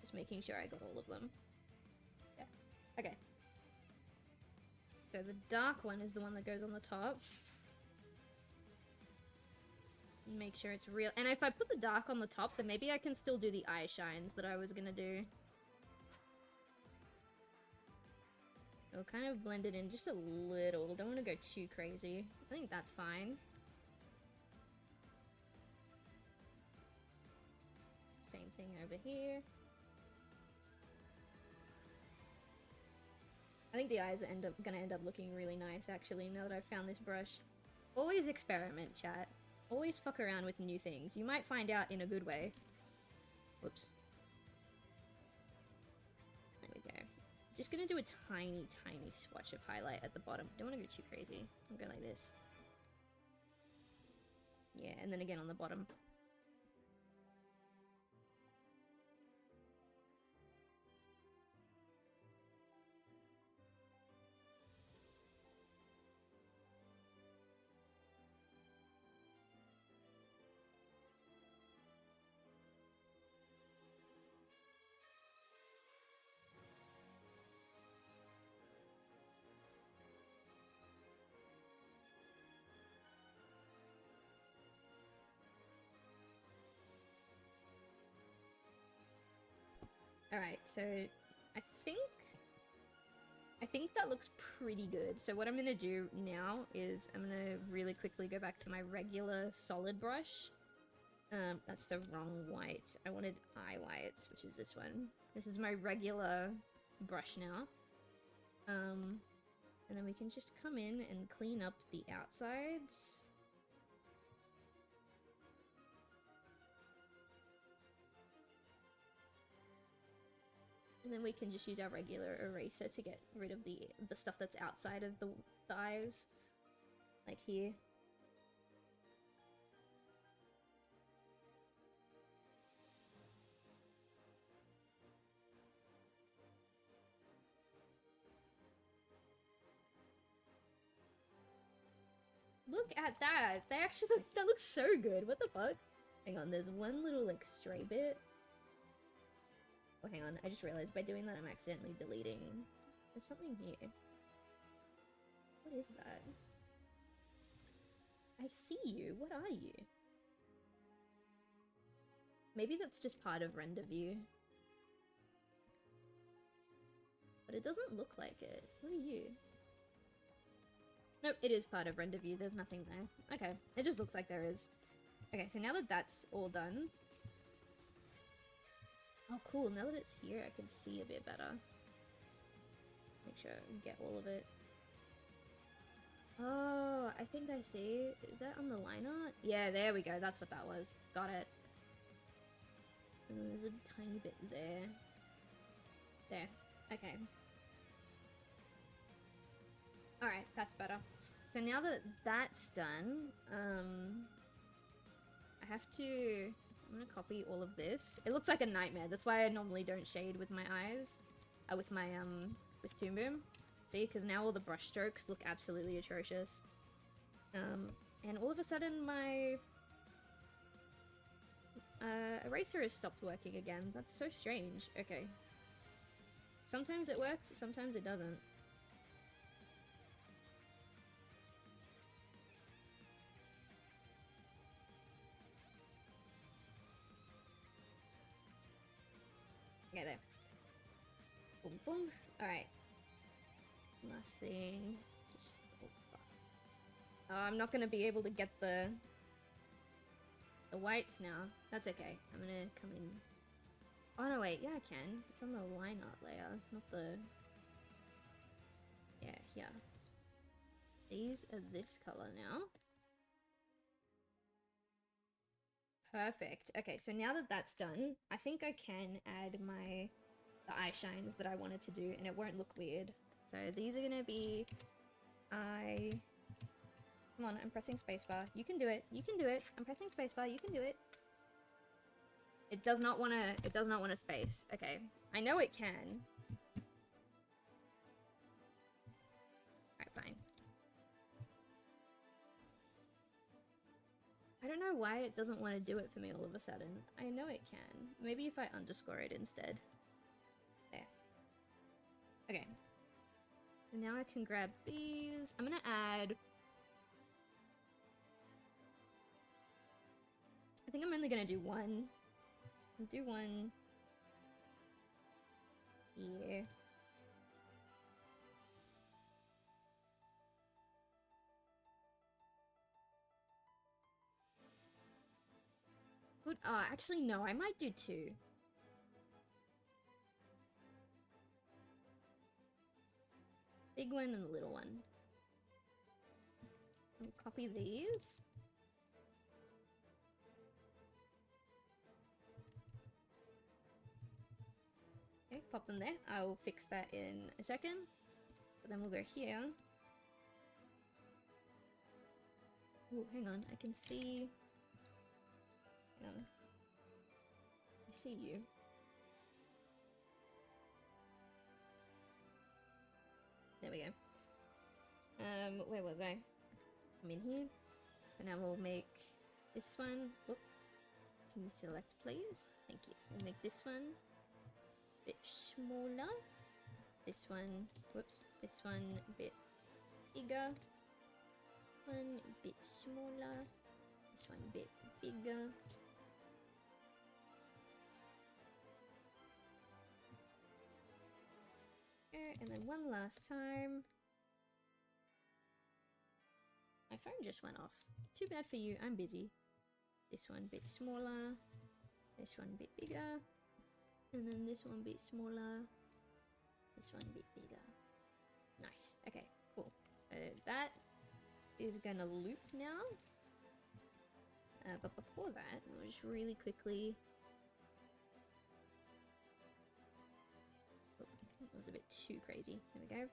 Just making sure I got all of them. Yeah. Okay. So the dark one is the one that goes on the top. Make sure it's real. And if I put the dark on the top, then maybe I can still do the eye shines that I was gonna do. It'll kind of blend it in just a little. Don't want to go too crazy. I think that's fine. Same thing over here. I think the eyes are gonna end up looking really nice, actually, now that I've found this brush. Always experiment, chat. Always fuck around with new things. You might find out in a good way. Whoops. There we go. Just gonna do a tiny, tiny swatch of highlight at the bottom. Don't want to go too crazy. I'm going like this. Yeah, and then again on the bottom. Alright, so I think that looks pretty good. So what I'm gonna do now is I'm gonna really quickly go back to my regular solid brush. That's the wrong white. I wanted eye whites, which is this one. This is my regular brush now. And then we can just come in and clean up the outsides. And then we can just use our regular eraser to get rid of the stuff that's outside of the eyes. Like here. Look at that! They actually look, that looks so good. What the fuck? Hang on, there's one little like stray bit. Oh, hang on, I just realized by doing that I'm accidentally deleting. There's something here. What is that? I see you. What are you? Maybe that's just part of render view. But it doesn't look like it. What are you? Nope, it is part of render view. There's nothing there. Okay, it just looks like there is. Okay, so now that that's all done... Oh, cool. Now that it's here, I can see a bit better. Make sure I get all of it. Oh, I think I see. Is that on the line art? Yeah, there we go. That's what that was. Got it. And then there's a tiny bit there. There. Okay. Alright, that's better. So now that that's done, I have to... I'm gonna copy all of this. It looks like a nightmare. That's why I normally don't shade with my eyes. With my, with Toon Boom. See? Because now all the brush strokes look absolutely atrocious. And all of a sudden my... eraser has stopped working again. That's so strange. Okay. Sometimes it works, sometimes it doesn't. Okay, there. Boom, boom. Alright. Last thing. Just... Oh, fuck. Oh, I'm not gonna be able to get the whites now. That's okay. I'm gonna come in... Oh, no, wait. Yeah, I can. It's on the line art layer, not the... Yeah, here. These are this color now. Perfect. Okay, so now that that's done, I think I can add the eye shines that I wanted to do, and it won't look weird. So these are gonna be Come on, I'm pressing spacebar. You can do it. You can do it. I'm pressing spacebar. You can do it. It does not wanna space. Okay. I know it can. Alright, fine. I don't know why it doesn't want to do it for me all of a sudden. I know it can. Maybe if I underscore it instead. There. Okay. And now I can grab these. I'm gonna add... I think I'm only gonna do one. I'll do one... here. Good. Oh, actually, no. I might do two. Big one and a little one. I'll copy these. Okay, pop them there. I'll fix that in a second. But then we'll go here. Oh, hang on. I can see... Hang on. I see you. There we go. Where was I? I'm in here. And now we'll make this one. Whoop. Can you select, please? Thank you. We'll make this one a bit smaller. This one, whoops. This one a bit bigger. One a bit smaller. This one a bit bigger. And then one last time. My phone just went off. Too bad for you, I'm busy. This one a bit smaller. This one a bit bigger. And then this one a bit smaller. This one a bit bigger. Nice. Okay, cool. So that is gonna loop now. But before that, we'll just really quickly... Oh, that was a bit too crazy. There we go.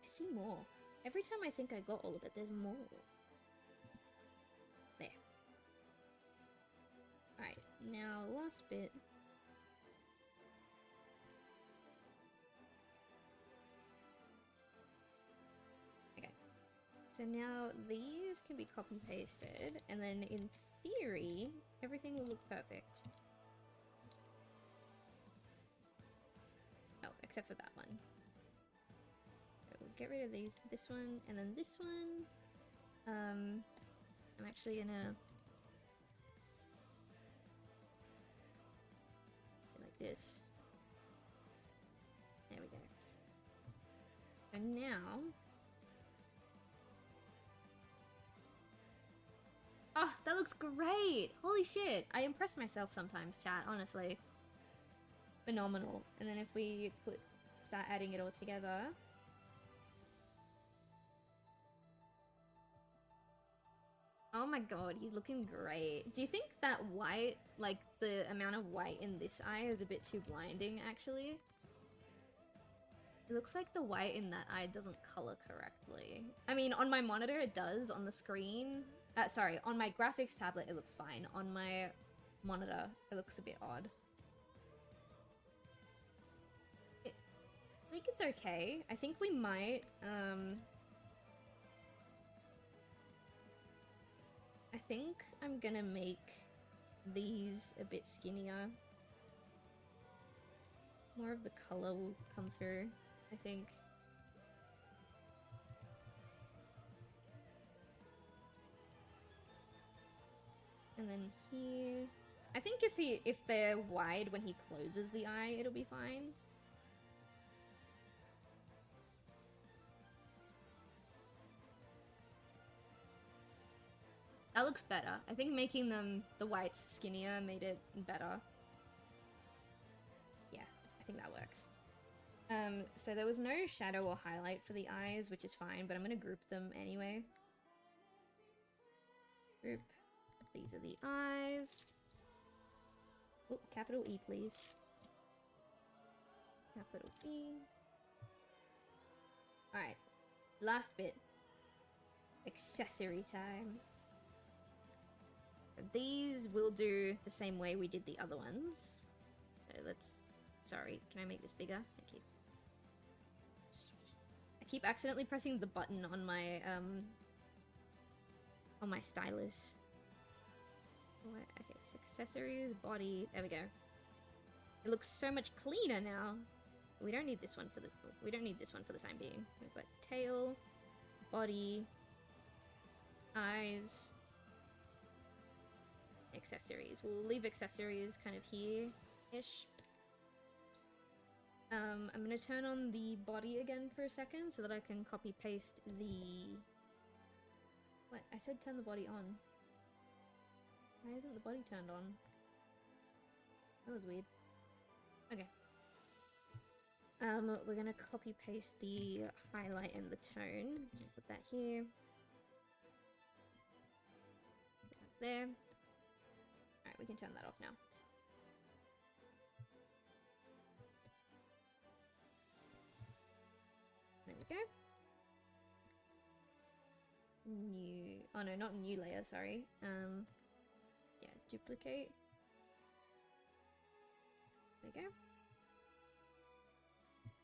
I see more. Every time I think I got all of it, there's more. There. Alright, now last bit. Okay. So now these can be copy pasted, and then in theory, everything will look perfect. Oh, except for that one. So we'll get rid of this one, and then this one. I'm actually gonna do like this. There we go. And now, oh, that looks great! Holy shit! I impress myself sometimes, chat, honestly. Phenomenal. And then if we start adding it all together. Oh my god, he's looking great. Do you think that white, like the amount of white in this eye is a bit too blinding, actually? It looks like the white in that eye doesn't color correctly. I mean, on my monitor it does, on the screen. Sorry, on my graphics tablet it looks fine. On my monitor it looks a bit odd. I think it's okay. I think we might, I think I'm gonna make these a bit skinnier. More of the color will come through, I think. And then here, I think if they're wide when he closes the eye, it'll be fine. That looks better. I think making them the whites skinnier made it better. Yeah, I think that works. So there was no shadow or highlight for the eyes, which is fine, but I'm gonna group them anyway. Group. These are the eyes. Oh, capital E, please. Capital E. Alright. Last bit. Accessory time. These will do the same way we did the other ones. So let's... Sorry, can I make this bigger? Thank you. I keep accidentally pressing the button on my stylus. Okay, so accessories, body, there we go. It looks so much cleaner now. We don't need this one for the time being. We've got tail, body, eyes, accessories. We'll leave accessories kind of here-ish. I'm gonna turn on the body again for a second so that I can copy paste the... What? I said turn the body on. Why isn't the body turned on? That was weird. Okay. We're gonna copy paste the highlight and the tone. Put that here. Put that there. Alright, we can turn that off now. There we go. New... Oh no, not new layer, sorry. Yeah, duplicate. There we go.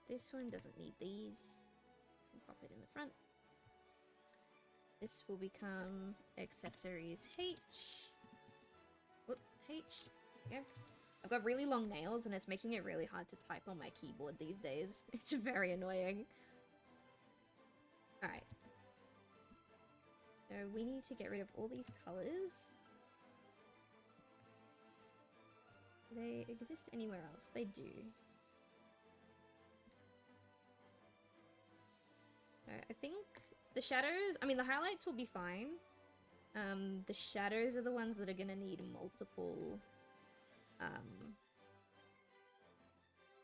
This one doesn't need these. Pop it in the front. This will become accessories H. Whoop, H. There we go. I've got really long nails and it's making it really hard to type on my keyboard these days. It's very annoying. Alright. So we need to get rid of all these colors. Do they exist anywhere else? They do. So I think the shadows, I mean the highlights will be fine. The shadows are the ones that are gonna need multiple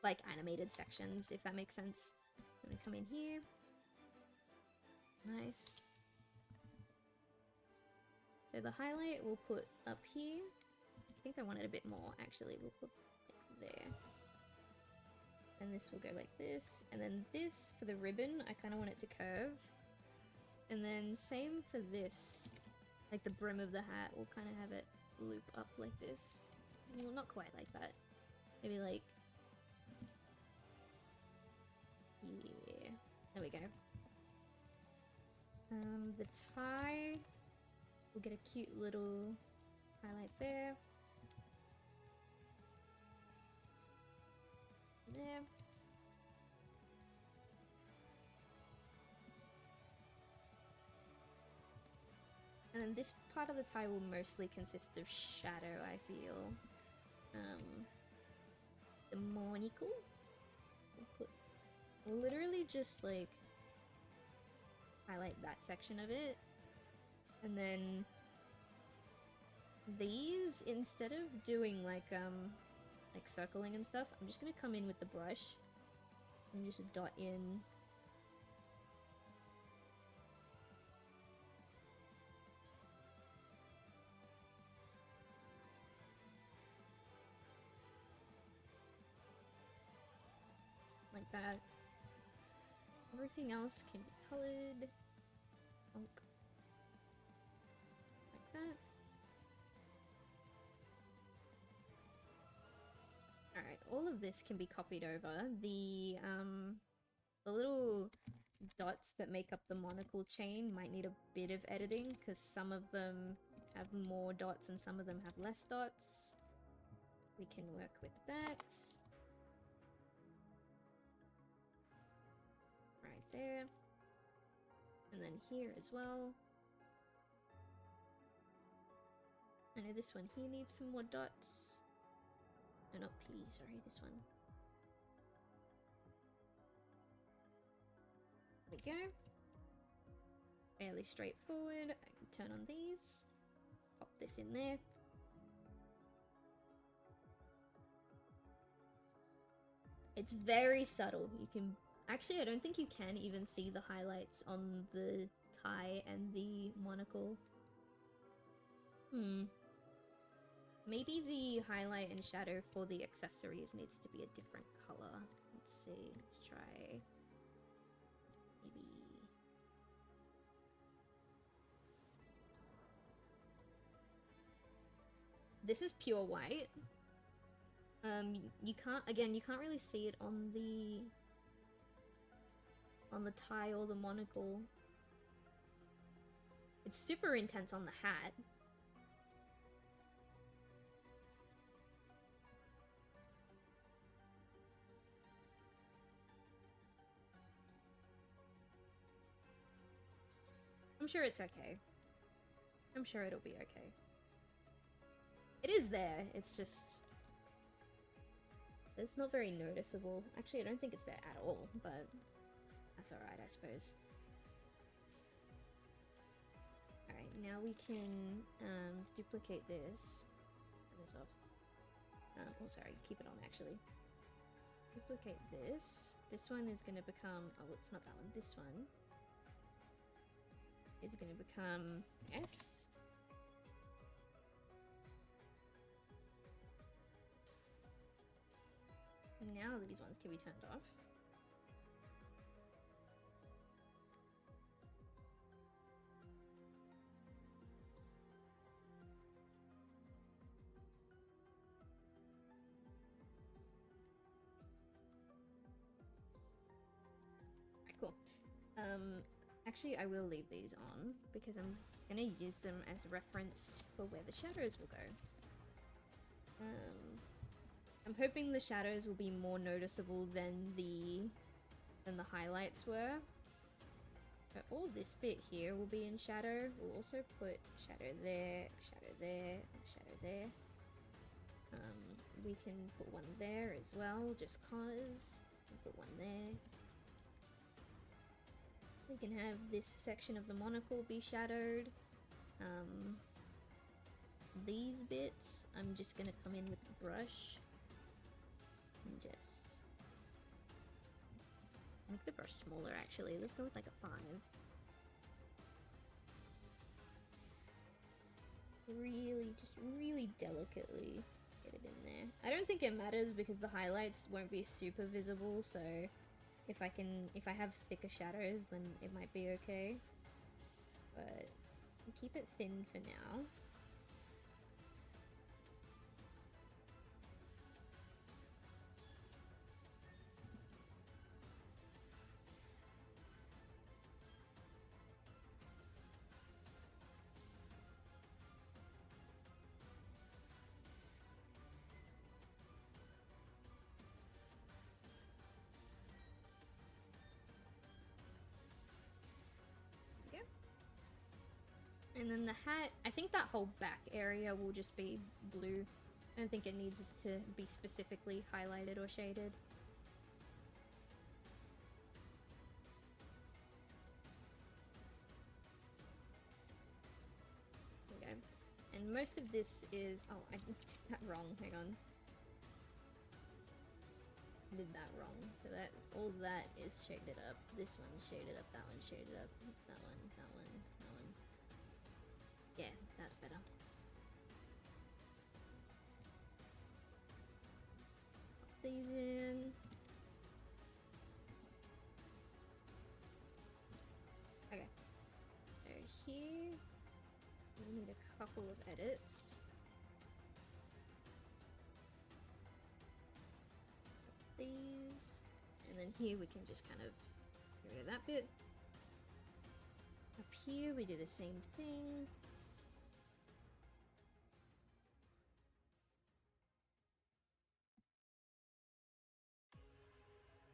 like animated sections, if that makes sense. I'm gonna come in here. Nice. So the highlight we'll put up here. I think I want it a bit more, actually. We'll put it there. And this will go like this. And then this, for the ribbon, I kind of want it to curve. And then same for this. Like the brim of the hat, we'll kind of have it loop up like this. Well, not quite like that. Maybe like... Yeah. There we go. The tie... We'll get a cute little highlight there. There. And then this part of the tie will mostly consist of shadow, I feel. The monocle? We'll literally just, like, highlight that section of it. And then these, instead of doing, like circling and stuff, I'm just gonna come in with the brush and just dot in. Like that. Everything else can be colored. Like that. Alright, all of this can be copied over. The little dots that make up the monocle chain might need a bit of editing, because some of them have more dots and some of them have less dots. We can work with that. Right there. And then here as well. I know this one here needs some more dots. No, not P, sorry, this one. There we go. Fairly straightforward. I can turn on these. Pop this in there. It's very subtle. You can... Actually, I don't think you can even see the highlights on the tie and the monocle. Maybe the highlight and shadow for the accessories needs to be a different color. Let's see. Let's try... Maybe... This is pure white. You can't... Again, you can't really see it on the tie or the monocle. It's super intense on the hat. I'm sure it's okay. I'm sure it'll be okay. It is there, it's just... It's not very noticeable. Actually, I don't think it's there at all, but... That's alright, I suppose. Alright, now we can duplicate this. Turn this off. Oh, sorry, keep it on actually. Duplicate this. This one is gonna become... Oh, it's not that one. This one is gonna become S. Now these ones can be turned off. Cool. Actually, I will leave these on because I'm gonna use them as reference for where the shadows will go. I'm hoping the shadows will be more noticeable than the highlights were. But all this bit here will be in shadow. We'll also put shadow there, and shadow there. We can put one there as well, just cause. We'll put one there. We can have this section of the monocle be shadowed. These bits, I'm just gonna come in with the brush and just make the brush smaller actually. Let's go with like a 5. Really delicately get it in there. I don't think it matters because the highlights won't be super visible, so if I have thicker shadows, then it might be okay. But keep it thin for now. And then the hat, I think that whole back area will just be blue. I don't think it needs to be specifically highlighted or shaded. There we go. And most of this is... Oh, I did that wrong. Hang on. I did that wrong. So that all that is shaded up. This one's shaded up, that one's shaded up, that one, that one, that one. Yeah, that's better. Pop these in. Okay. So here we need a couple of edits. These, and then here we can just kind of get rid of that bit. Up here we do the same thing.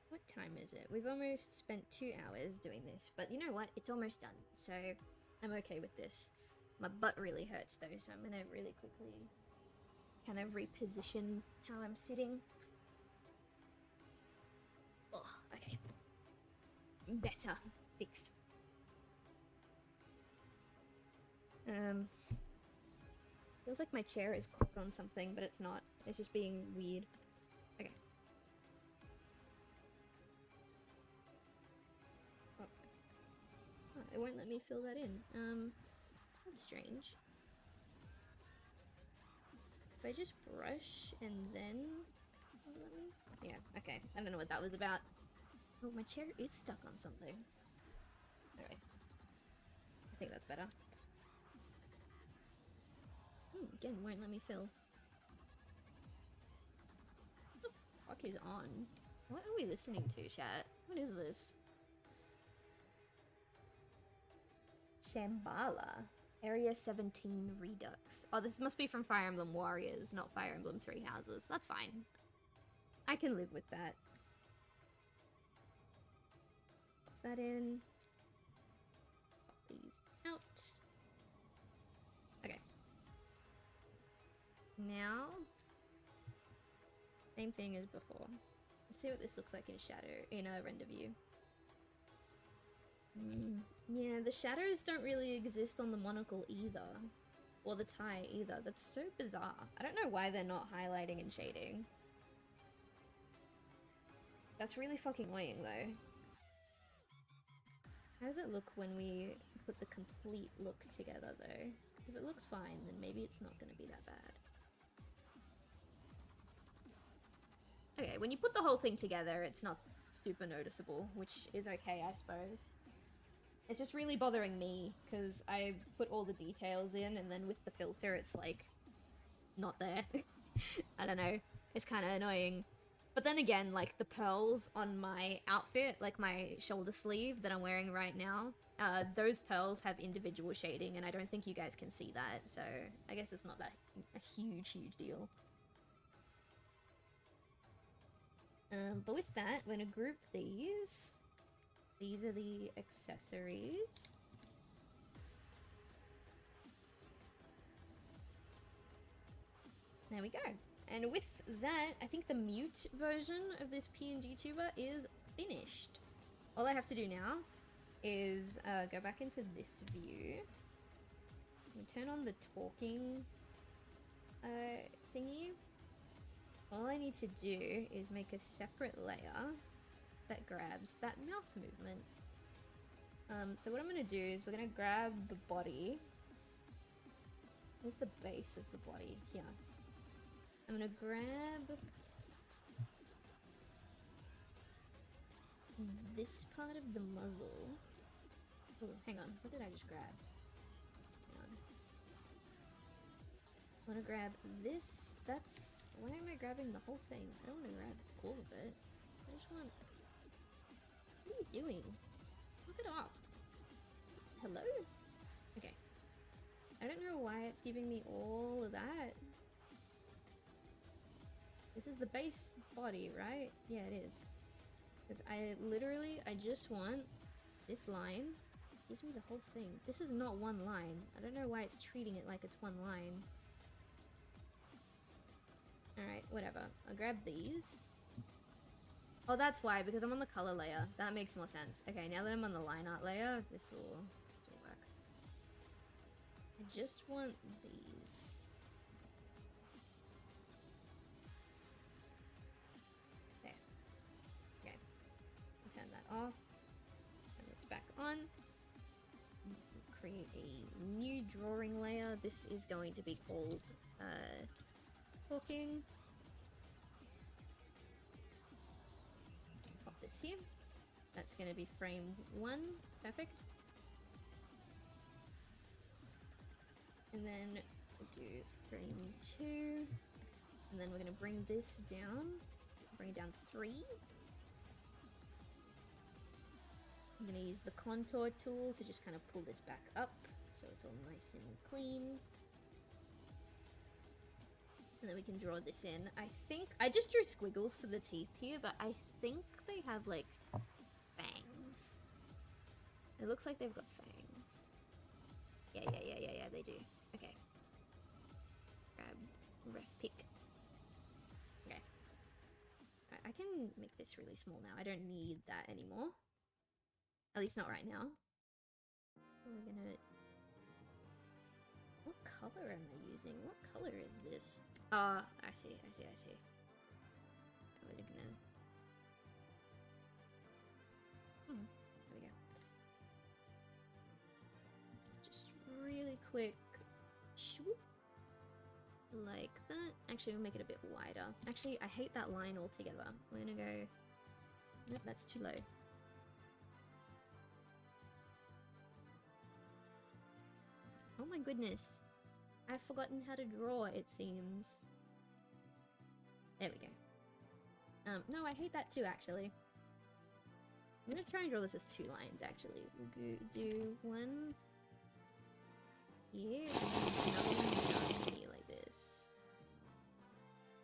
What time is it? We've almost spent 2 hours doing this, but you know what? It's almost done, so I'm okay with this. My butt really hurts though, so I'm gonna really quickly kind of reposition how I'm sitting. Oh, okay. Better. Fixed. Feels like my chair is caught on something, but it's not. It's just being weird. Okay. Oh. Oh, it won't let me fill that in. That's strange. If I just brush and then... let me... Yeah, okay. I don't know what that was about. Oh, my chair is stuck on something. Alright. I think that's better. Again, won't let me fill. What the fuck is on? What are we listening to, chat? What is this? Shambhala. Area 17 Redux. Oh, this must be from Fire Emblem Warriors, not Fire Emblem Three Houses. That's fine. I can live with that. Pop that in. Pop these out. Okay. Now, same thing as before. Let's see what this looks like in shadow, in a render view. Yeah, the shadows don't really exist on the monocle either. Or the tie either. That's so bizarre. I don't know why they're not highlighting and shading. That's really fucking annoying though. How does it look when we put the complete look together though? Because if it looks fine, then maybe it's not going to be that bad. Okay, when you put the whole thing together, it's not super noticeable, which is okay, I suppose. It's just really bothering me, because I put all the details in, and then with the filter, it's like, not there. I don't know. It's kind of annoying. But then again, like, the pearls on my outfit, like my shoulder sleeve that I'm wearing right now, those pearls have individual shading, and I don't think you guys can see that, so I guess it's not that a huge deal. But with that, I'm gonna group these. These are the accessories. There we go. And with that, I think the mute version of this PNG tuber is finished. All I have to do now is go back into this view. And turn on the talking thingy. All I need to do is make a separate layer that grabs that mouth movement. So what I'm going to do is we're going to grab the body. Where's the base of the body? Here. I'm going to grab this part of the muzzle. Oh, hang on. What did I just grab? Hang on. I want to grab this. That's... Why am I grabbing the whole thing? I don't want to grab all of it. I just want... What are you doing? Look it up. Hello? Okay. I don't know why it's giving me all of that. This is the base body, right? Yeah, it is. Because I just want this line gives me the whole thing. This is not one line. I don't know why it's treating it like it's one line. Alright, whatever. I'll grab these. Oh, that's why, because I'm on the color layer. That makes more sense. Okay, now that I'm on the line art layer, this will work. I just want these. There. Okay. Turn that off. Turn this back on. Create a new drawing layer. This is going to be called talking. Pop this here. That's going to be frame 1. Perfect. And then we'll do frame 2. And then we're going to bring this down. Bring it down 3. I'm going to use the contour tool to just kind of pull this back up so it's all nice and clean. And then we can draw this in. I think I just drew squiggles for the teeth here, but I think they have like fangs. It looks like they've got fangs. Yeah, they do. Okay. Grab ref pick. Okay. I can make this really small now. I don't need that anymore. At least not right now. We're gonna... What color am I using? What color is this? I see. We're gonna... there we go. Just really quick. Swoop. Like that. Actually, we'll make it a bit wider. Actually, I hate that line altogether. We're gonna go... Nope, that's too low. Oh my goodness. I've forgotten how to draw, it seems. There we go. No, I hate that too, actually. I'm gonna try and draw this as 2 lines, actually. We'll do one here, and then another one down here like this.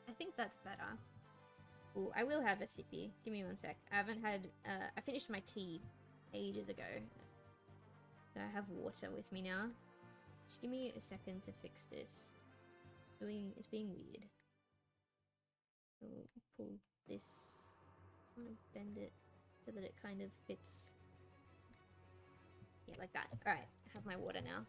I think that's better. Ooh, I will have a sippy. Give me one sec. I haven't had, I finished my tea ages ago. So I have water with me now. Just give me a second to fix this. It's being weird. I'll pull this. I'm gonna bend it so that it kind of fits. Yeah, like that. Alright, I have my water now.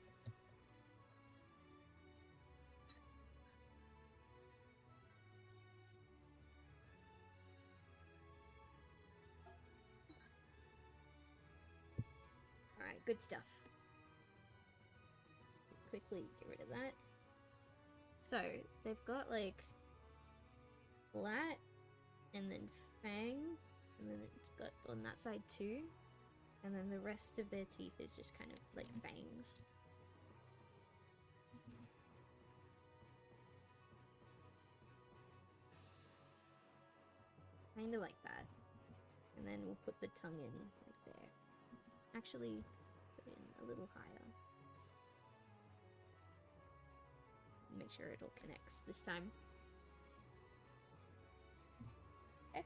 Alright, good stuff. Quickly get rid of that. So they've got like flat and then fang, and then it's got on that side too, and then the rest of their teeth is just kind of like fangs. Kind of like that. And then we'll put the tongue in like there. Actually, put it in a little higher. Make sure it all connects this time. Okay.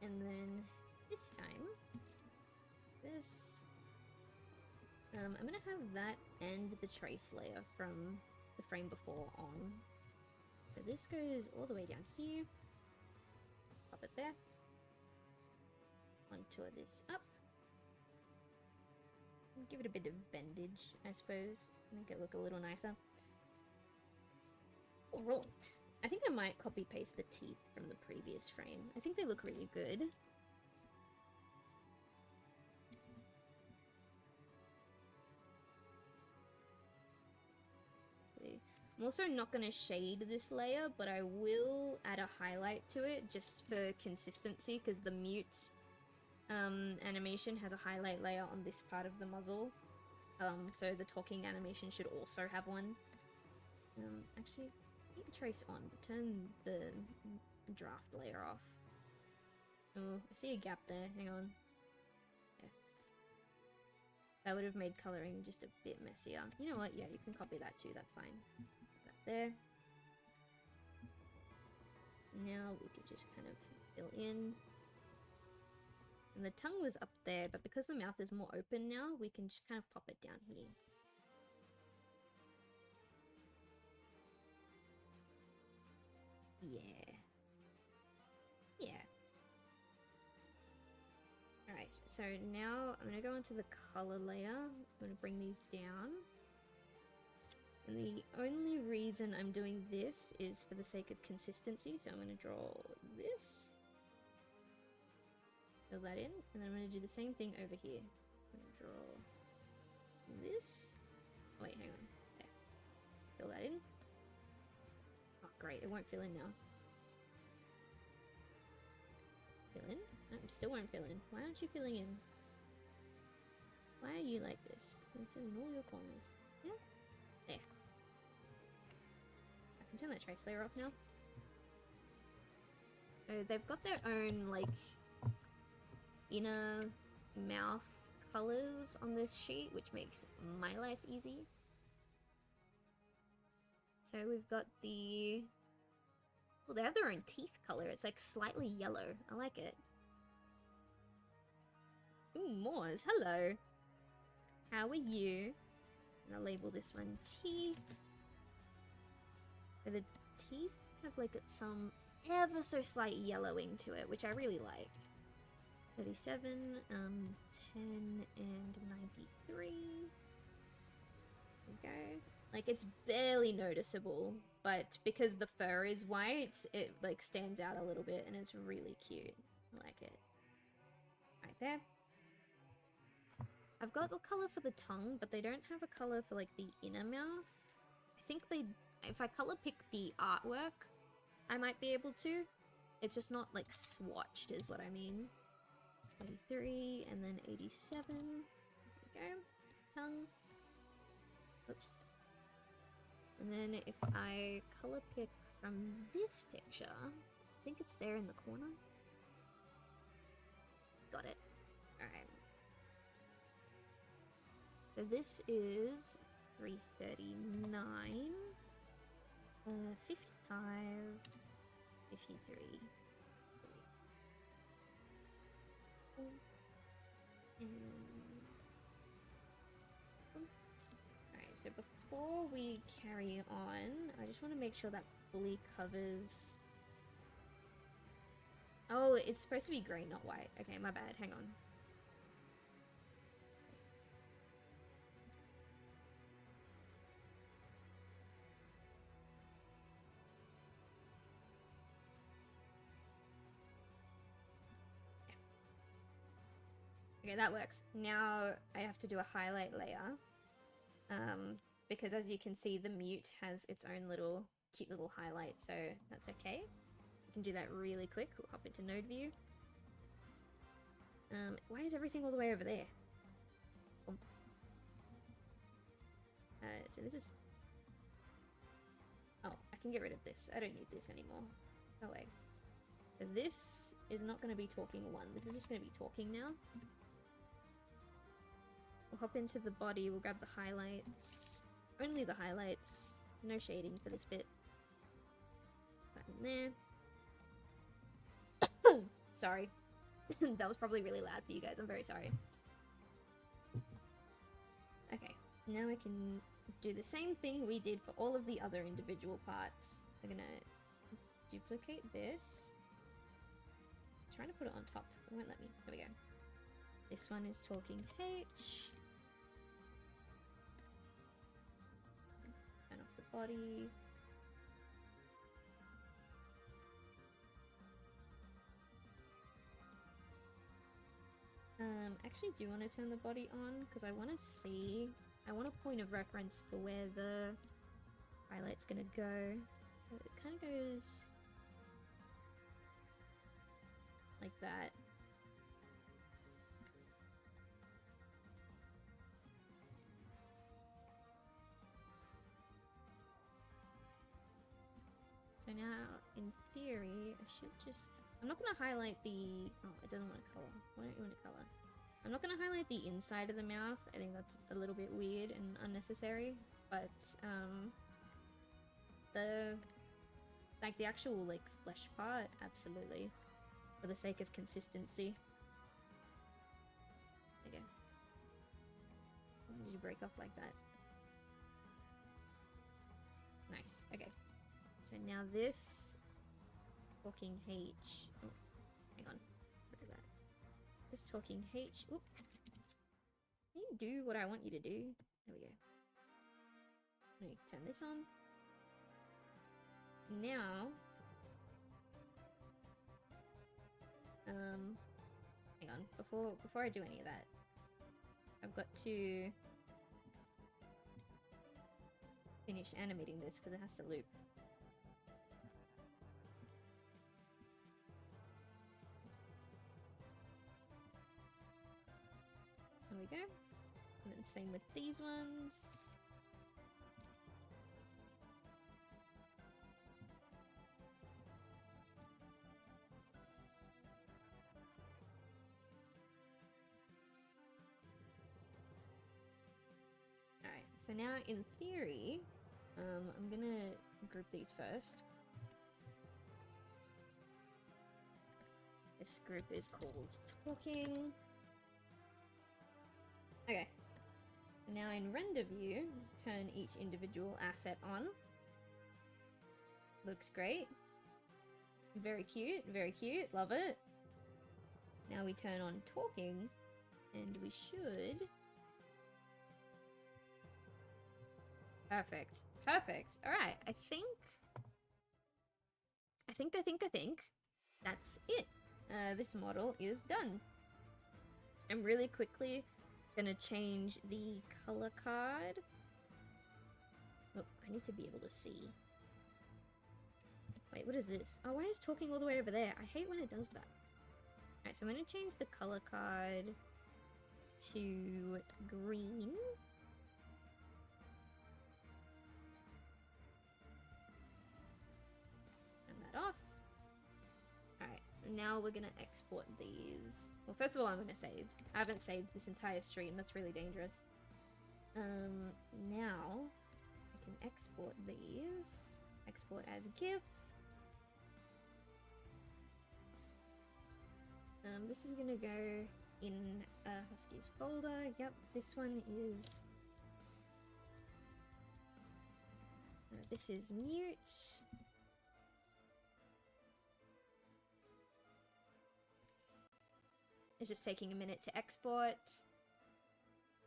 And then this time, this... I'm gonna have that and the trace layer from the frame before on. So this goes all the way down here. Pop it there. Contour this up. Give it a bit of bendage, I suppose. Make it look a little nicer. Alright. I think I might copy-paste the teeth from the previous frame. I think they look really good. I'm also not going to shade this layer, but I will add a highlight to it just for consistency, because the mute animation has a highlight layer on this part of the muzzle. So the talking animation should also have one. Actually, keep the trace on, but turn the draft layer off. Oh, I see a gap there. Hang on. Yeah. That would have made coloring just a bit messier. You know what? Yeah, you can copy that too. That's fine. Put that there. Now we could just kind of fill in. And the tongue was up there, but because the mouth is more open now, we can just kind of pop it down here. Yeah. Yeah. Alright, so now I'm going to go into the color layer. I'm going to bring these down. And the only reason I'm doing this is for the sake of consistency. So I'm going to draw this. Fill that in. And then I'm going to do the same thing over here. I'm going to draw this. Oh, wait, hang on. There. Fill that in. Oh, great. It won't fill in now. Fill in? No, it still won't fill in. Why aren't you filling in? Why are you like this? You're filling all your corners. Yeah? There. I can turn that trace layer off now. So they've got their own, like, inner mouth colors on this sheet, which makes my life easy. So we've got the... Well, they have their own teeth color. It's like slightly yellow. I like it. Ooh, Moors. Hello. How are you? And I'll label this one teeth. So the teeth have like some ever so slight yellowing to it, which I really like. 37, 10, and 93. There we go. Like, it's barely noticeable, but because the fur is white, it, like, stands out a little bit, and it's really cute. I like it. Right there. I've got the color for the tongue, but they don't have a color for, like, the inner mouth. I think they... If I color pick the artwork, I might be able to. It's just not, like, swatched, is what I mean. 83, and then 87. There we go. Tongue. Oops. And then if I color pick from this picture, I think it's there in the corner. Got it. Alright. So this is 339, 55, 53. Alright, so before we carry on, I just want to make sure that fully covers... Oh, it's supposed to be green, not white. Okay, my bad. Hang on. Okay, that works. Now I have to do a highlight layer. Because as you can see, the mute has its own little cute little highlight, so that's okay. We can do that really quick. We'll hop into node view. Why is everything all the way over there? So this is... Oh, I can get rid of this. I don't need this anymore. No way. So this is not going to be talking one. This is just going to be talking now. We'll hop into the body, we'll grab the highlights. Only the highlights. No shading for this bit. That in there. Sorry. That was probably really loud for you guys, I'm very sorry. Okay, now I can do the same thing we did for all of the other individual parts. I'm gonna duplicate this. I'm trying to put it on top, it won't let me. There we go. This one is talking H. Turn off the body. Actually, do you want to turn the body on? Because I want to see... I want a point of reference for where the highlight's gonna go. It kind of goes... like that. So now, in theory, I should just... I'm not going to highlight the... Oh, it doesn't want to color. Why don't you want to color? I'm not going to highlight the inside of the mouth. I think that's a little bit weird and unnecessary. But, the actual, like, flesh part, absolutely. For the sake of consistency. Okay. Why did you break off like that? Nice. Okay. So now this talking H. Oh, hang on. Look at that. This talking H. Oop. Can you do what I want you to do? There we go. Let me turn this on. Now, hang on. Before I do any of that, I've got to finish animating this because it has to loop. There we go. And then same with these ones. Alright, so now in theory, I'm gonna group these first. This group is called talking. Okay. Now in render view, turn each individual asset on. Looks great. Very cute, love it. Now we turn on talking, and we should... Perfect. Alright, I think that's it. This model is done. I'm really quickly gonna change the color card. Oh, I need to be able to see. Wait, what is this? Oh, why is talking all the way over there? I hate when it does that. Alright, so I'm gonna change the color card to green. Turn that off. Alright, now we're gonna export these. Well, first of all, I'm gonna save. I haven't saved this entire stream. That's really dangerous. Now I can export these. Export as GIF. This is gonna go in Husky's folder. Yep, this one is... this is mute. It's just taking a minute to export.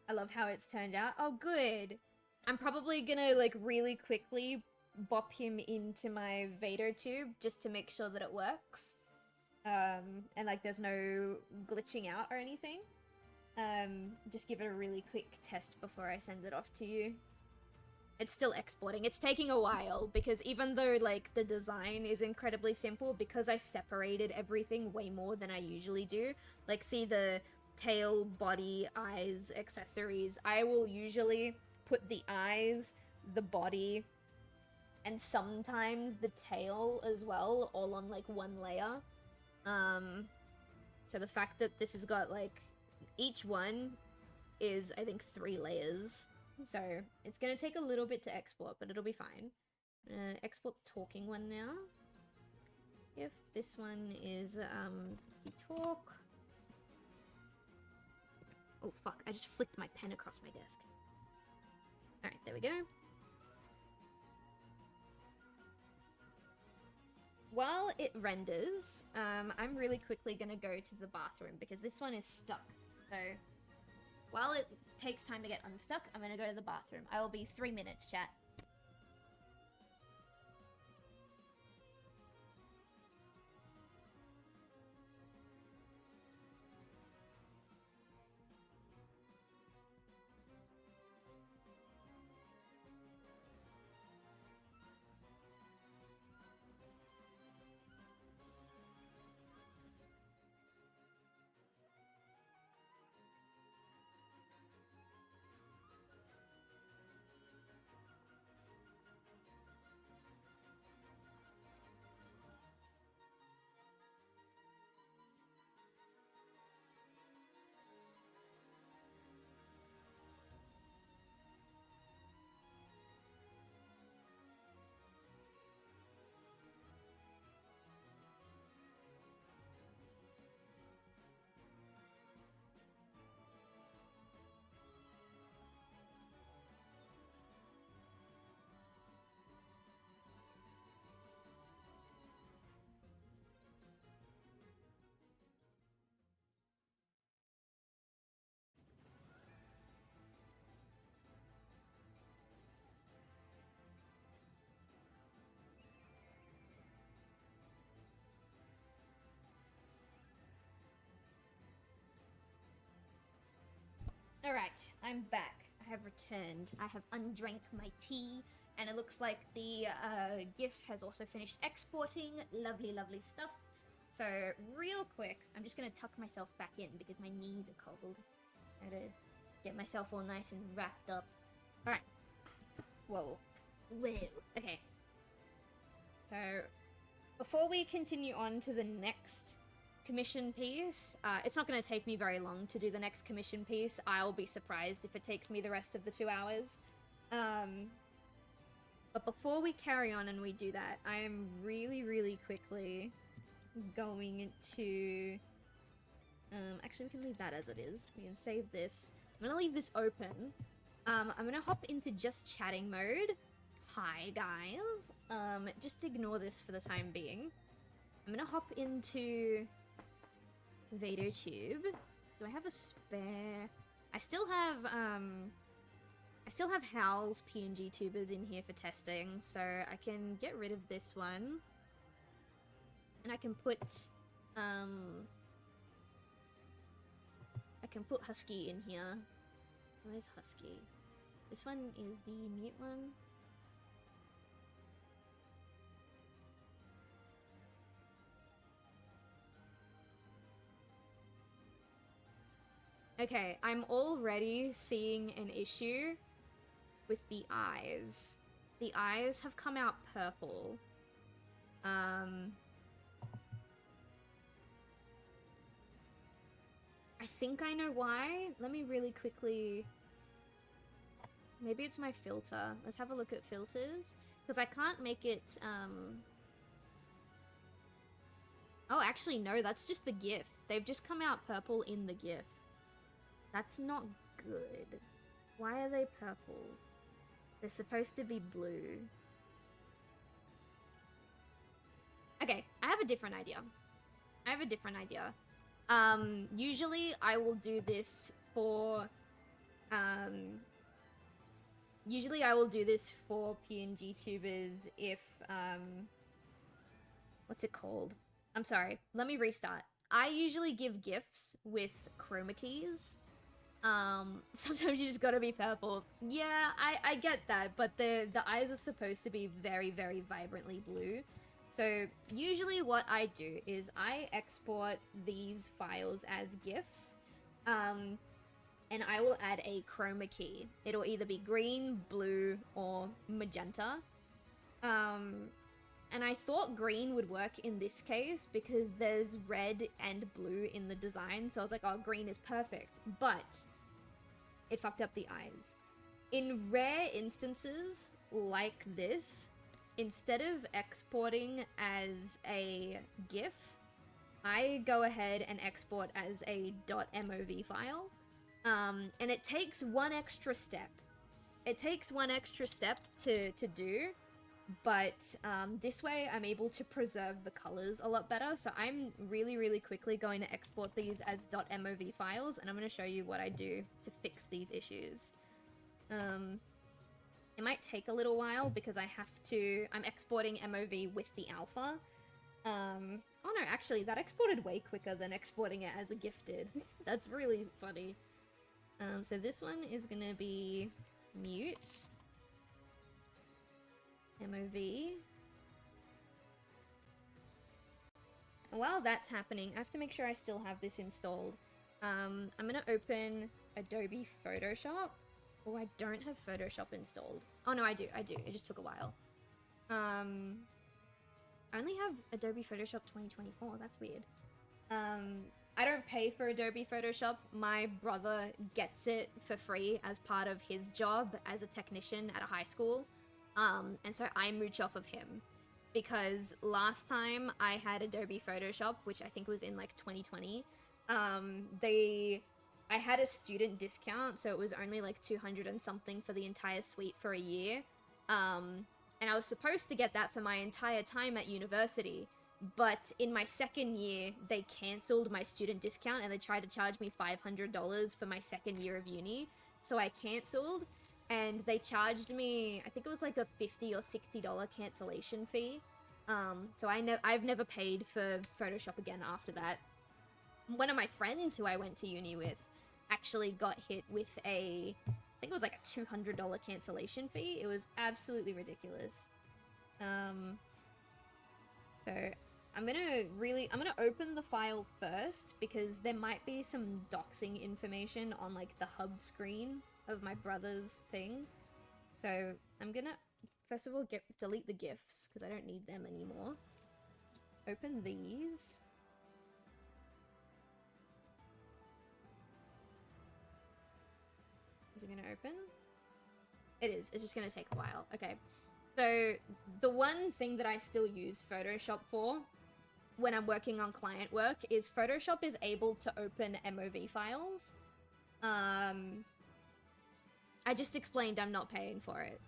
I love how it's turned out. Oh, good. I'm probably gonna, like, really quickly bop him into my Vader tube just to make sure that it works. And, like, there's no glitching out or anything. Just give it a really quick test before I send it off to you. It's still exporting. It's taking a while because even though, like, the design is incredibly simple, because I separated everything way more than I usually do, like, see the tail, body, eyes, accessories, I will usually put the eyes, the body, and sometimes the tail as well, all on, like, one layer. So the fact that this has got, like, each one is, I think, 3 layers. So it's gonna take a little bit to export, but it'll be fine. Export the talking one now. If this one is, talk. Oh, fuck, I just flicked my pen across my desk. Alright, there we go. While it renders, I'm really quickly gonna go to the bathroom because this one is stuck. So while it takes time to get unstuck, I'm gonna go to the bathroom. I will be 3 minutes, chat. Alright, I'm back. I have returned. I have undrank my tea, and it looks like the GIF has also finished exporting. Lovely, lovely stuff. So, real quick, I'm just gonna tuck myself back in because my knees are cold. I gotta get myself all nice and wrapped up. Alright. Whoa. Whoa. Okay. So, before we continue on to the next commission piece, it's not going to take me very long to do the next commission piece. I'll be surprised if it takes me the rest of the 2 hours. But before we carry on and we do that, I am really, really quickly going to... actually, we can leave that as it is. We can save this. I'm going to leave this open. I'm going to hop into just chatting mode. Hi, guys. Just ignore this for the time being. I'm going to hop into VaderTube. Do I have a spare? I still have Howl's PNG tubers in here for testing, so I can get rid of this one. And I can put Husky in here. Where's Husky? This one is the mute one. Okay, I'm already seeing an issue with the eyes. The eyes have come out purple. I think I know why. Let me really quickly... Maybe it's my filter. Let's have a look at filters. Because I can't make it, Oh, actually, no, that's just the GIF. They've just come out purple in the GIF. That's not good. Why are they purple? They're supposed to be blue. Okay, I have a different idea. Usually I will do this for, PNG tubers if, what's it called? I'm sorry, let me restart. I usually give GIFs with chroma keys. Sometimes you just gotta be purple. Yeah, I get that, but the eyes are supposed to be very, very vibrantly blue. So usually what I do is I export these files as GIFs, and I will add a chroma key. It'll either be green, blue, or magenta. And I thought green would work in this case because there's red and blue in the design, so I was like, oh, green is perfect. But it fucked up the eyes. In rare instances like this, instead of exporting as a GIF, I go ahead and export as a .mov file. And it takes one extra step. It takes one extra step to do, but this way I'm able to preserve the colors a lot better. So I'm really, really quickly going to export these as .mov files, and I'm going to show you what I do to fix these issues. It might take a little while because I'm exporting MOV with the alpha. Oh no, actually that exported way quicker than exporting it as a GIF did. That's really funny. So this one is going to be mute. MOV. While that's happening, I have to make sure I still have this installed. I'm gonna open Adobe Photoshop. Oh, I don't have Photoshop installed. Oh no, I do. It just took a while. I only have Adobe Photoshop 2024. That's weird. I don't pay for Adobe Photoshop. My brother gets it for free as part of his job as a technician at a high school. And so I mooch off of him because last time I had Adobe Photoshop, which I think was in like 2020, I had a student discount, so it was only like 200 and something for the entire suite for a year. And I was supposed to get that for my entire time at university, but in my second year, they cancelled my student discount and they tried to charge me $500 for my second year of uni. So I cancelled, and they charged me, I think it was like a $50 or $60 cancellation fee. So I've never paid for Photoshop again after that. One of my friends who I went to uni with actually got hit with I think it was like a $200 cancellation fee. It was absolutely ridiculous. So I'm gonna open the file first because there might be some doxing information on like the hub screen of my brother's thing. So I'm gonna first of all delete the GIFs because I don't need them anymore. Open these. Is it gonna open? It is. It's just gonna take a while. Okay. So the one thing that I still use Photoshop for when I'm working on client work is Photoshop is able to open MOV files. I just explained I'm not paying for it.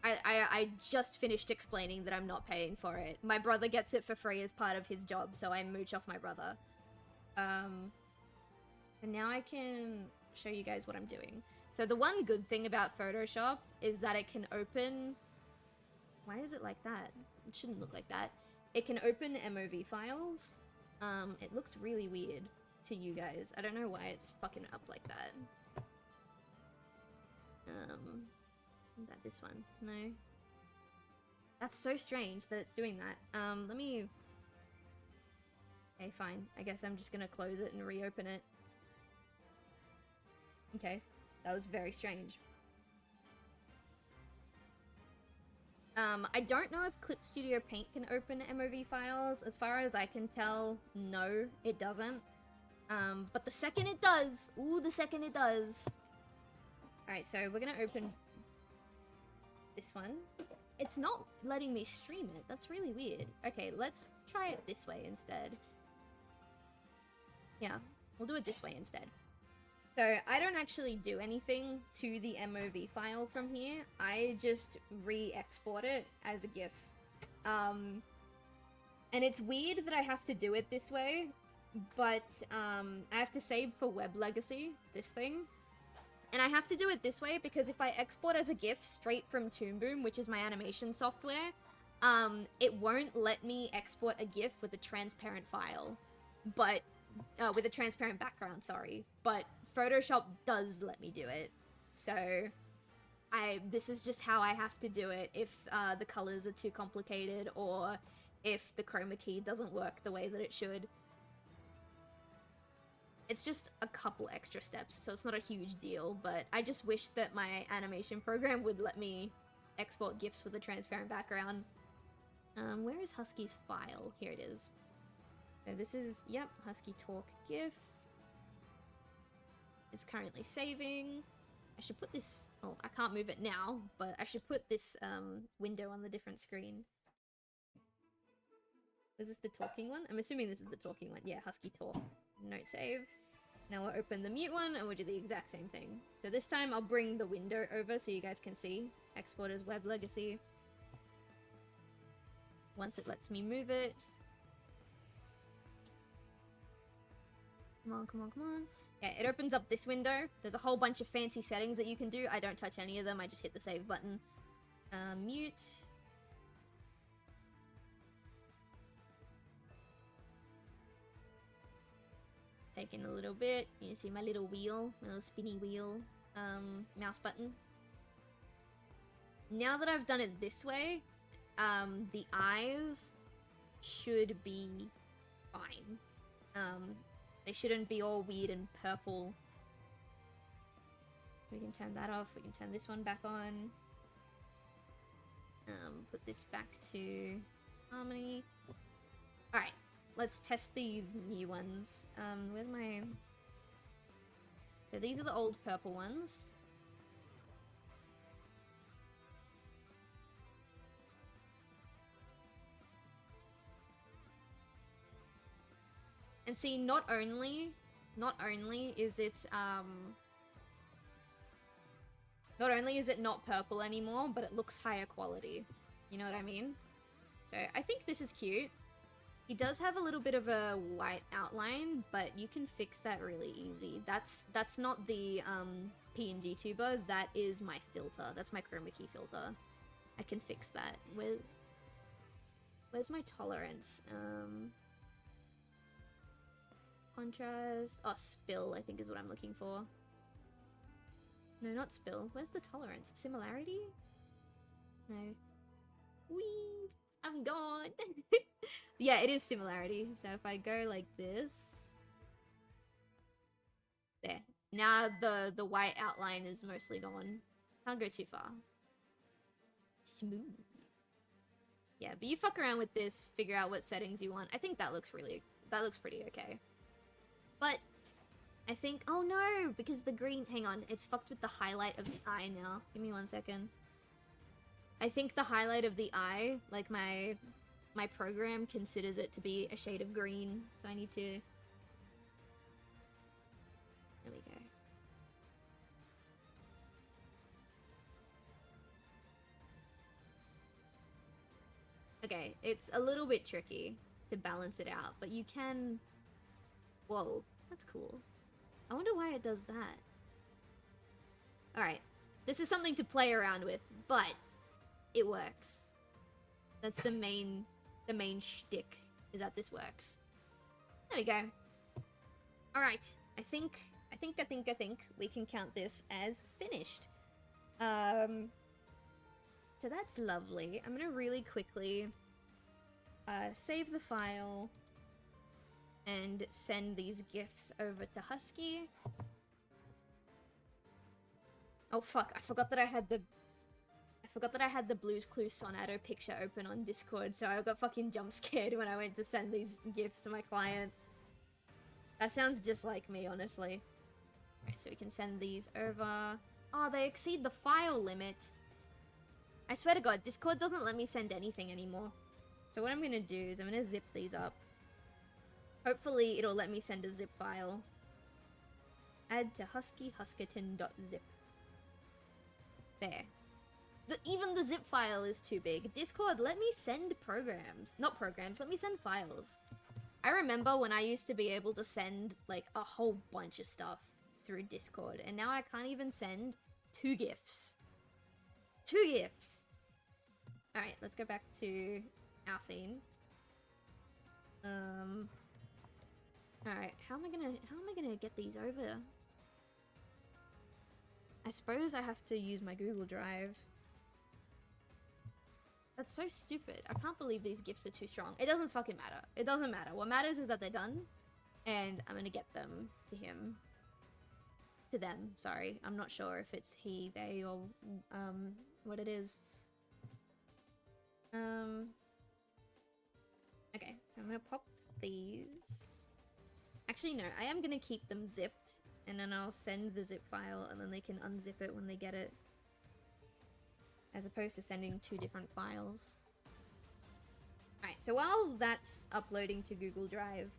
I just finished explaining that I'm not paying for it. My brother gets it for free as part of his job, so I mooch off my brother. And now I can show you guys what I'm doing. So the one good thing about Photoshop is that it can open... Why is it like that? It shouldn't look like that. It can open MOV files. It looks really weird to you guys. I don't know why it's fucking up like that. Is that this one? No. That's so strange that it's doing that. Let me... Okay, fine. I guess I'm just gonna close it and reopen it. Okay. That was very strange. I don't know if Clip Studio Paint can open MOV files. As far as I can tell, no, it doesn't. But the second it does... Ooh, the second it does... Alright, so we're gonna open this one. It's not letting me stream it. That's really weird. Okay, let's try it this way instead. Yeah, we'll do it this way instead. So I don't actually do anything to the MOV file from here. I just re-export it as a GIF. And it's weird that I have to do it this way, but I have to save for web legacy, this thing. And I have to do it this way because if I export as a GIF straight from Toon Boom, which is my animation software, it won't let me export a GIF with a transparent file. But, with a transparent background, sorry. But Photoshop does let me do it. So, this is just how I have to do it if the colors are too complicated or if the chroma key doesn't work the way that it should. It's just a couple extra steps, so it's not a huge deal, but I just wish that my animation program would let me export GIFs with a transparent background. Where is Husky's file? Here it is. So this is, yep, Husky Talk GIF. It's currently saving. I should put this, oh, I can't move it now, but I should put this window on the different screen. Is this the talking one? I'm assuming this is the talking one. Yeah, Husky Talk. Note save. Now we'll open the mute one and we'll do the exact same thing. So this time I'll bring the window over so you guys can see. Export as web legacy. Once it lets me move it. Come on, come on, come on. Yeah, it opens up this window. There's a whole bunch of fancy settings that you can do. I don't touch any of them. I just hit the save button. Mute. Taking a little bit. You see my little wheel, my little spinny wheel, mouse button. Now that I've done it this way, the eyes should be fine. They shouldn't be all weird and purple. We can turn that off. We can turn this one back on. Put this back to harmony. Alright. Let's test these new ones. Where's my... So these are the old purple ones. And see, not only is it, not only is it not purple anymore, but it looks higher quality. You know what I mean? So I think this is cute. He does have a little bit of a white outline, but you can fix that really easy. That's not the PNG tuber, that is my filter. That's my chroma key filter. I can fix that. Where's my tolerance? Contrast. Oh, spill, I think is what I'm looking for. No, not spill. Where's the tolerance? Similarity? No. Whee! I'm gone! Yeah, it is similarity. So if I go like this... There. Now the white outline is mostly gone. Can't go too far. Smooth. Yeah, but you fuck around with this, figure out what settings you want. I think that looks pretty okay. But I think, oh no, because the green, hang on, it's fucked with the highlight of the eye now. Give me 1 second. I think the highlight of the eye, like my program considers it to be a shade of green, so I need to... There we go. Okay, it's a little bit tricky to balance it out, but you can... Whoa, that's cool. I wonder why it does that. Alright, this is something to play around with, but it works. That's the main shtick, is that this works. There we go. Alright, I think we can count this as finished. So that's lovely. I'm gonna really quickly save the file and send these GIFs over to Husky. Oh fuck, I forgot that I had the Blues Clues Sonato picture open on Discord, so I got fucking jump scared when I went to send these GIFs to my client. That sounds just like me, honestly. Alright, so we can send these over. Oh, they exceed the file limit. I swear to God, Discord doesn't let me send anything anymore. So what I'm gonna do is I'm gonna zip these up. Hopefully it'll let me send a zip file. Add to huskerton.zip. There. Even the zip file is too big. Discord, let me send programs. Not programs, let me send files. I remember when I used to be able to send, like, a whole bunch of stuff through Discord, and now I can't even send 2 GIFs. 2 GIFs! Alright, let's go back to our scene. Alright, how am I gonna get these over? I suppose I have to use my Google Drive. That's so stupid. I can't believe these GIFs are too strong. It doesn't fucking matter. It doesn't matter. What matters is that they're done, and I'm gonna get them to him. To them, sorry. I'm not sure if it's he, they, or, what it is. Okay, so I'm gonna pop these. Actually, no, I am gonna keep them zipped, and then I'll send the zip file, and then they can unzip it when they get it. As opposed to sending 2 different files. Alright, so while that's uploading to Google Drive,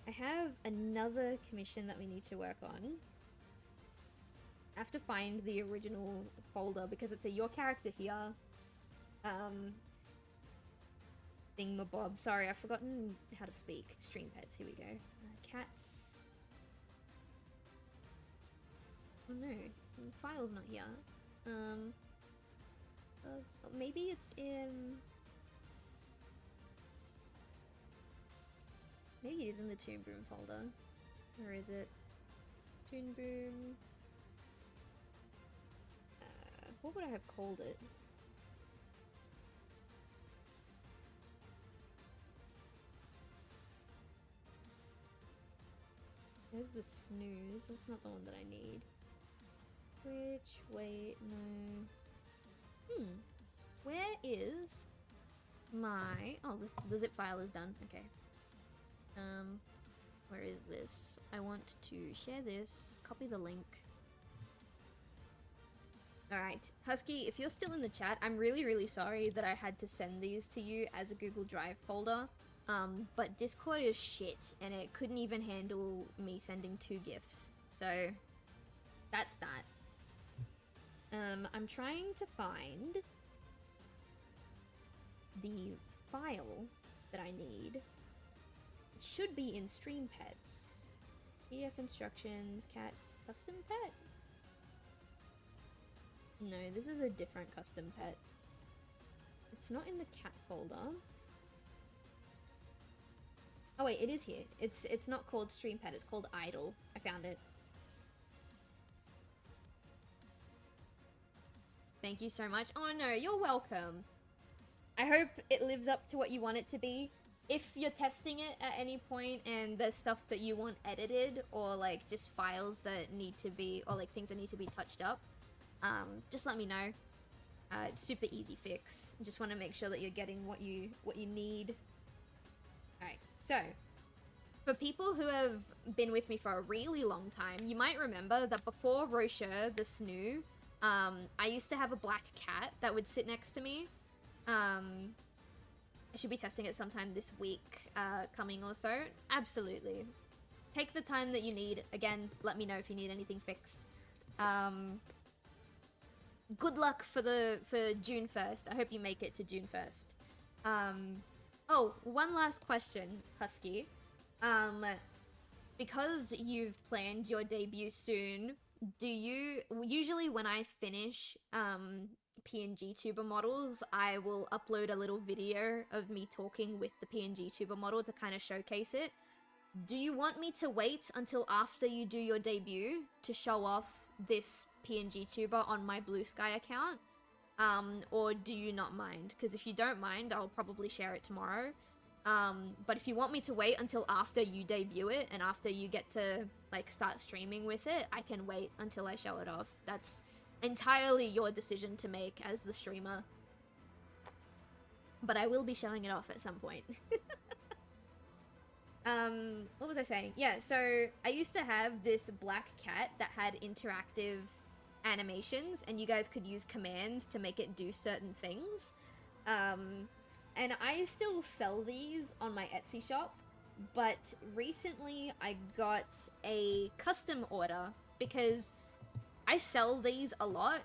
I have another commission that we need to work on. I have to find the original folder because it's a your character here. Thingamabob. Sorry, I've forgotten how to speak. Stream pets, here we go. Cats. Oh no, the file's not here. Bugs. Oh, maybe it's in... Maybe it is in the Toon Boom folder. Where is it? Toon Boom... what would I have called it? There's the snooze. That's not the one that I need. Which, wait, no. Where is my... Oh, the zip file is done. Okay. Where is this? I want to share this. Copy the link. Alright, Husky, if you're still in the chat, I'm really, really sorry that I had to send these to you as a Google Drive folder. But Discord is shit, and it couldn't even handle me sending 2 GIFs. So, that's that. I'm trying to find the file that I need. It should be in Stream Pets. PDF instructions, cats, custom pet? No, this is a different custom pet. It's not in the cat folder. Oh wait, it is here. It's not called Stream Pet, it's called Idle. I found it. Thank you so much. Oh no, you're welcome. I hope it lives up to what you want it to be. If you're testing it at any point and there's stuff that you want edited or like just files that need to be, or like things that need to be touched up, just let me know. It's super easy fix. Just want to make sure that you're getting what you need. Alright, so for people who have been with me for a really long time, you might remember that before Rocher the Snoo, I used to have a black cat that would sit next to me. I should be testing it sometime this week, coming or so. Absolutely. Take the time that you need. Again, let me know if you need anything fixed. Good luck for June 1st. I hope you make it to June 1st. Oh, one last question, Husky. Because you've planned your debut soon, do you... Usually when I finish, PNG tuber models, I will upload a little video of me talking with the PNG tuber model to kind of showcase it. Do you want me to wait until after you do your debut to show off this PNG tuber on my Bluesky account? Or do you not mind? Because if you don't mind, I'll probably share it tomorrow. But if you want me to wait until after you debut it and after you get to like start streaming with it, I can wait until I show it off. That's entirely your decision to make as the streamer. But I will be showing it off at some point. What was I saying? Yeah, so I used to have this black cat that had interactive animations, and you guys could use commands to make it do certain things. And I still sell these on my Etsy shop, but recently I got a custom order because I sell these a lot,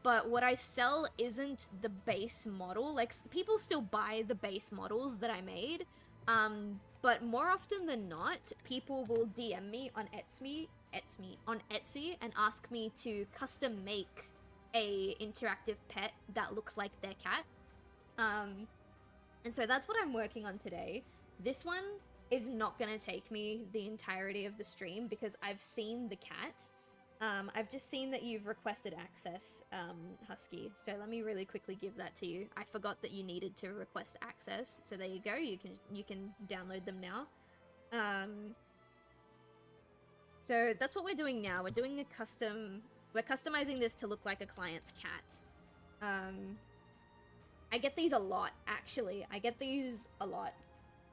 but what I sell isn't the base model. Like, people still buy the base models that I made, but more often than not, people will DM me on Etsy and ask me to custom make a interactive pet that looks like their cat. And so that's what I'm working on today. This one is not gonna take me the entirety of the stream because I've seen the cat. I've just seen that you've requested access, Husky. So let me really quickly give that to you. I forgot that you needed to request access. So there you go. You can download them now. So that's what we're doing now. We're doing a custom... We're customizing this to look like a client's cat. I get these a lot, actually. I get these a lot.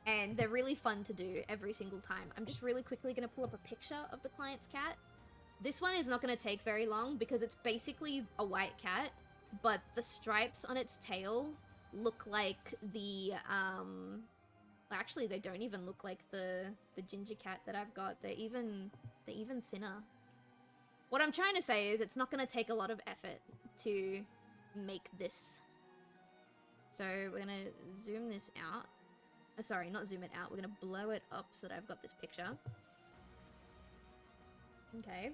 And they're really fun to do every single time. I'm just really quickly going to pull up a picture of the client's cat. This one is not going to take very long because it's basically a white cat, but the stripes on its tail look like the, actually, they don't even look like the ginger cat that I've got. They're even thinner. What I'm trying to say is it's not going to take a lot of effort to make this. So we're going to zoom this out. Sorry, not zoom it out. We're going to blow it up so that I've got this picture. Okay.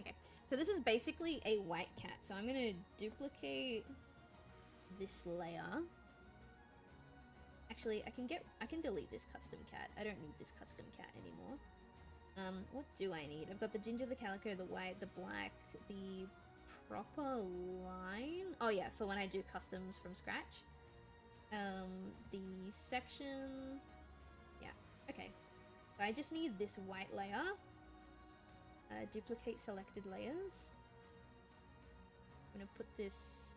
Okay, so this is basically a white cat. So I'm going to duplicate this layer. Actually, I can delete this custom cat. I don't need this custom cat anymore. What do I need? I've got the ginger, the calico, the white, the black, the proper line. Oh yeah, for when I do customs from scratch. The section. Yeah, okay. So I just need this white layer. Duplicate selected layers. I'm gonna put this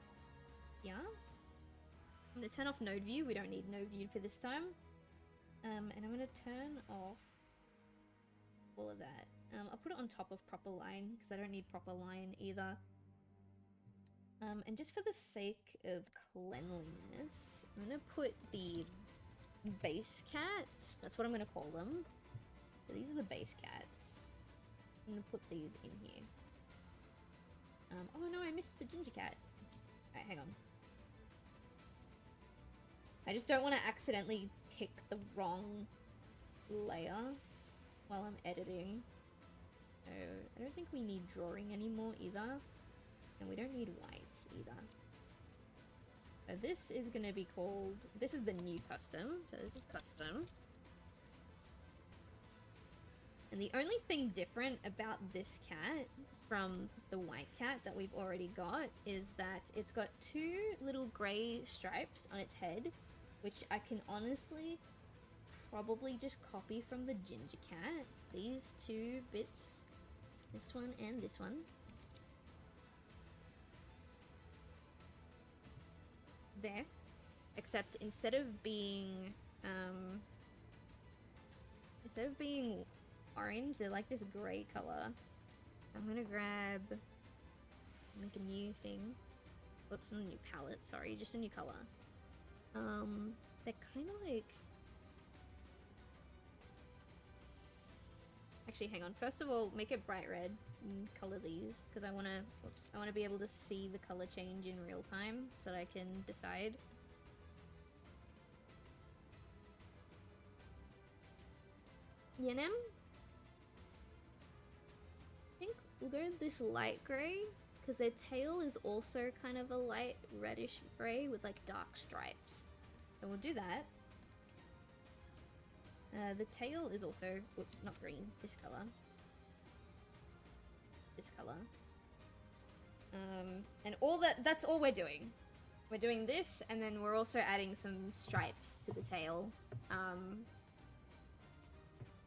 here. I'm gonna turn off node view. We don't need node view for this time. And I'm gonna turn off all of that. I'll put it on top of proper line because I don't need proper line either. And just for the sake of cleanliness, I'm gonna put the base cats. That's what I'm gonna call them. So these are the base cats. I'm gonna put these in here. Oh no, I missed the ginger cat. Alright, hang on. I just don't want to accidentally pick the wrong layer while I'm editing. So I don't think we need drawing anymore either. And we don't need white either. So this is going to be called... This is the new custom. So this is custom. And the only thing different about this cat from the white cat that we've already got is that it's got 2 little grey stripes on its head, which I can honestly probably just copy from the ginger cat. These 2 bits, this one and this one. There. Except instead of being orange, they're like this grey color. I'm gonna grab, make a new thing. Oops, not a new palette, sorry, just a new color. They're kind of like... Actually, hang on. First of all, make it bright red and color these, because I want to be able to see the color change in real time so that I can decide. Yenem? I think we'll go with this light grey, because their tail is also kind of a light reddish grey with like dark stripes. So we'll do that. The tail is also, whoops, not green, this color. This color. And all that's all we're doing. We're doing this, and then we're also adding some stripes to the tail.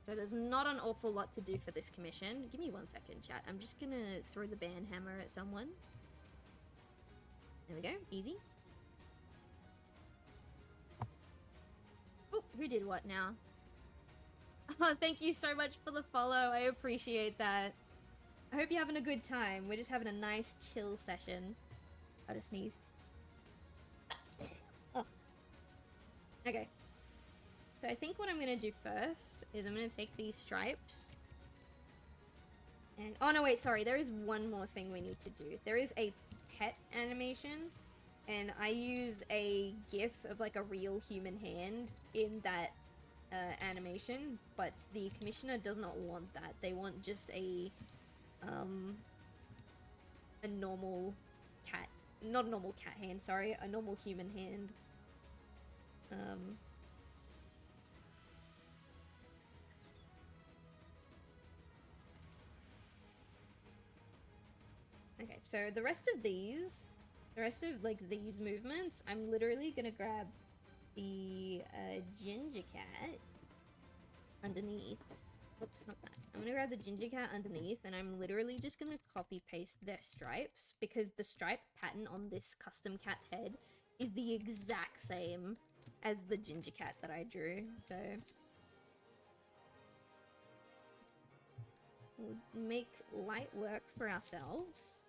So there's not an awful lot to do for this commission. Give me 1 second, chat. I'm just gonna throw the band hammer at someone. There we go, easy. Oh, who did what now? Oh, thank you so much for the follow. I appreciate that. I hope you're having a good time. We're just having a nice chill session. How to sneeze. Oh. Okay. So I think what I'm going to do first is I'm going to take these stripes. And oh no, wait, sorry. There is one more thing we need to do. There is a pet animation. And I use a GIF of like a real human hand in that animation, but the commissioner does not want that. They want just a normal cat, not a normal cat hand, sorry, a normal human hand. Okay, so the rest of these movements, I'm literally gonna grab the ginger cat underneath. Oops, not that. I'm gonna grab the ginger cat underneath, and I'm literally just gonna copy paste their stripes, because the stripe pattern on this custom cat's head is the exact same as the ginger cat that I drew. So we'll make light work for ourselves.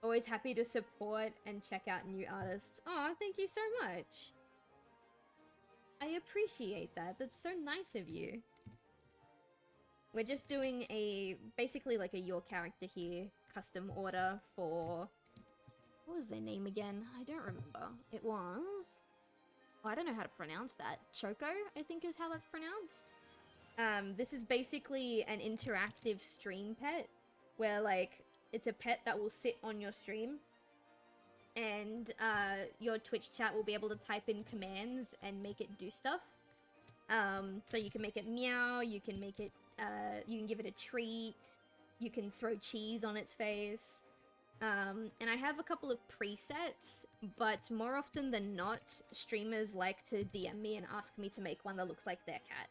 Always happy to support and check out new artists. Aw, thank you so much. I appreciate that. That's so nice of you. We're just doing basically like a your character here custom order for... What was their name again? I don't remember. It was... Oh, I don't know how to pronounce that. Choco, I think is how that's pronounced. This is basically an interactive stream pet where like... It's a pet that will sit on your stream, and your Twitch chat will be able to type in commands and make it do stuff. So you can make it meow, you can make it, you can give it a treat, you can throw cheese on its face. And I have a couple of presets, but more often than not, streamers like to DM me and ask me to make one that looks like their cat.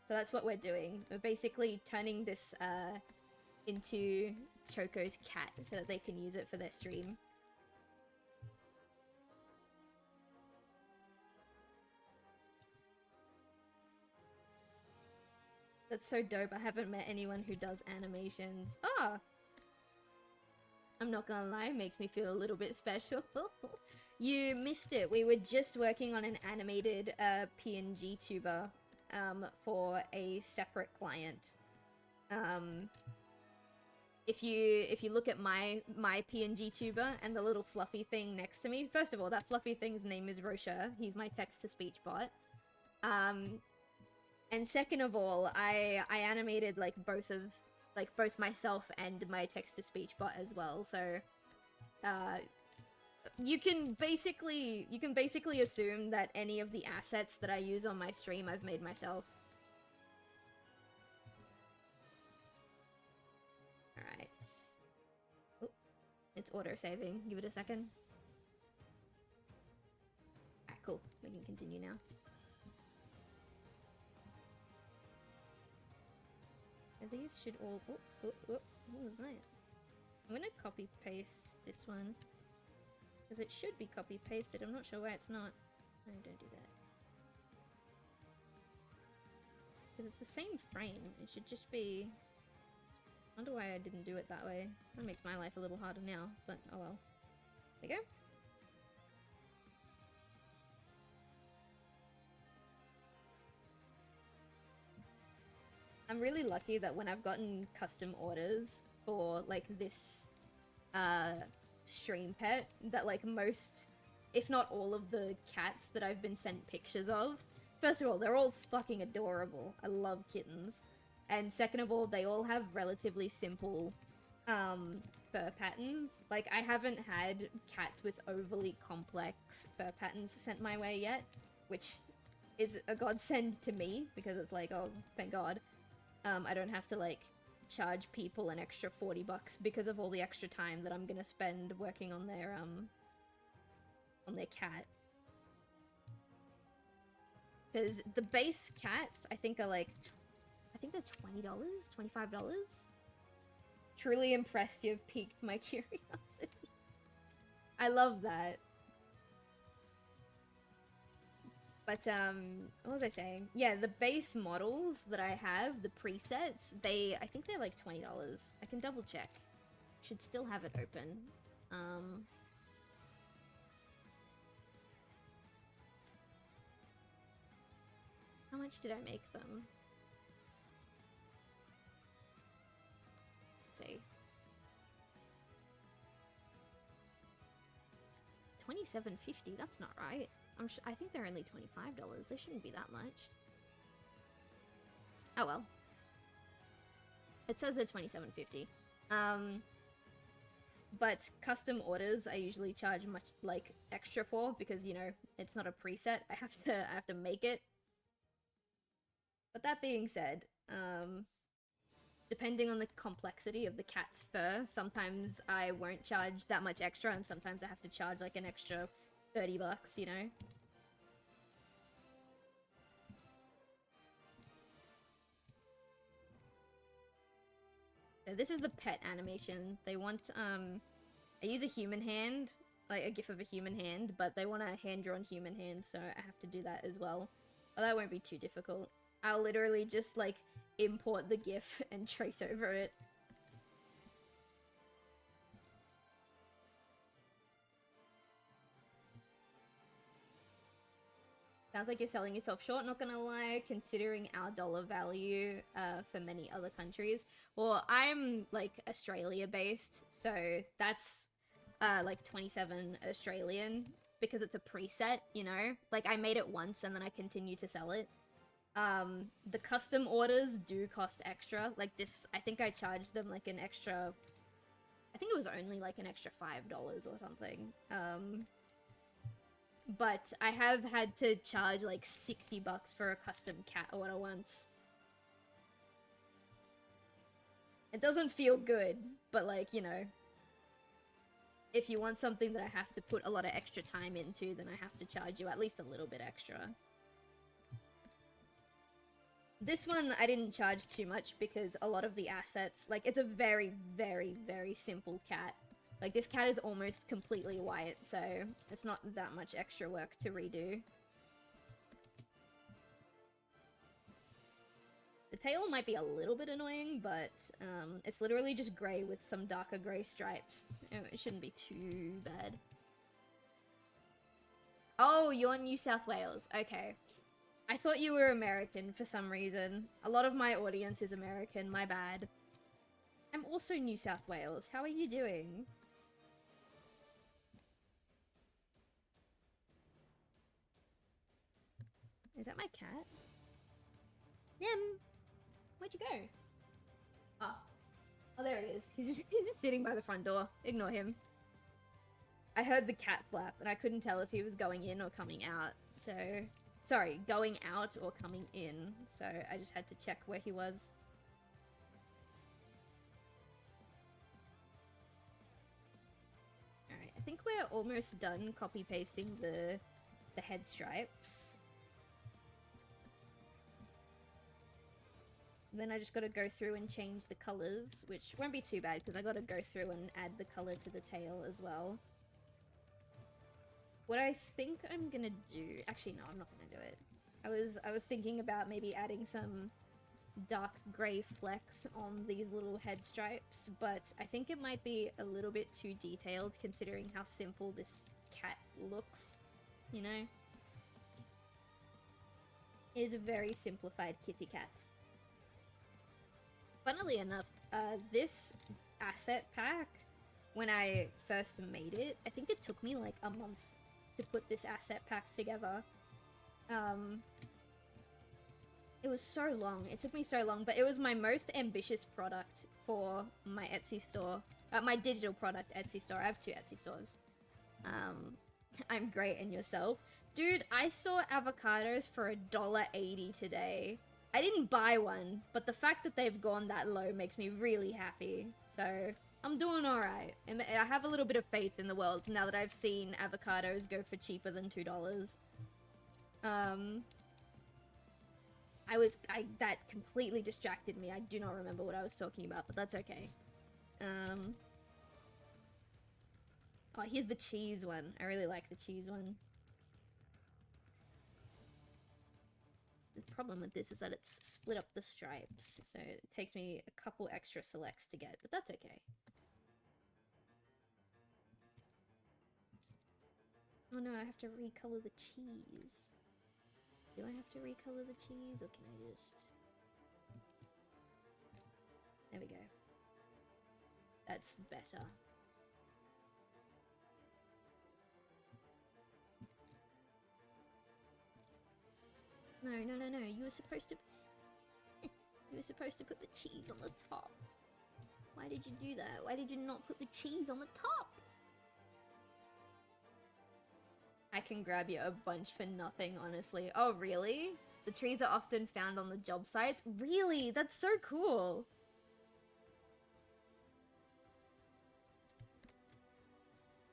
So that's what we're doing. We're basically turning this into Choco's cat so that they can use it for their stream. That's so dope. I haven't met anyone who does animations. Ah! I'm not gonna lie, it makes me feel a little bit special. You missed it. We were just working on an animated PNG tuber for a separate client. If you look at my PNG tuber and the little fluffy thing next to me, first of all, that fluffy thing's name is Rosha. He's my text-to-speech bot. And second of all, I animated like both myself and my text-to-speech bot as well. So you can basically assume that any of the assets that I use on my stream I've made myself. It's auto-saving. Give it a second. Alright, cool. We can continue now. These should all... what was that? I'm gonna copy-paste this one. Because it should be copy-pasted. I'm not sure why it's not. No, don't do that. Because it's the same frame. It should just be... I wonder why I didn't do it that way. That makes my life a little harder now, but oh well. There we go. I'm really lucky that when I've gotten custom orders for, like, this, stream pet, that, like, most, if not all of the cats that I've been sent pictures of, first of all, they're all fucking adorable. I love kittens. And second of all, they all have relatively simple, fur patterns. Like, I haven't had cats with overly complex fur patterns sent my way yet, which is a godsend to me, because it's like, oh, thank God. I don't have to, like, charge people an extra $40 because of all the extra time that I'm gonna spend working on their cat. Because the base cats, I think, are like, I think they're $20, $25. Truly impressed, you've piqued my curiosity. I love that. But, what was I saying? Yeah, the base models that I have, the presets, I think they're like $20. I can double check. Should still have it open. How much did I make them? Let's see. $27.50, that's not right. I think they're only $25. They shouldn't be that much. Oh well. It says they're $27.50. But custom orders I usually charge much, like, extra for, because, you know, it's not a preset. I have to make it. But that being said, depending on the complexity of the cat's fur, sometimes I won't charge that much extra, and sometimes I have to charge, like, an extra $30, you know? So this is the pet animation. They want, I use a human hand, like a gif of a human hand, but they want a hand-drawn human hand, so I have to do that as well. But that won't be too difficult. I'll literally just, like, import the gif and trace over it. Sounds like you're selling yourself short, not gonna lie, considering our dollar value for many other countries. Well, I'm, like, Australia-based, so that's, like, 27 Australian, because it's a preset, you know? Like, I made it once, and then I continue to sell it. The custom orders do cost extra. Like, this, I think I charged them, like, an extra... I think it was only, like, an extra $5 or something. But I have had to charge like $60 for a custom cat order once. It doesn't feel good, but like, you know, if you want something that I have to put a lot of extra time into, then I have to charge you at least a little bit extra. This one I didn't charge too much because a lot of the assets, like, it's a very, very, very simple cat. Like, this cat is almost completely white, so it's not that much extra work to redo. The tail might be a little bit annoying, but it's literally just grey with some darker grey stripes. It shouldn't be too bad. Oh, you're New South Wales. Okay. I thought you were American for some reason. A lot of my audience is American, my bad. I'm also New South Wales. How are you doing? Is that my cat? Nem! Where'd you go? Oh. Oh, there he is. He's just sitting by the front door. Ignore him. I heard the cat flap, and I couldn't tell if he was going in or coming out, so... Sorry, going out or coming in, so I just had to check where he was. I think we're almost done copy pasting the head stripes. Then I just gotta go through and change the colors, which won't be too bad because I gotta go through and add the color to the tail as well. What I think I'm gonna do, actually no, I'm not gonna do it. I was thinking about maybe adding some dark gray flecks on these little head stripes, but I think it might be a little bit too detailed considering how simple this cat looks, you know? It is a very simplified kitty cat. Funnily enough, this asset pack, when I first made it, I think it took me like a month to put this asset pack together. It was so long. It took me so long, but it was my most ambitious product for my Etsy store. My digital product Etsy store. I have 2 Etsy stores. I'm great and yourself. Dude, I saw avocados for $1.80 today. I didn't buy one, but the fact that they've gone that low makes me really happy. So, I'm doing alright. And I have a little bit of faith in the world now that I've seen avocados go for cheaper than $2. That completely distracted me. I do not remember what I was talking about, but that's okay. Oh, here's the cheese one. I really like the cheese one. The problem with this is that it's split up the stripes, so it takes me a couple extra selects to get, but that's okay. Oh no, I have to recolor the cheese. Do I have to recolor the cheese, or can I just... There we go. That's better. No, no, no, no. You were supposed to... You were supposed to put the cheese on the top. Why did you do that? Why did you not put the cheese on the top? I can grab you a bunch for nothing, honestly. Oh, really? The trees are often found on the job sites? Really? That's so cool.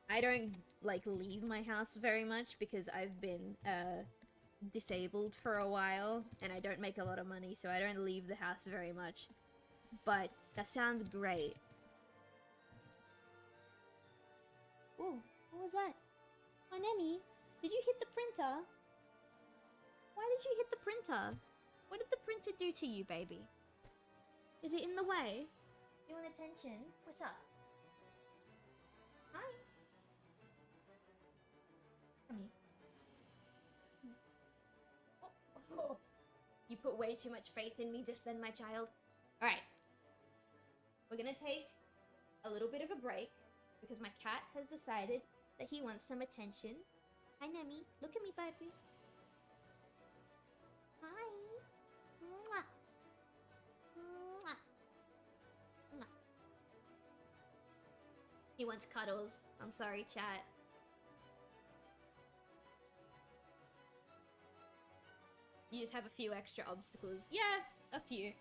I don't, like, leave my house very much because I've been, disabled for a while, and I don't make a lot of money, so I don't leave the house very much. But that sounds great. Ooh, what was that? Oh, Nemi, did you hit the printer? Why did you hit the printer? What did the printer do to you, baby? Is it in the way? You want attention? What's up? Hi. Come here. Oh. You put way too much faith in me just then, my child. Alright. We're gonna take a little bit of a break because my cat has decided that he wants some attention. Hi, Nemi. Look at me, baby. Hi. Mwah. Mwah. Mwah. He wants cuddles. I'm sorry, chat. You just have a few extra obstacles. Yeah, a few.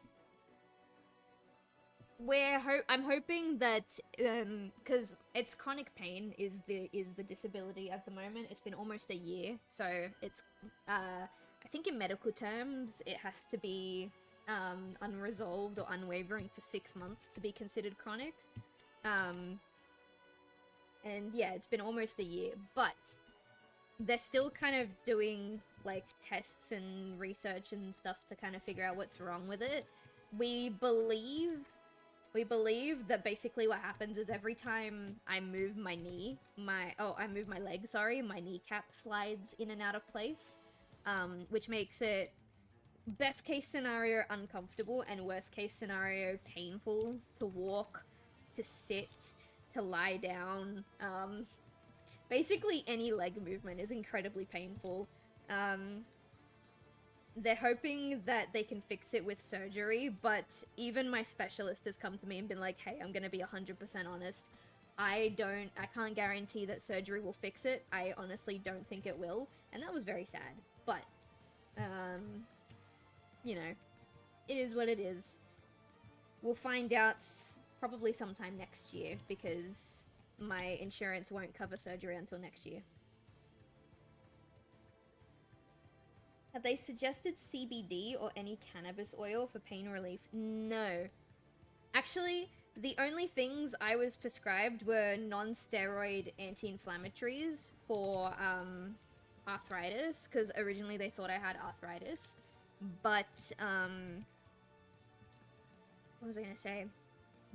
I'm hoping that because it's chronic pain is the disability at the moment. It's been almost a year, so it's I think in medical terms it has to be unresolved or unwavering for 6 months to be considered chronic. And yeah, it's been almost a year, but they're still kind of doing like tests and research and stuff to kind of figure out what's wrong with it. We believe that basically what happens is every time I move my knee, I move my leg, sorry, my kneecap slides in and out of place, which makes it best case scenario uncomfortable and worst case scenario painful to walk, to sit, to lie down. Basically any leg movement is incredibly painful. They're hoping that they can fix it with surgery, but even my specialist has come to me and been like, hey, I'm gonna be 100% honest. I can't guarantee that surgery will fix it. I honestly don't think it will. And that was very sad. But, you know, it is what it is. We'll find out probably sometime next year because my insurance won't cover surgery until next year. Have they suggested CBD or any cannabis oil for pain relief? No. Actually, the only things I was prescribed were non-steroid anti-inflammatories for arthritis, because originally they thought I had arthritis. But, what was I gonna say?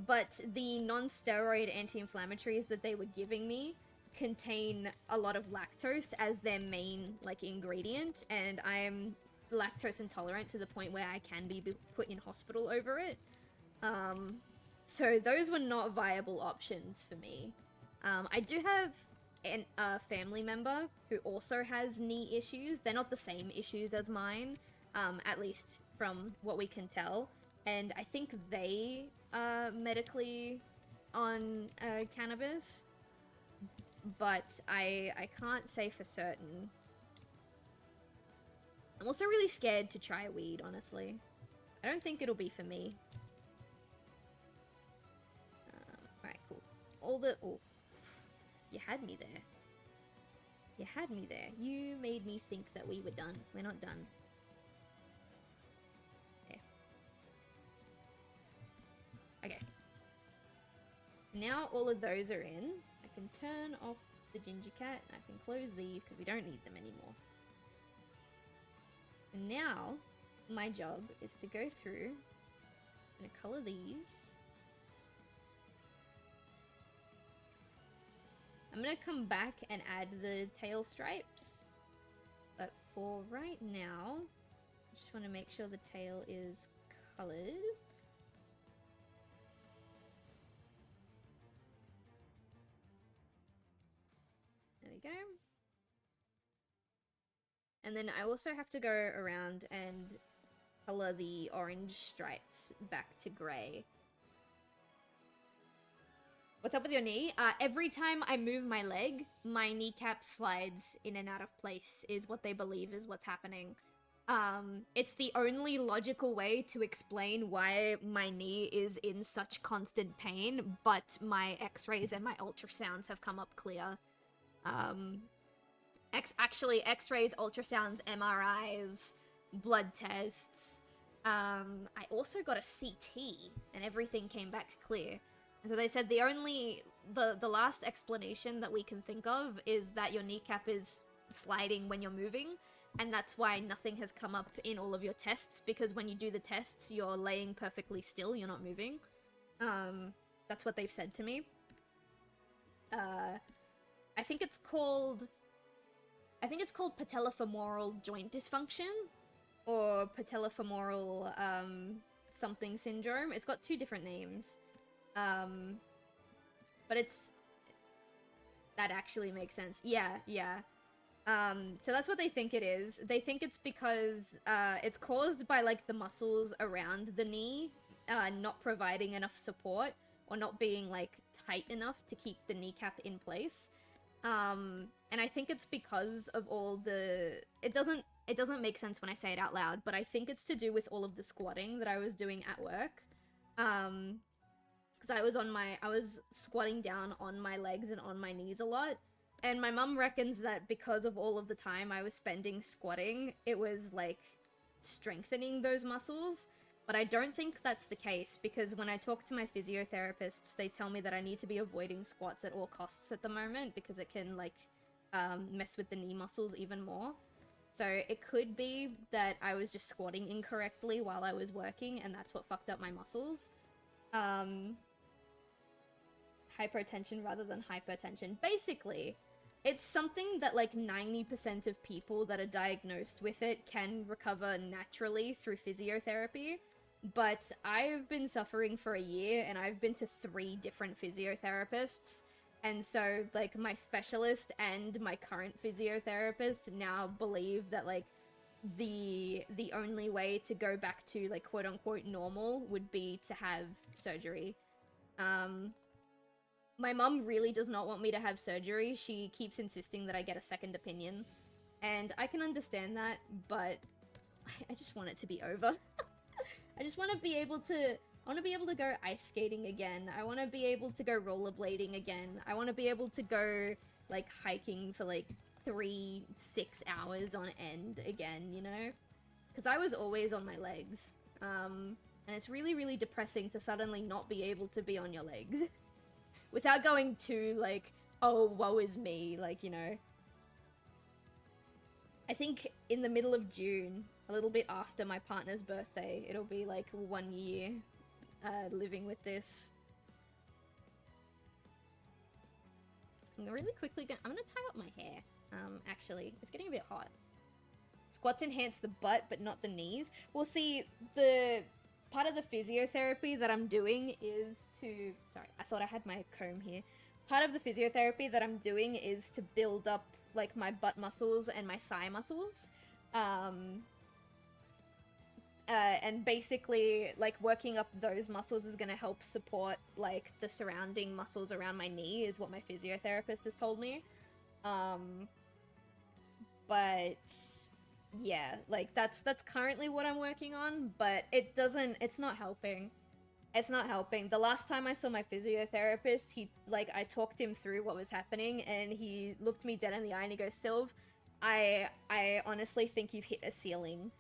But the non-steroid anti-inflammatories that they were giving me contain a lot of lactose as their main, like, ingredient, and I'm lactose intolerant to the point where I can be put in hospital over it. So those were not viable options for me. I do have a family member who also has knee issues. They're not the same issues as mine, at least from what we can tell. And I think they are medically on cannabis, but I can't say for certain. I'm also really scared to try weed, honestly. I don't think it'll be for me. Alright, cool. Oh, you had me there. You had me there. You made me think that we were done. We're not done. Okay. Now all of those are in. I can turn off the ginger cat. I can close these because we don't need them anymore. And now my job is to go through and color these. I'm gonna come back and add the tail stripes. But for right now, I just want to make sure the tail is colored. There we go. And then I also have to go around and color the orange stripes back to gray. What's up with your knee? Every time I move my leg, my kneecap slides in and out of place is what they believe is what's happening. It's the only logical way to explain why my knee is in such constant pain, but my x-rays and my ultrasounds have come up clear. Actually, x-rays, ultrasounds, MRIs, blood tests. I also got a CT, and everything came back clear. And so they said the last explanation that we can think of is that your kneecap is sliding when you're moving, and that's why nothing has come up in all of your tests, because when you do the tests, you're laying perfectly still, you're not moving. That's what they've said to me. I think it's called patellofemoral joint dysfunction, or patellofemoral something syndrome. It's got two different names. But that actually makes sense. Yeah. So that's what they think it is. They think it's because it's caused by, like, the muscles around the knee not providing enough support, or not being, like, tight enough to keep the kneecap in place. And I think it's because of all the... It doesn't make sense when I say it out loud, but I think it's to do with all of the squatting that I was doing at work. Because I was squatting down on my legs and on my knees a lot. And my mum reckons that because of all of the time I was spending squatting, it was, like, strengthening those muscles. But I don't think that's the case, because when I talk to my physiotherapists, they tell me that I need to be avoiding squats at all costs at the moment, because it can, like, mess with the knee muscles even more. So it could be that I was just squatting incorrectly while I was working, and that's what fucked up my muscles. Hypotension rather than hypertension. Basically, it's something that, like, 90% of people that are diagnosed with it can recover naturally through physiotherapy. But I've been suffering for a year, and I've been to 3 different physiotherapists. And so, like, my specialist and my current physiotherapist now believe that, like, the only way to go back to, like, quote-unquote normal would be to have surgery. My mum really does not want me to have surgery. She keeps insisting that I get a second opinion. And I can understand that, but I just want it to be over. I just want to be able to I want to be able to go ice skating again. I want to be able to go rollerblading again. I want to be able to go, like, hiking for, like, 6 hours on end again, you know? Because I was always on my legs. And it's really, really depressing to suddenly not be able to be on your legs. Without going too, like, oh, woe is me, like, you know. I think in the middle of June, a little bit after my partner's birthday, it'll be, like, 1 year living with this. I'm really quickly gonna... I'm gonna tie up my hair, actually. It's getting a bit hot. Squats enhance the butt, but not the knees. Well, see, the part of the physiotherapy that I'm doing is to... Sorry, I thought I had my comb here. Part of the physiotherapy that I'm doing is to build up, like, my butt muscles and my thigh muscles. And basically, like, working up those muscles is gonna help support, like, the surrounding muscles around my knee, is what my physiotherapist has told me. But yeah, like, that's currently what I'm working on, but it's not helping. It's not helping. The last time I saw my physiotherapist, I talked him through what was happening, and he looked me dead in the eye and he goes, Silv, I honestly think you've hit a ceiling.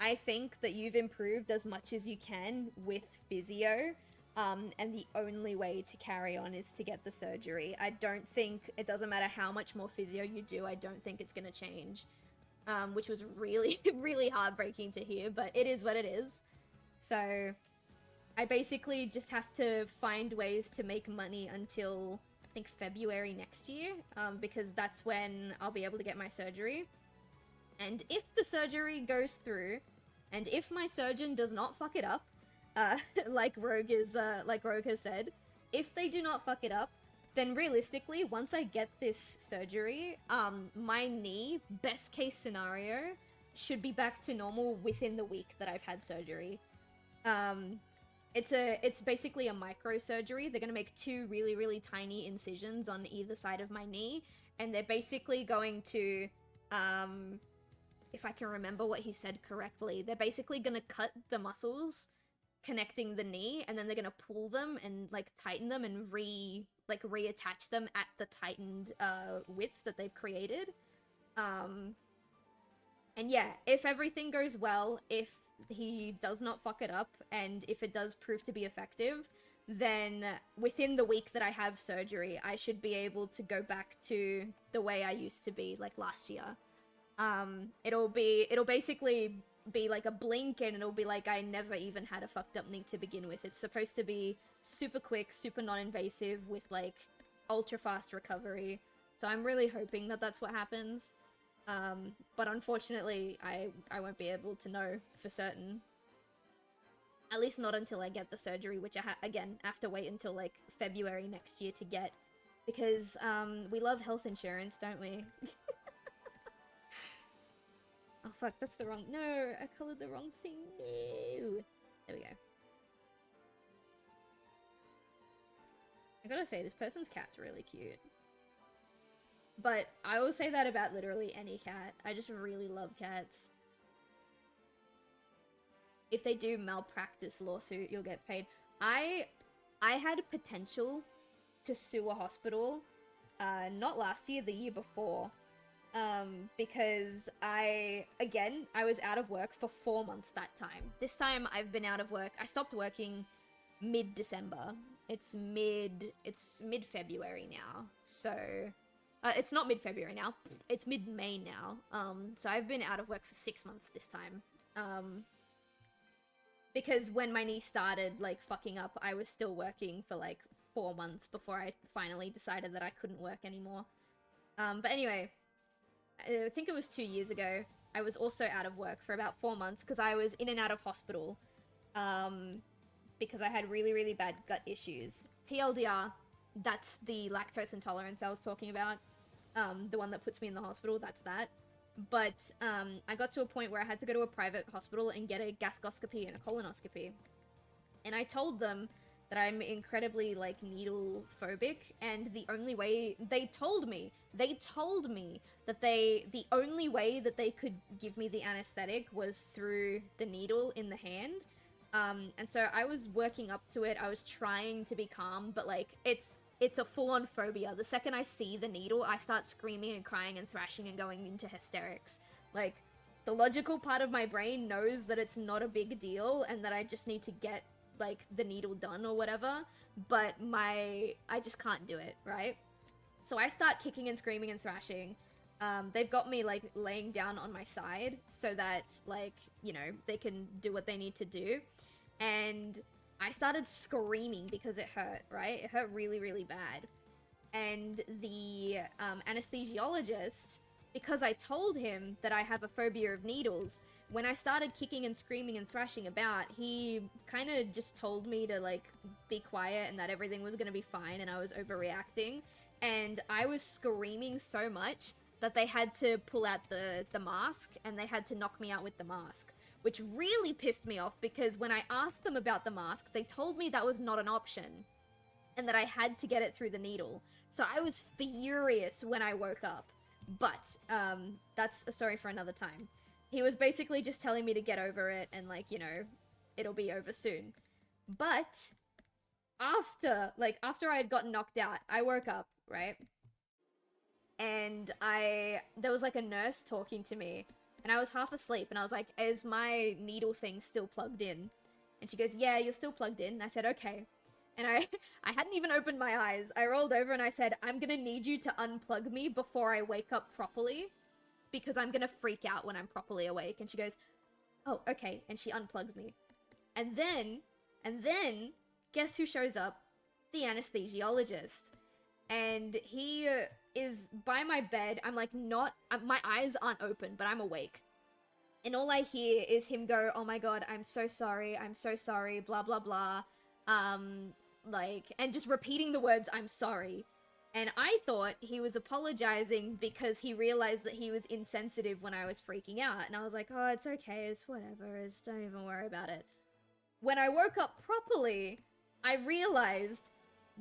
I think that you've improved as much as you can with physio, and the only way to carry on is to get the surgery. I don't think, it doesn't matter how much more physio you do, I don't think it's gonna change. Which was really, really heartbreaking to hear, but it is what it is. So, I basically just have to find ways to make money until, I think, February next year, because that's when I'll be able to get my surgery. And if the surgery goes through, and if my surgeon does not fuck it up, like Rogue has said, if they do not fuck it up, then realistically, once I get this surgery, my knee, best case scenario, should be back to normal within the week that I've had surgery. It's basically a microsurgery. They're gonna make 2 really, really tiny incisions on either side of my knee, and they're basically going to, if I can remember what he said correctly, they're basically gonna cut the muscles connecting the knee, and then they're gonna pull them and, like, tighten them and reattach them at the tightened width that they've created. And yeah, if everything goes well, if he does not fuck it up, and if it does prove to be effective, then within the week that I have surgery, I should be able to go back to the way I used to be, like, last year. It'll basically be like a blink, and it'll be like I never even had a fucked up knee to begin with. It's supposed to be super quick, super non-invasive, with, like, ultra fast recovery. So I'm really hoping that that's what happens. But unfortunately, I won't be able to know for certain. At least not until I get the surgery, which I again have to wait until, like, February next year to get. Because, we love health insurance, don't we? Oh fuck, that's the wrong- no, I colored the wrong thing, no! There we go. I gotta say, this person's cat's really cute. But I will say that about literally any cat. I just really love cats. If they do malpractice lawsuit, you'll get paid. I had potential to sue a hospital, not last year, the year before. Because I was out of work for 4 months that time. This time I've been out of work. I stopped working mid-December. It's mid-February now. So, it's not mid-February now. It's mid-May now. So I've been out of work for 6 months this time. Because when my knee started, like, fucking up, I was still working for, like, 4 months before I finally decided that I couldn't work anymore. But anyway, I think it was 2 years ago, I was also out of work for about 4 months because I was in and out of hospital, because I had really, really bad gut issues. TLDR, that's the lactose intolerance I was talking about, the one that puts me in the hospital, that's that. But I got to a point where I had to go to a private hospital and get a gastroscopy and a colonoscopy. And I told them that I'm incredibly, like, needle phobic, and the only way they told me that the only way that they could give me the anesthetic was through the needle in the hand, And so I was working up to it. I was trying to be calm, but like it's a full-on phobia. The second I see the needle, I start screaming and crying and thrashing and going into hysterics. Like, the logical part of my brain knows that it's not a big deal and that I just need to get, like, the needle done or whatever, but I just can't do it, right? So I start kicking and screaming and thrashing. They've got me, like, laying down on my side so that, like, you know, they can do what they need to do. And I started screaming because it hurt, right? It hurt really, really bad. And the anesthesiologist, because I told him that I have a phobia of needles, when I started kicking and screaming and thrashing about, he kind of just told me to, like, be quiet and that everything was gonna be fine and I was overreacting. And I was screaming so much that they had to pull out the mask and they had to knock me out with the mask. Which really pissed me off because when I asked them about the mask, they told me that was not an option and that I had to get it through the needle. So I was furious when I woke up. But that's a story for another time. He was basically just telling me to get over it and, like, you know, it'll be over soon. But after I had gotten knocked out, I woke up, right? And there was, like, a nurse talking to me. And I was half asleep, and I was like, is my needle thing still plugged in? And she goes, yeah, you're still plugged in. And I said, okay. And I hadn't even opened my eyes. I rolled over and I said, I'm gonna need you to unplug me before I wake up properly, because I'm gonna freak out when I'm properly awake. And she goes, oh, okay. And she unplugs me. And then, guess who shows up? The anesthesiologist. And he is by my bed. I'm like, my eyes aren't open, but I'm awake. And all I hear is him go, oh my god, I'm so sorry, blah, blah, blah. And just repeating the words, I'm sorry. And I thought he was apologizing because he realized that he was insensitive when I was freaking out. And I was like, oh, it's okay, it's whatever, don't even worry about it. When I woke up properly, I realized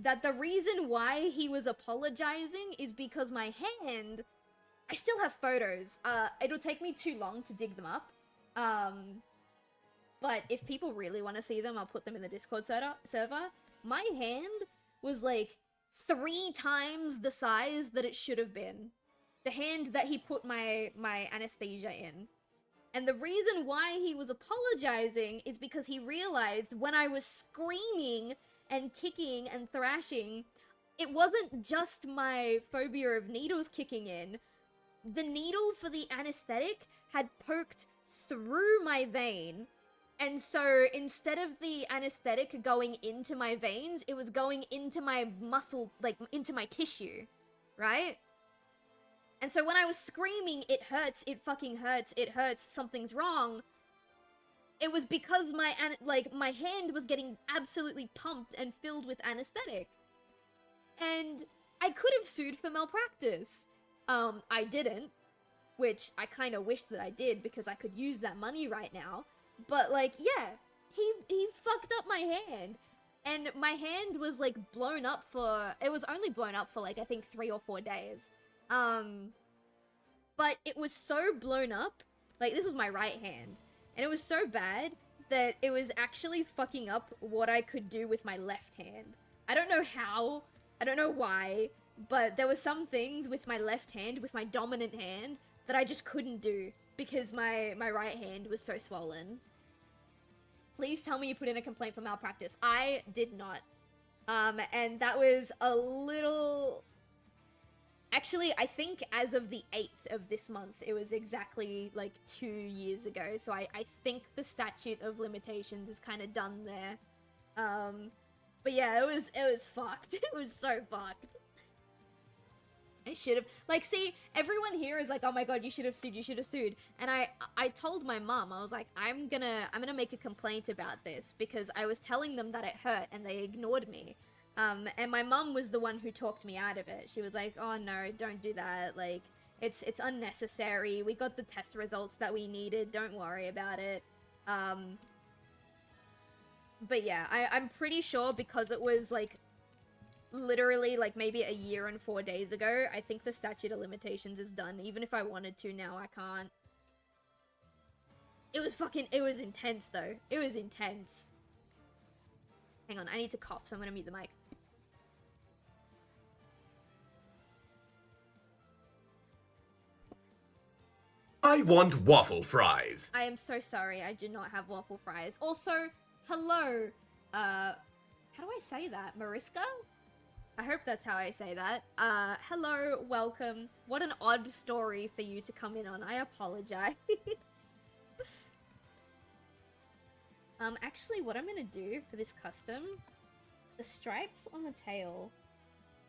that the reason why he was apologizing is because my hand... I still have photos. It'll take me too long to dig them up. But if people really want to see them, I'll put them in the Discord server. My hand was like 3 times the size that it should have been. The hand that he put my anesthesia in. And the reason why he was apologizing is because he realized when I was screaming and kicking and thrashing, it wasn't just my phobia of needles kicking in. The needle for the anesthetic had poked through my vein. And so instead of the anesthetic going into my veins, it was going into my muscle, like into my tissue, right? And so when I was screaming, it hurts, it fucking hurts, it hurts, something's wrong, it was because my hand was getting absolutely pumped and filled with anesthetic. And I could have sued for malpractice. I didn't, which I kind of wish that I did because I could use that money right now. But, like, yeah, he fucked up my hand. And my hand was, like, blown up for... It was only blown up for, like, I think 3 or 4 days. But it was so blown up. Like, this was my right hand. And it was so bad that it was actually fucking up what I could do with my left hand. I don't know how. I don't know why. But there were some things with my left hand, with my dominant hand, that I just couldn't do. Because my right hand was so swollen. Please tell me you put in a complaint for malpractice. I did not. And that was a little... Actually, I think as of the 8th of this month, it was exactly, like, 2 years ago. So I think the statute of limitations is kind of done there. But yeah, it was fucked. It was so fucked. I should have... Like, see, everyone here is like, oh my god, you should have sued. And I told my mom, I was like, I'm gonna make a complaint about this, because I was telling them that it hurt, and they ignored me. And my mum was the one who talked me out of it. She was like, oh no, don't do that, like, it's unnecessary, we got the test results that we needed, don't worry about it. But yeah, I'm pretty sure because it was, like, literally, like, maybe a year and 4 days ago, I think the statute of limitations is done. Even if I wanted to now, I can't. It was intense though. It was intense. Hang on, I need to cough, so I'm gonna mute the mic. I want waffle fries. I am so sorry, I do not have waffle fries. Also, hello, how do I say that? Mariska? I hope that's how I say that. Hello, welcome. What an odd story for you to come in on. I apologize. Actually, what I'm gonna do for this custom, the stripes on the tail,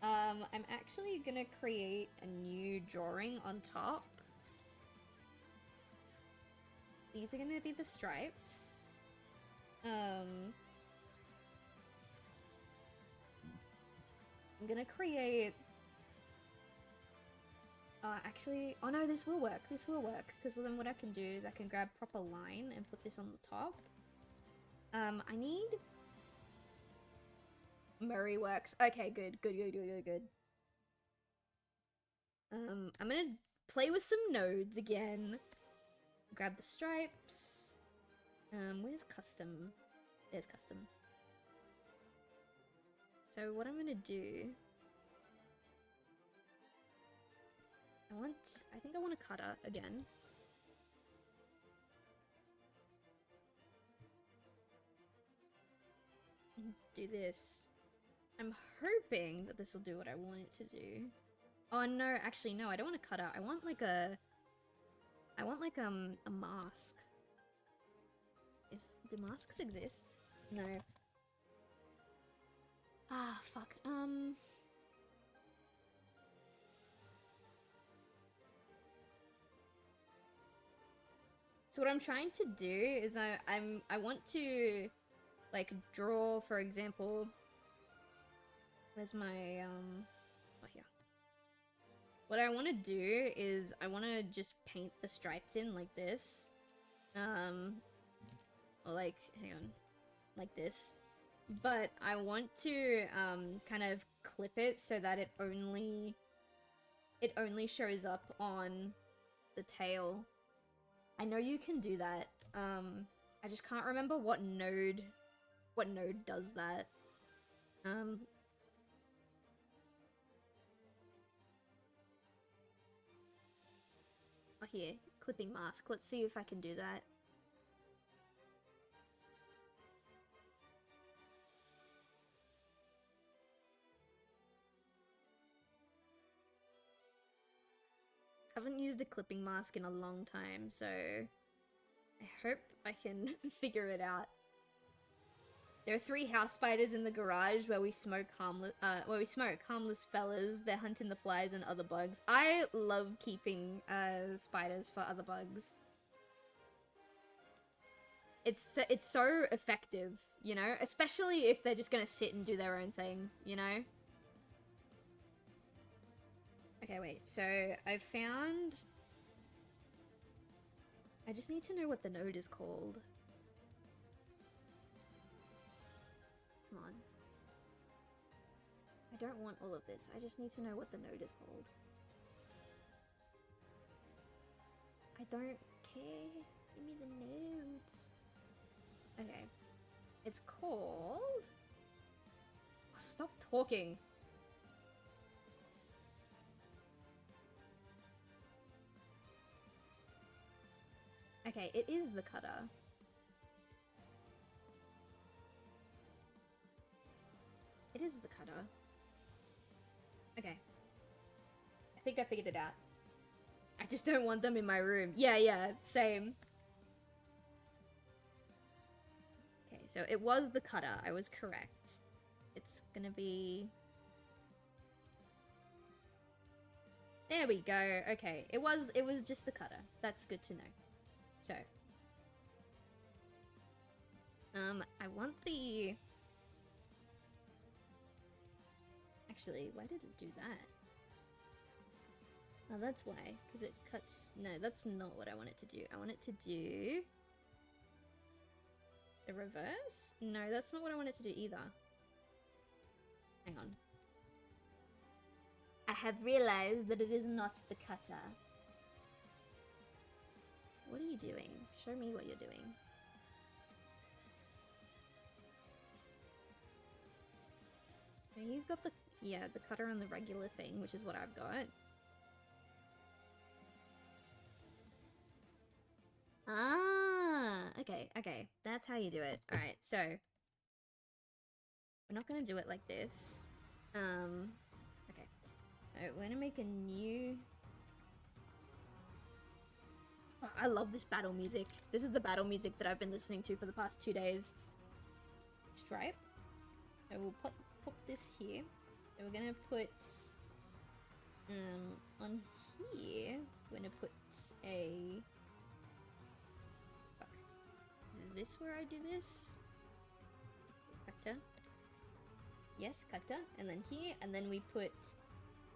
I'm actually gonna create a new drawing on top. These are gonna be the stripes. I'm gonna create... actually... Oh no, this will work. This will work. Because then what I can do is I can grab proper line and put this on the top. I need... Murray works. Okay, good. Good. I'm gonna play with some nodes again. Grab the stripes. Where's custom? There's custom. So what I'm gonna do... I think I want a cutter again. And do this. I'm hoping that this will do what I want it to do. Oh no, actually no, I don't want a cutter. I want like a mask. Do masks exist? No. Ah, fuck. So what I'm trying to do is I want to like draw, for example, where's my oh here. What I want to do is I want to just paint the stripes in like this. Or like, hang on, like this. But I want to kind of clip it so that it only shows up on the tail. I know you can do that. I just can't remember what node does that. Oh here, clipping mask. Let's see if I can do that. Haven't used a clipping mask in a long time, so I hope I can figure it out. There are 3 house spiders in the garage where we smoke harmless fellas. They're hunting the flies and other bugs. I love keeping spiders for other bugs. It's so effective, you know, especially if they're just gonna sit and do their own thing, you know. Okay, wait, so I've found... I just need to know what the node is called. Come on. I don't want all of this, I just need to know what the node is called. I don't care. Give me the nodes. Okay. It's called... Oh, stop talking. Okay, it is the cutter. It is the cutter. Okay. I think I figured it out. I just don't want them in my room. Yeah, same. Okay, so it was the cutter. I was correct. It's gonna be... There we go. Okay, it was just the cutter. That's good to know. So, I want the... Actually, why did it do that? Oh, that's why, because it cuts... No, that's not what I want it to do. I want it to do... the reverse? No, that's not what I want it to do either. Hang on. I have realized that it is not the cutter. What are you doing? Show me what you're doing. Okay, he's got the, yeah, the cutter and the regular thing, which is what I've got. Ah, okay, okay. That's how you do it. Alright, so we're not gonna do it like this. Okay. So we're gonna make a new... Oh, I love this battle music. This is the battle music that I've been listening to for the past 2 days. Stripe. So we'll put this here. So we're gonna put... on here, we're gonna put a... Fuck. Is this where I do this? Cutter. Yes, cutter. And then here, and then we put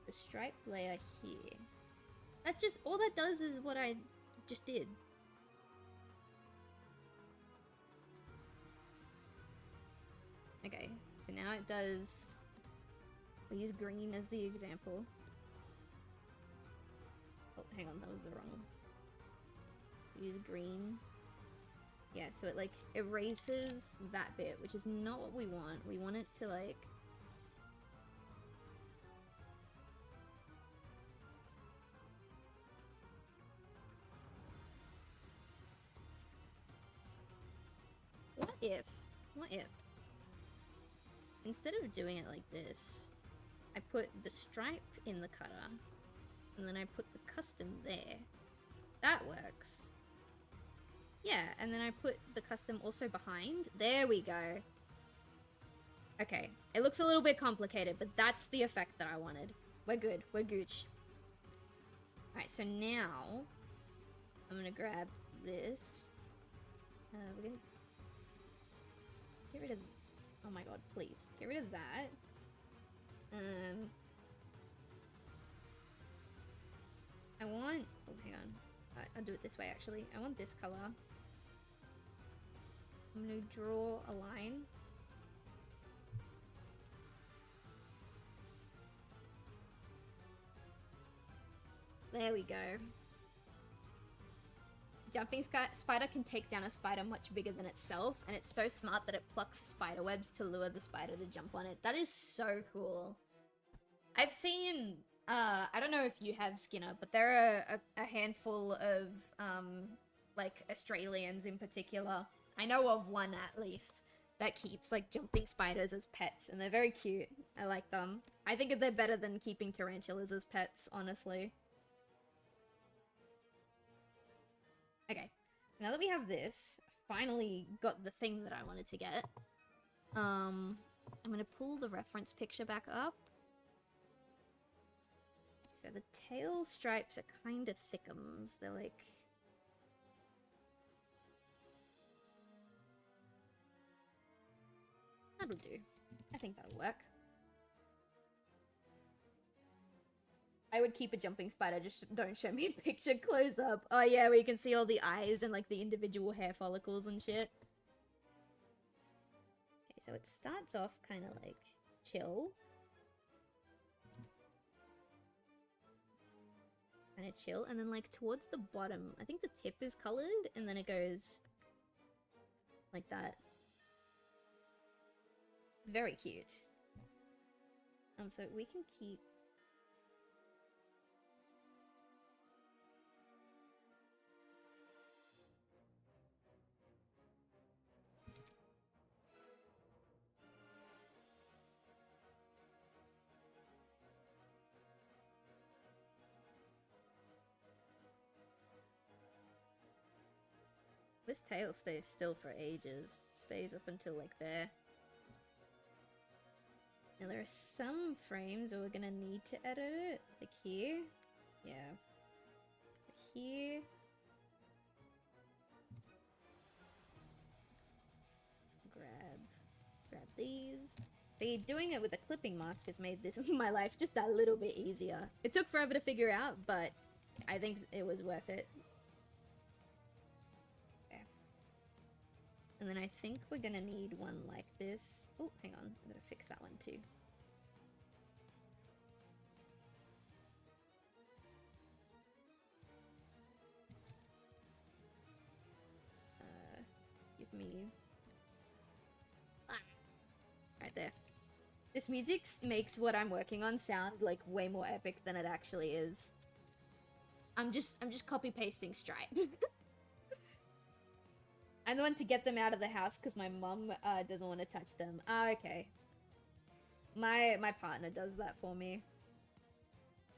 the stripe layer here. That just, all that does is what I just did. Okay, so now it does... We'll use green as the example. Oh, hang on, that was the wrong one. Use green. Yeah, so it like erases that bit, which is not what we want. We want it to like... What if? Instead of doing it like this, I put the stripe in the cutter, and then I put the custom there. That works. Yeah, and then I put the custom also behind. There we go. Okay, it looks a little bit complicated, but that's the effect that I wanted. We're good, we're gooch. Alright, so now, I'm gonna grab this. We're gonna get rid of... Oh my god, please. Get rid of that. I want... Oh, hang on. I'll do it this way, actually. I want this color. I'm gonna draw a line. There we go. Jumping spider can take down a spider much bigger than itself, and it's so smart that it plucks spider webs to lure the spider to jump on it. That is so cool. I've seen, I don't know if you have, Skinner, but there are a handful of, like, Australians in particular. I know of one, at least, that keeps, like, jumping spiders as pets, and they're very cute. I like them. I think they're better than keeping tarantulas as pets, honestly. Okay, now that we have this, finally got the thing that I wanted to get. I'm gonna pull the reference picture back up. So the tail stripes are kind of thickums. They're like... That'll do. I think that'll work. I would keep a jumping spider, just don't show me a picture close up. Oh yeah, where you can see all the eyes and like the individual hair follicles and shit. Okay, so it starts off kind of like chill. Kind of chill, and then like towards the bottom, I think the tip is colored, and then it goes like that. Very cute. So we can keep... This tail stays still for ages. It stays up until like there. Now there are some frames where we're gonna need to edit it. Like here. Yeah. So here. Grab these. See, doing it with a clipping mask has made this my life just a little bit easier. It took forever to figure out, but I think it was worth it. And then I think we're gonna need one like this. Oh, hang on. I'm gonna fix that one too. This music makes what I'm working on sound like way more epic than it actually is. I'm just copy pasting Stripe. I'm the one to get them out of the house because my mum doesn't want to touch them. Ah, okay. My partner does that for me.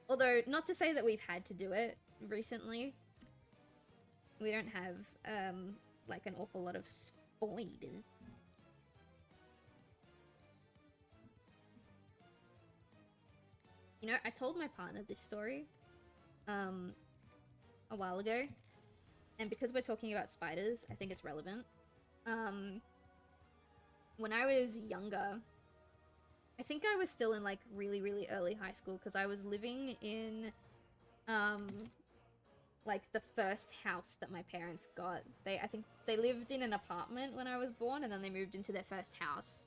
Although, not to say that we've had to do it recently. We don't have, like, an awful lot of spiders. You know, I told my partner this story, a while ago. And because we're talking about spiders, I think it's relevant. When I was younger, I think I was still in, like, really, really early high school, because I was living in, like, the first house that my parents got. I think they lived in an apartment when I was born, and then they moved into their first house.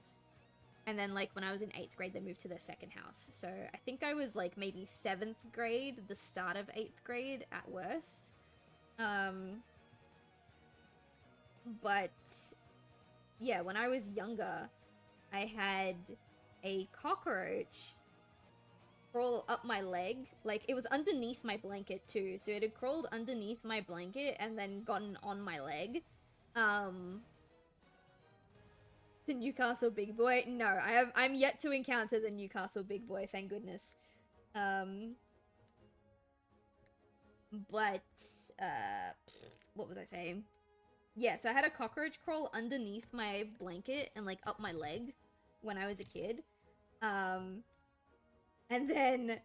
And then, like, when I was in 8th grade, they moved to their second house. So I think I was, like, maybe 7th grade, the start of 8th grade at worst. But, yeah, when I was younger, I had a cockroach crawl up my leg. Like, it was underneath my blanket, too. So it had crawled underneath my blanket and then gotten on my leg. The Newcastle big boy? No, I'm yet to encounter the Newcastle big boy, thank goodness. But, what was I saying? Yeah, so I had a cockroach crawl underneath my blanket and, like, up my leg when I was a kid. And then,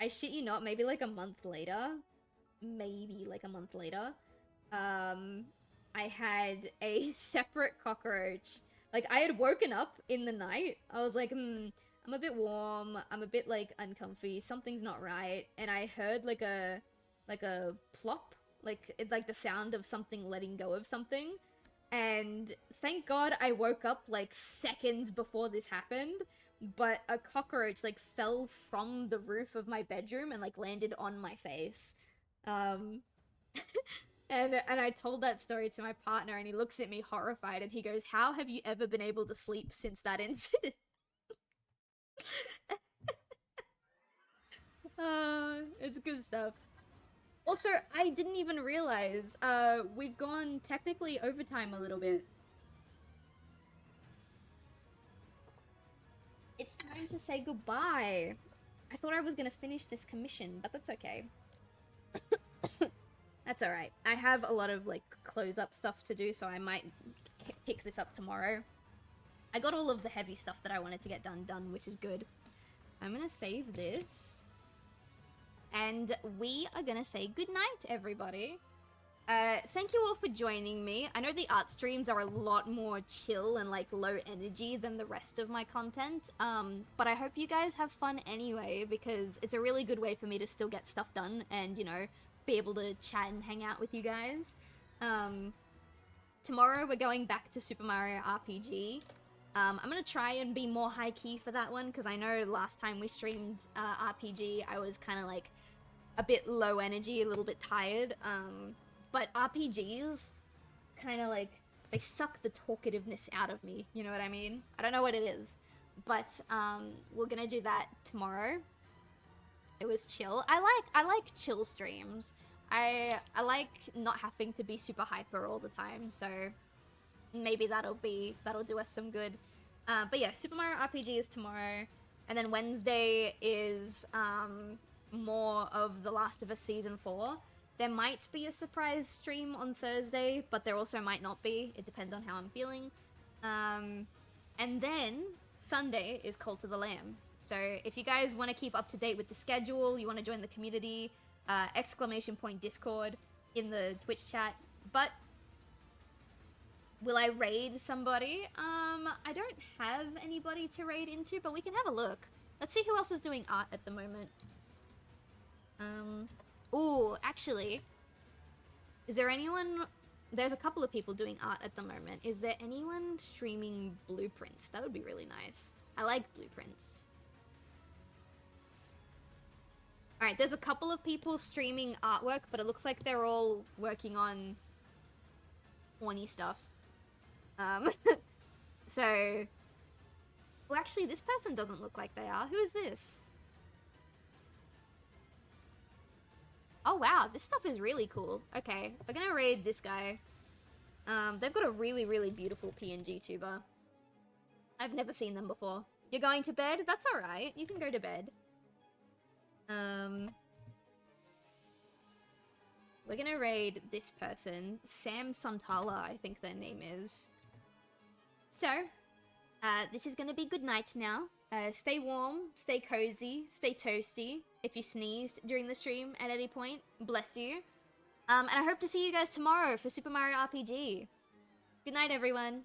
I shit you not, maybe, like, a month later, I had a separate cockroach. Like, I had woken up in the night. I was like, I'm a bit warm. I'm a bit, like, uncomfy. Something's not right. And I heard, like a plop. Like the sound of something letting go of something. And thank God I woke up, like, seconds before this happened. But a cockroach, like, fell from the roof of my bedroom and, like, landed on my face. And I told that story to my partner, and he looks at me horrified, and he goes, "How have you ever been able to sleep since that incident?" It's good stuff. Also, I didn't even realize, we've gone technically overtime a little bit. It's time to say goodbye. I thought I was gonna finish this commission, but that's okay. That's alright. I have a lot of, like, close-up stuff to do, so I might pick this up tomorrow. I got all of the heavy stuff that I wanted to get done, which is good. I'm gonna save this. And we are gonna say goodnight, everybody. Thank you all for joining me. I know the art streams are a lot more chill and, like, low energy than the rest of my content, but I hope you guys have fun anyway, because it's a really good way for me to still get stuff done and, you know, be able to chat and hang out with you guys. Tomorrow we're going back to Super Mario RPG. I'm gonna try and be more high-key for that one, because I know last time we streamed RPG, I was kind of, like, a bit low energy, a little bit tired, but RPGs kind of, like, they suck the talkativeness out of me, you know what I mean? I don't know what it is, but we're gonna do that tomorrow. It was chill. I like chill streams. I like not having to be super hyper all the time, so maybe that'll do us some good. But yeah, Super Mario RPG is tomorrow, and then Wednesday is more of The Last of Us Season 4. There might be a surprise stream on Thursday, but there also might not be. It depends on how I'm feeling. And then Sunday is Cult of the Lamb. So if you guys want to keep up to date with the schedule, you want to join the community, !Discord in the Twitch chat. But will I raid somebody? I don't have anybody to raid into, but we can have a look. Let's see who else is doing art at the moment. Ooh, actually, is there anyone... There's a couple of people doing art at the moment. Is there anyone streaming blueprints? That would be really nice. I like blueprints. Alright, there's a couple of people streaming artwork, but it looks like they're all working on horny stuff. So Oh, actually, this person doesn't look like they are. Who is this? Oh, wow. This stuff is really cool. Okay, we're gonna raid this guy. They've got a really, really beautiful PNG tuber. I've never seen them before. You're going to bed? That's alright. You can go to bed. We're gonna raid this person. Sam Santala, I think their name is. So, this is gonna be good night now. Stay warm, stay cozy, stay toasty. If you sneezed during the stream at any point, bless you. And I hope to see you guys tomorrow for Super Mario RPG. Good night, everyone.